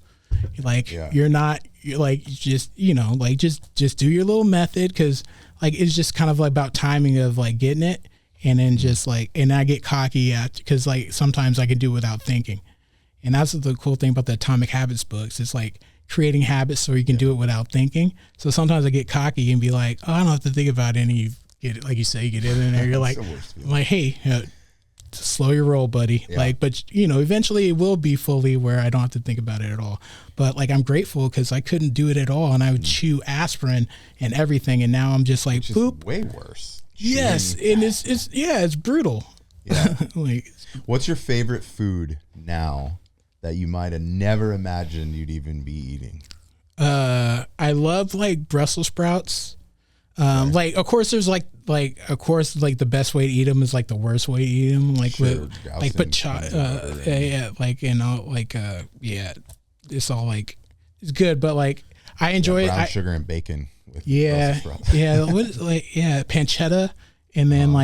like you're like just like just do your little method, because like it's just kind of like about timing of like getting it, and then just like, and I get cocky because like sometimes I can do it without thinking, and that's the cool thing about the Atomic Habits books. It's like creating habits so you can do it without thinking. So sometimes I get cocky and be like, oh, I don't have to think about it. And you get it, like you say, you get it in there. You're like, hey, slow your roll, buddy. Yeah. Like, but eventually it will be fully where I don't have to think about it at all. But like, I'm grateful because I couldn't do it at all. And I would chew aspirin and everything. And now I'm just like, boop. Way worse. Yes. And it's brutal. Yeah. Like, what's your favorite food now that you might have never imagined you'd even be eating? I love like Brussels sprouts. Like, of course, there's like the best way to eat them is like the worst way to eat them. Like with like it's all like it's good, but like I enjoy brown it. Sugar and bacon. With what is like pancetta, and then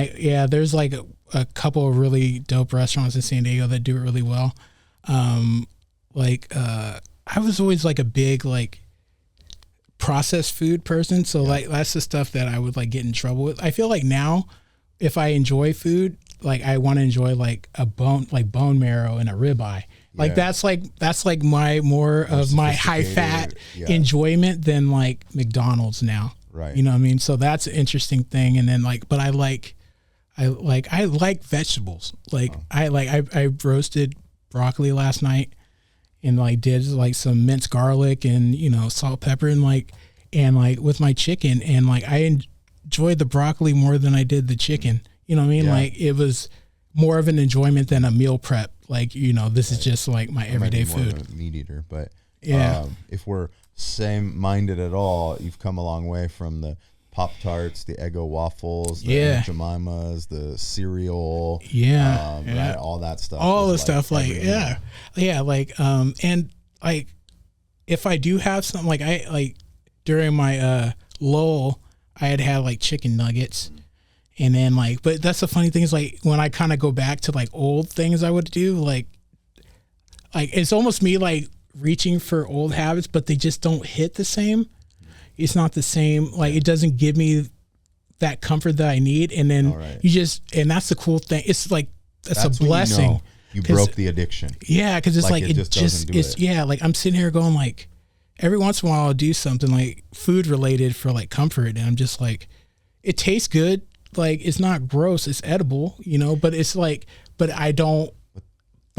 there's like a couple of really dope restaurants in San Diego that do it really well. I was always like a big like processed food person, so like that's the stuff that I would like get in trouble with. I feel like now if I enjoy food, like I want to enjoy like a bone marrow and a ribeye. Like that's like my more of my high fat enjoyment than like McDonald's now. Right. You know what I mean? So that's an interesting thing. And then like, but I like vegetables. Like I roasted broccoli last night and like did like some minced garlic and salt, pepper, and like with my chicken, and like I enjoyed the broccoli more than I did the chicken. You know what I mean? Like it was more of an enjoyment than a meal prep. Like, this is just like my everyday food. Of a meat eater, but if we're same minded at all, you've come a long way from the Pop-Tarts, the Eggo waffles, the Aunt Jemimas, the cereal, right, all that stuff. All the stuff, like and like if I do have something, like I like during my lull, I had like chicken nuggets, and then like, but that's the funny thing is like when I kind of go back to like old things I would do, like it's almost me like reaching for old habits, but they just don't hit the same. It's not the same. Like it doesn't give me that comfort that I need. And then and that's the cool thing. It's like, that's a blessing. You broke the addiction. Yeah. Cause it's like, it just like I'm sitting here going like, every once in a while I'll do something like food related for like comfort. And I'm just like, it tastes good. Like it's not gross. It's edible, but it's like, but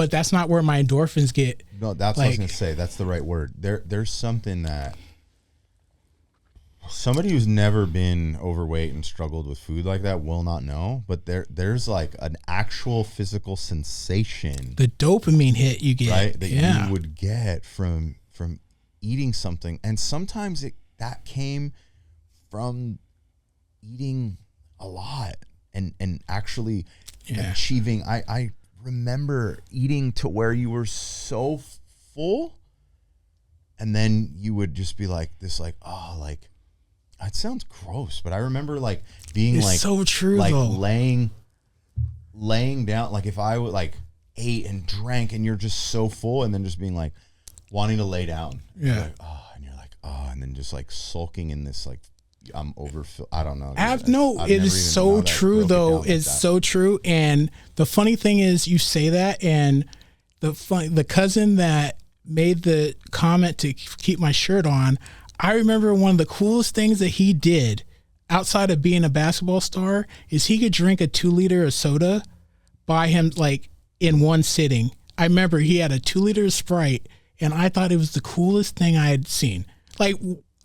that's not where my endorphins get. No, that's what I was going to say. That's the right word. There's something that somebody who's never been overweight and struggled with food like that will not know, but there's like an actual physical sensation. The dopamine hit you get. Right? That you would get from eating something. And sometimes that came from eating a lot and actually achieving. I remember eating to where you were so full, and then you would just be like this, like, oh, like it sounds gross, but I remember like being it's like so true, like though. laying down, like if I would like ate and drank and you're just so full, and then just being like wanting to lay down, like, oh, and you're like, oh, and then just like sulking in this like I'm overfilled. I don't know. It is so true, though. It's so true. And the funny thing is, you say that, and the cousin that made the comment to keep my shirt on, I remember one of the coolest things that he did outside of being a basketball star is he could drink a 2-liter of soda by him like in one sitting. I remember he had a 2-liter of Sprite, and I thought it was the coolest thing I had seen. Like,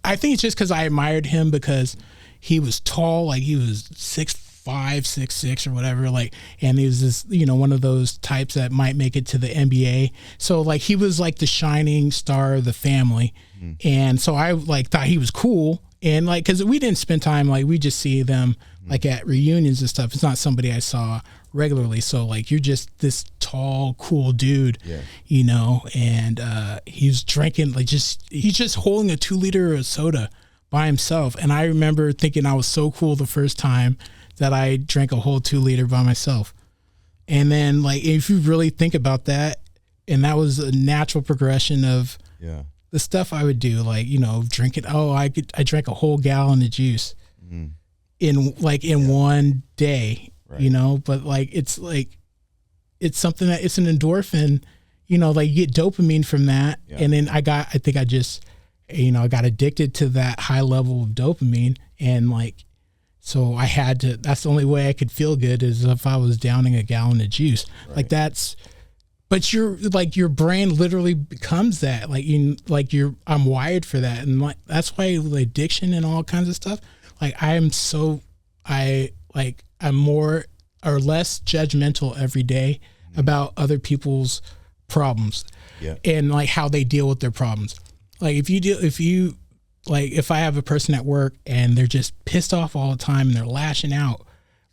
I think it's just because I admired him because he was tall, like he was 6'5", 6'6", or whatever, like, and he was this, one of those types that might make it to the NBA. So like he was like the shining star of the family. And so I like thought he was cool. And like, cause we didn't spend time, like we just see them like at reunions and stuff. It's not somebody I saw regularly. So like, you're just this tall, cool dude, and he's drinking he's just holding a 2-liter of soda by himself. And I remember thinking I was so cool the first time that I drank a whole 2-liter by myself. And then like, if you really think about that, and that was a natural progression of the stuff I would do, like, drinking. I drank a whole gallon of juice in one day, right. But like, it's something that it's an endorphin, like you get dopamine from that. Yeah. And then I got addicted to that high level of dopamine. And like, so I had to, that's the only way I could feel good is if I was downing a gallon of juice. Right. Like but you're like, your brain literally becomes that, I'm wired for that. And like, that's why addiction and all kinds of stuff, like I'm more or less judgmental every day about other people's problems and like how they deal with their problems. Like if I have a person at work and they're just pissed off all the time and they're lashing out,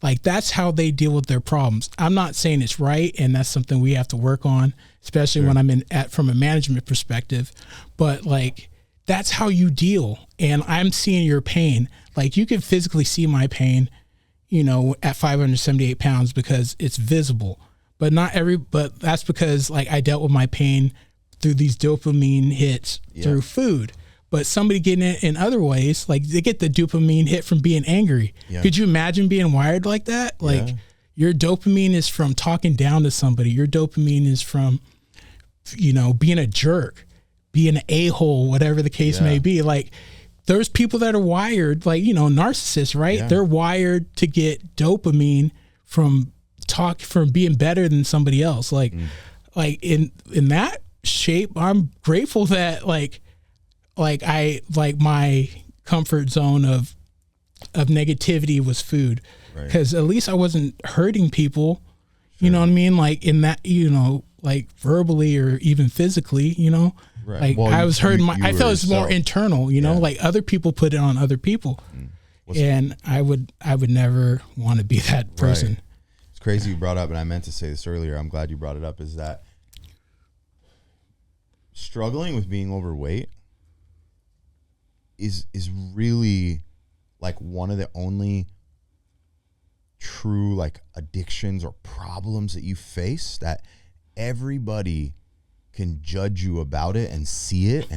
like that's how they deal with their problems. I'm not saying it's right, and that's something we have to work on, especially when I'm from a management perspective. But like that's how you deal. And I'm seeing your pain. Like you can physically see my pain, at 578 pounds because it's visible. But but that's because like I dealt with my pain through these dopamine hits through food. But somebody getting it in other ways, like they get the dopamine hit from being angry. Yeah. Could you imagine being wired like that? Like your dopamine is from talking down to somebody. Your dopamine is from, being a jerk, being an a-hole, whatever the case may be. Like there's people that are wired, like, narcissists, right? Yeah. They're wired to get dopamine from being better than somebody else. Like in that shape, I'm grateful that my comfort zone of negativity was food, because at least I wasn't hurting people, you know what I mean? Like in that, like verbally or even physically, right. Like well, I was hurting I felt it's more internal, like other people put it on other people. And I would never want to be that person. Right. It's crazy you brought up, and I meant to say this earlier, I'm glad you brought it up, is that struggling with being overweight is really like one of the only true like addictions or problems that you face, that everybody can judge you about it and see it,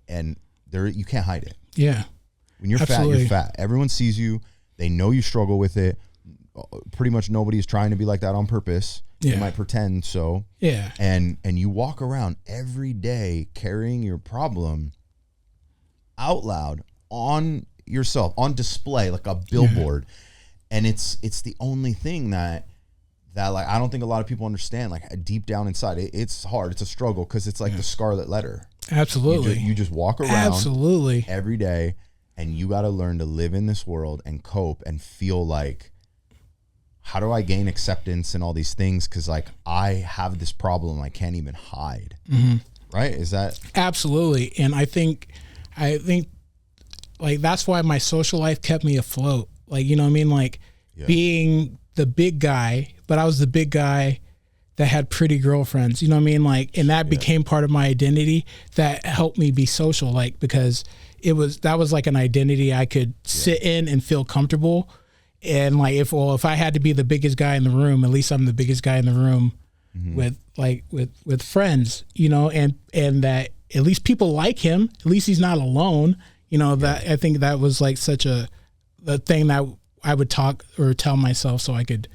and there you can't hide it. Yeah. When you're fat, you're fat. Everyone sees you. They know you struggle with it. Pretty much nobody is trying to be like that on purpose. Yeah. They might pretend so. Yeah. And you walk around every day carrying your problem out loud on yourself, on display, like a billboard. And it's the only thing that like I don't think a lot of people understand. Like deep down inside, it's hard. It's a struggle because it's like the scarlet letter. Absolutely. You just walk around every day, and you got to learn to live in this world and cope and feel like, how do I gain acceptance and all these things? Because like I have this problem I can't even hide. Mm-hmm. Right? Is that absolutely? And I think like that's why my social life kept me afloat. Like, you know what I mean? Like being the big guy, but I was the big guy that had pretty girlfriends, you know what I mean? Like, and that became part of my identity that helped me be social, like, because that was like an identity I could sit in and feel comfortable. And like, if I had to be the biggest guy in the room, at least I'm the biggest guy in the room with friends, and that at least people like him, at least he's not alone. That I think that was like such the thing that I would talk or tell myself so I could,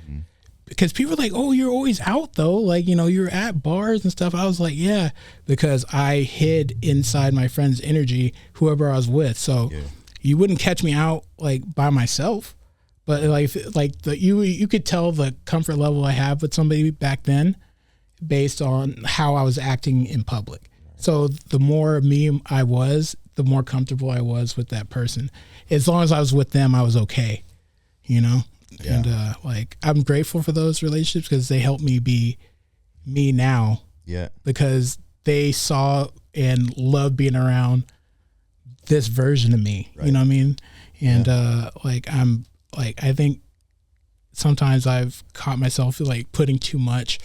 because people are like, oh, you're always out though. Like, you're at bars and stuff. I was like, yeah, because I hid inside my friend's energy, whoever I was with. So you wouldn't catch me out like by myself, but you could tell the comfort level I have with somebody back then based on how I was acting in public. So the more me I was, the more comfortable I was with that person. As long as I was with them, I was okay, you know? Yeah. And like, I'm grateful for those relationships because they helped me be me now. Yeah. Because they saw and loved being around this version of me, right. You know what I mean? And like, I think sometimes I've caught myself like putting too much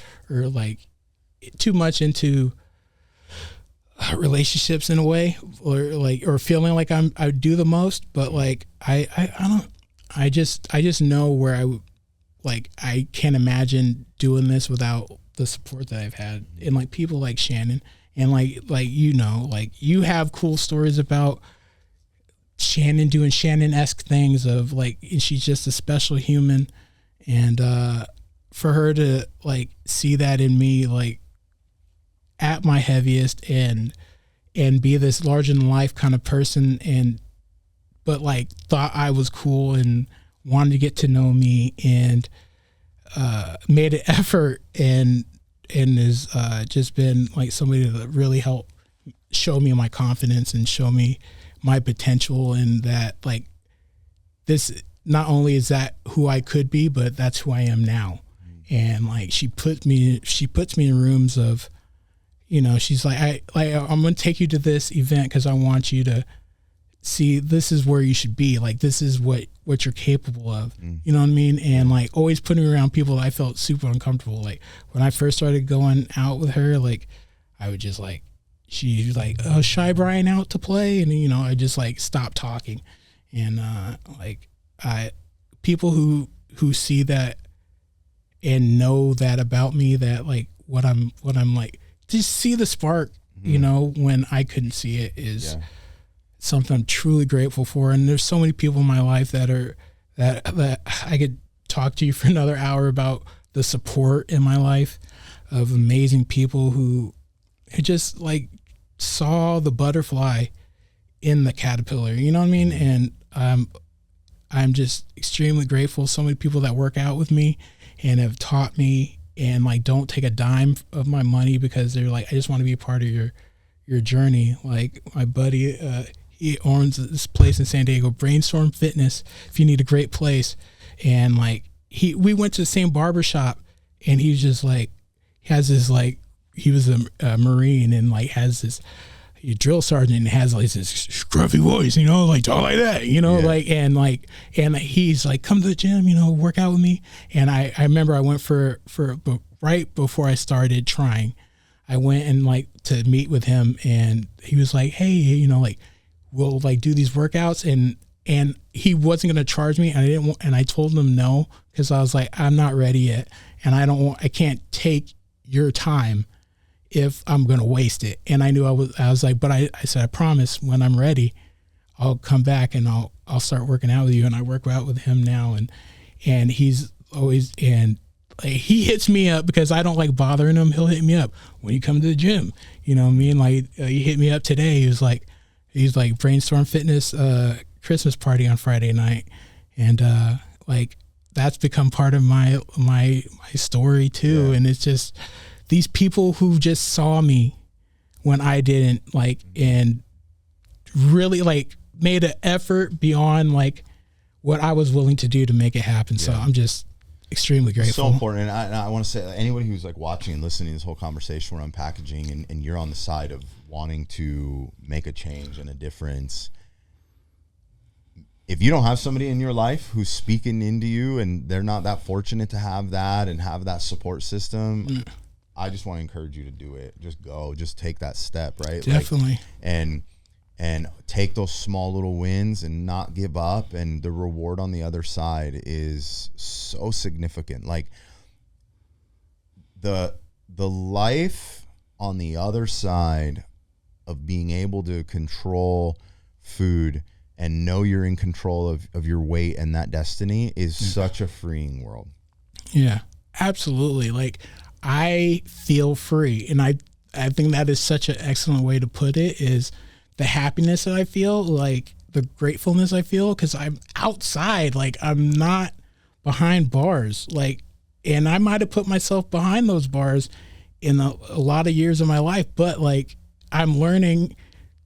into relationships in a way, or feeling like I do the most, but like I just know where I can't imagine doing this without the support that I've had, and like people like Shannon, and like you have cool stories about Shannon doing Shannon-esque things of like, and she's just a special human, and for her to like see that in me, like at my heaviest, and be this larger than life kind of person, but like thought I was cool and wanted to get to know me, and made an effort, and has just been like somebody that really helped show me my confidence and show me my potential, and that like this, not only is that who I could be, but that's who I am now. And like she puts me in rooms of, you know, she's like, I'm going to take you to this event because I want you to see this is where you should be. Like, this is what you're capable of. You know what I mean? And like always putting me around people that I felt super uncomfortable. Like when I first started going out with her, like I would just like, she was like, oh, shy Bryan out to play. And, you know, I just like stopped talking. And like people who see that and know that about me, that like what I'm like, just see the spark, you know, when I couldn't see it, is something I'm truly grateful for. And there's so many people in my life that I could talk to you for another hour about the support in my life of amazing people who just like saw the butterfly in the caterpillar, you know what I mean? And I'm just extremely grateful. So many people that work out with me and have taught me, and like don't take a dime of my money because they're like, I just want to be a part of your journey. Like my buddy, he owns this place in San Diego, Brainstorm Fitness, if you need a great place. And like we went to the same barber shop, and he's just like, he has this like, he was a Marine, and like has this drill sergeant, and has like this scruffy voice, you know, like talk like that, you know, and he's like, come to the gym, you know, work out with me. And I remember I went for right before I started trying, I went and like to meet with him, and he was like, hey, you know, like we'll like do these workouts, and he wasn't going to charge me. And I told him no, because I was like, I'm not ready yet. And I can't take your time if I'm going to waste it. And I knew I was like, but I said, I promise when I'm ready, I'll come back and I'll start working out with you. And I work out with him now. And he's always, and like, he hits me up because I don't like bothering him. He'll hit me up when you come to the gym, you know what I mean? Like he hit me up today. He's like Brainstorm Fitness, Christmas party on Friday night. And like, that's become part of my story too. Yeah. And it's just these people who just saw me when I didn't, like, and really like made an effort beyond like what I was willing to do to make it happen. Yeah. So I'm just extremely grateful. So important. And I want to say, anybody who's like watching and listening to this whole conversation where I'm packaging, and you're on the side of wanting to make a change and a difference, if you don't have somebody in your life who's speaking into you, and they're not that fortunate to have that and have that support system, I just want to encourage you to do it. Just go, just take that step, right? Definitely. Like, and take those small little wins and not give up. And the reward on the other side is so significant. Like the life on the other side of being able to control food and know you're in control of your weight and that destiny is such a freeing world. Yeah, absolutely. Like, I feel free. And I think that is such an excellent way to put it, is the happiness that I feel, like the gratefulness I feel, because I'm outside, like I'm not behind bars. Like, and I might have put myself behind those bars in a lot of years of my life, but like I'm learning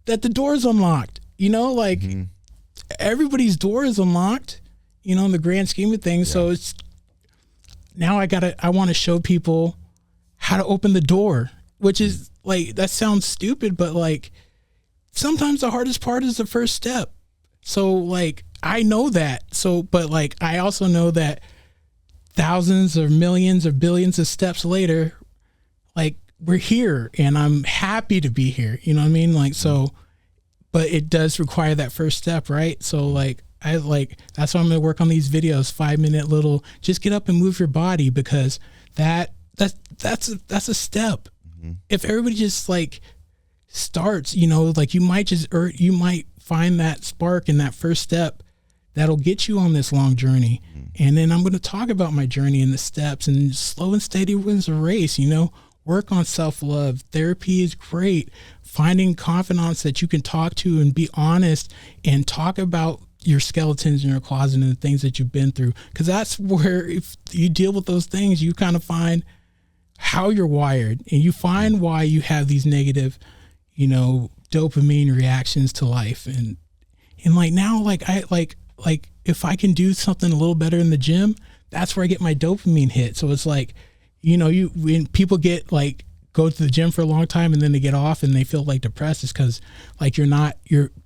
that the door's unlocked. like everybody's door is unlocked, in the grand scheme of things. Yeah. So it's now I want to show people how to open the door, which is like, that sounds stupid, but like sometimes the hardest part is the first step. So like, I know that. So, but like, I also know that thousands or millions or billions of steps later, like we're here and I'm happy to be here. You know what I mean? Like, so, but it does require that first step, right? So like, that's why I'm going to work on these videos, 5-minute little, just get up and move your body, because that's a step. Mm-hmm. If everybody just like starts, like you might find that spark in that first step that'll get you on this long journey. Mm-hmm. And then I'm going to talk about my journey and the steps, and slow and steady wins a race, work on self-love. Therapy is great. Finding confidants that you can talk to and be honest and talk about your skeletons in your closet and the things that you've been through. Because that's where, if you deal with those things, you kind of find how you're wired, and you find why you have these negative, dopamine reactions to life. And like now, like if I can do something a little better in the gym, that's where I get my dopamine hit. So it's like, when people get like, go to the gym for a long time and then they get off and they feel like depressed, is because like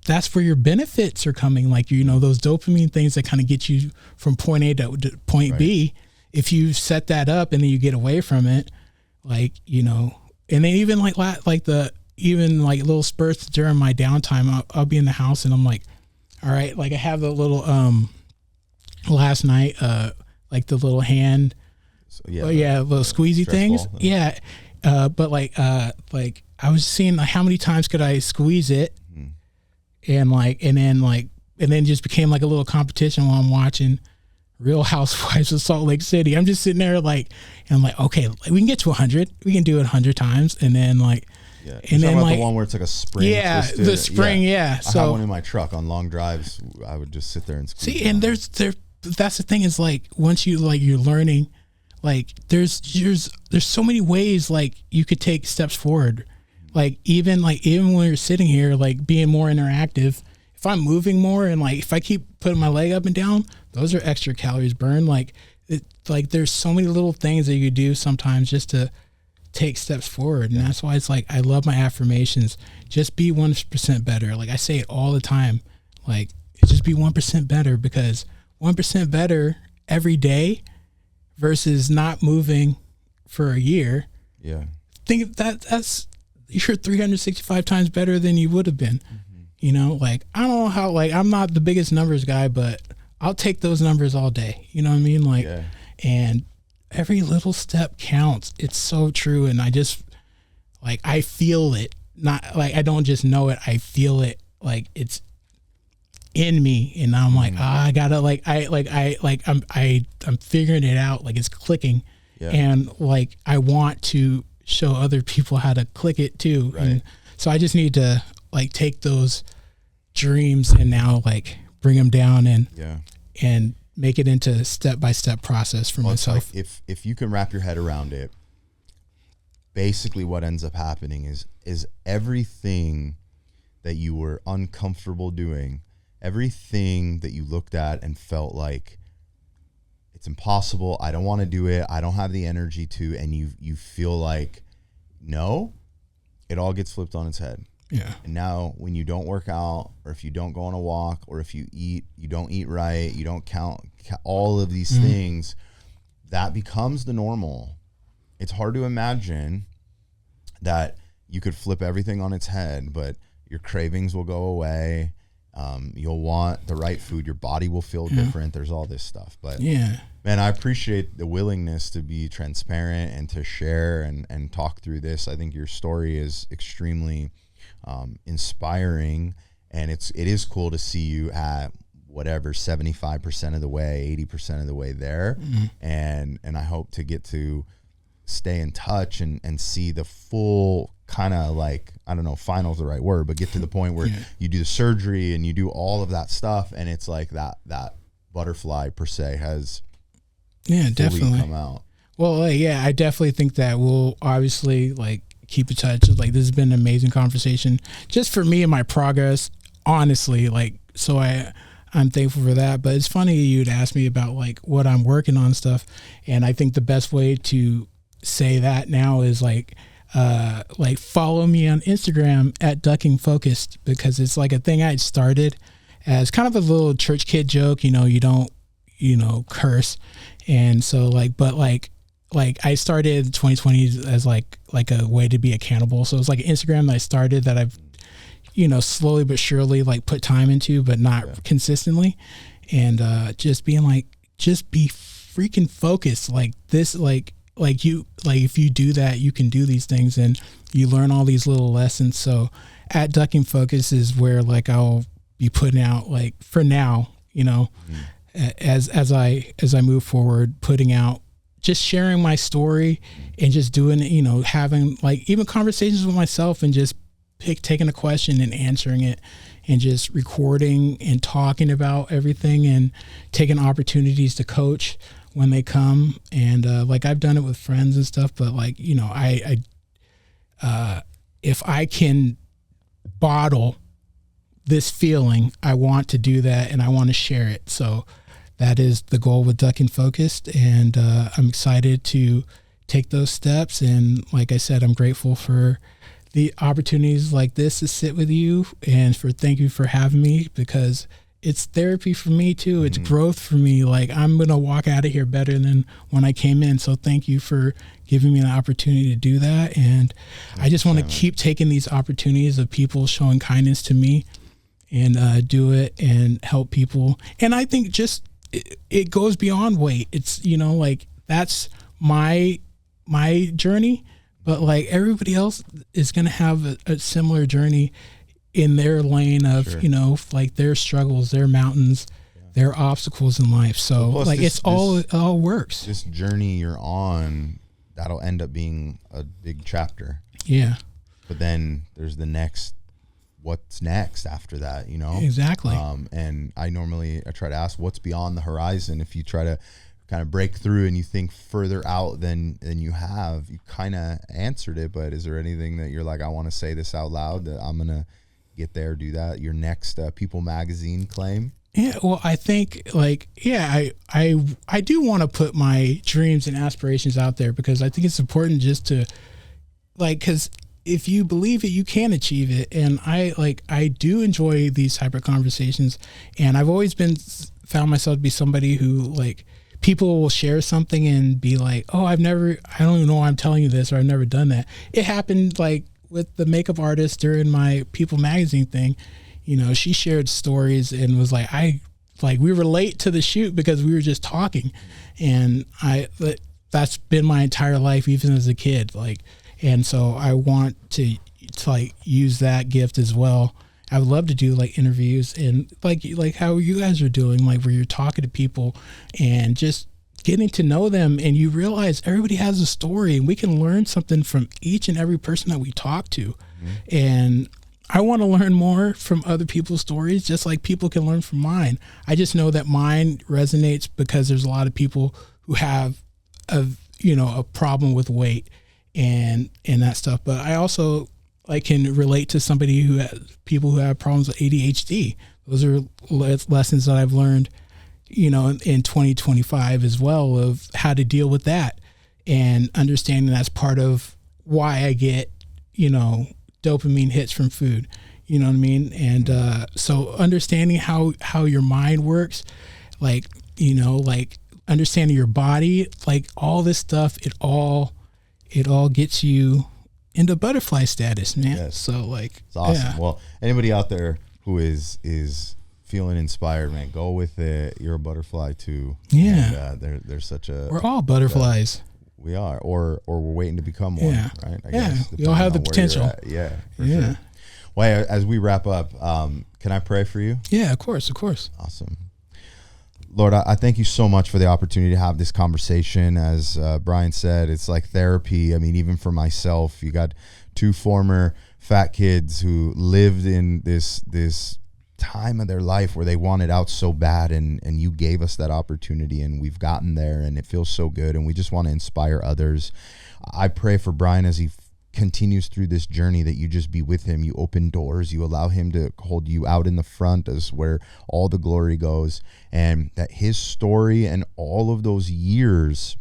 that's where your benefits are coming. Like, those dopamine things that kind of get you from point A to point B. If you set that up and then you get away from it, like, and then even like little spurts during my downtime, I'll be in the house and I'm like, all right, like I have the little, last night, like the little hand, little squeezy things. Ball. Yeah. But like I was seeing like how many times could I squeeze it, and then just became like a little competition while I'm watching Real Housewives of Salt Lake City. I'm just sitting there like, and I'm like, okay, we can get to 100. We can do it 100 times, and then like, yeah. And then like the one where it's like a spring. Yeah, twisted. The spring. Yeah. I have one in my truck on long drives. I would just sit there and squeeze. See, and that's the thing is like, once you like, you're learning. Like there's so many ways like you could take steps forward. Like even when you're sitting here, like being more interactive, if I'm moving more and like if I keep putting my leg up and down, those are extra calories burned. Like there's so many little things that you do sometimes just to take steps forward. And that's why it's like, I love my affirmations. Just be 1% better. Like I say it all the time, like just be 1% better, because 1% better every day versus not moving for a year. Yeah. Think that's you're 365 times better than you would have been. Mm-hmm. Like I don't know how, like I'm not the biggest numbers guy, but I'll take those numbers all day. You know what I mean? Like, and every little step counts. It's so true. And I just like, I feel it. Not like, I don't just know it. I feel it. Like it's in me, and I'm like, I gotta I'm figuring it out. Like it's clicking, and like I want to show other people how to click it too. Right. And so I just need to like take those dreams and now like bring them down and make it into a step-by-step process for myself. Like if you can wrap your head around it, basically what ends up happening is everything that you were uncomfortable doing, everything that you looked at and felt like it's impossible, I don't want to do it, I don't have the energy to, and you feel like no, it all gets flipped on its head. Yeah. And now when you don't work out, or if you don't go on a walk, or if you don't eat right, you don't count all of these things, that becomes the normal. It's hard to imagine that you could flip everything on its head, but your cravings will go away. You'll want the right food. Your body will feel different. There's all this stuff. But man, I appreciate the willingness to be transparent and to share and talk through this. I think your story is extremely inspiring, and it is cool to see you at whatever 75% of the way, 80% of the way there. And I hope to get to stay in touch and see the full kind of like, I don't know if final is the right word, but get to the point where you do the surgery and you do all of that stuff, and it's like that butterfly per se has definitely come out. Well, I definitely think that we'll obviously like keep in touch. Like this has been an amazing conversation just for me and my progress. honestly, like, so I'm thankful for that. But it's funny you'd ask me about like what I'm working on stuff. And I think the best way to say that now is like follow me on Instagram at Ducking Focused, because it's like a thing I started as kind of a little church kid joke, you don't, curse. And so but I started 2020 as like a way to be accountable. So it's like an Instagram that I started that I've, slowly but surely like put time into, but not consistently. And just being like, just be freaking focused like this, if you do that, you can do these things and you learn all these little lessons. So at Ducking Focus is where like I'll be putting out, like, for now, as I move forward, putting out, just sharing my story and just doing, having like even conversations with myself and just taking a question and answering it and just recording and talking about everything and taking opportunities to coach when they come. And like I've done it with friends and stuff, but like, if I can bottle this feeling, I want to do that and I want to share it. So that is the goal with Ducking Focused. And I'm excited to take those steps. And like I said, I'm grateful for the opportunities like this to sit with you, and thank you for having me, because it's therapy for me too. It's growth for me. Like I'm going to walk out of here better than when I came in. So thank you for giving me an opportunity to do that. And I just want to keep taking these opportunities of people showing kindness to me and do it and help people. And I think just, it goes beyond weight. It's, like that's my journey, but like everybody else is going to have a similar journey in their lane of, Sure. Like their struggles, their mountains, their obstacles in life. So like it all works. This journey you're on, that'll end up being a big chapter. Yeah. But then there's the next, what's next after that, Exactly. And I try to ask what's beyond the horizon. If you try to kind of break through and you think further out than you kind of answered it, but is there anything that you're like, I want to say this out loud, that I'm going to get there, do that, your next People magazine claim? Yeah, well, I think I do want to put my dreams and aspirations out there, because I think it's important just to because if you believe it, you can achieve it. And I do enjoy these type of conversations, and I've always found myself to be somebody who people will share something and be like, oh, I don't even know why I'm telling you this, or I've never done that. It happened with the makeup artist during my People magazine thing. She shared stories and was like, we were late to the shoot because we were just talking. And that's been my entire life, even as a kid. And so I want to use that gift as well. I would love to do interviews and like how you guys are doing, where you're talking to people and just getting to know them, and you realize everybody has a story and we can learn something from each and every person that we talk to. Mm-hmm. And I want to learn more from other people's stories, just like people can learn from mine. I just know that mine resonates because there's a lot of people who have a problem with weight and that stuff. But I also can relate to people who have problems with ADHD. Those are lessons that I've learned, in 2025 as well, of how to deal with that, and understanding that's part of why I get, dopamine hits from food. You know what I mean? And so understanding how your mind works, understanding your body, all this stuff, it all gets you into butterfly status, man. Yes. So it's awesome. Yeah. Well, anybody out there who is feeling inspired, man, go with it. You're a butterfly too. Yeah. And, there's such a. We're all butterflies. We are, or we're waiting to become one. Yeah. Right. I guess, we all have the potential. Yeah. Sure. Well, as we wrap up, can I pray for you? Yeah, of course. Awesome. Lord, I thank you so much for the opportunity to have this conversation. As Bryan said, it's like therapy. I mean, even for myself, you got two former fat kids who lived in this time of their life where they wanted out so bad, and you gave us that opportunity, and we've gotten there, and it feels so good, and we just want to inspire others. I pray for Bryan as he continues through this journey, that you just be with him. You open doors, you allow him to hold you out in the front as where all the glory goes, and that his story and all of those years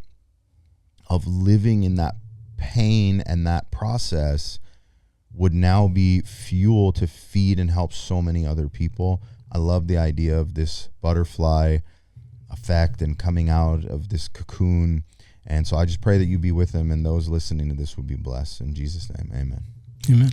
of living in that pain and that process would now be fuel to feed and help so many other people. I love the idea of this butterfly effect and coming out of this cocoon. And so I just pray that you be with him, and those listening to this will be blessed. In Jesus' name, amen. Amen.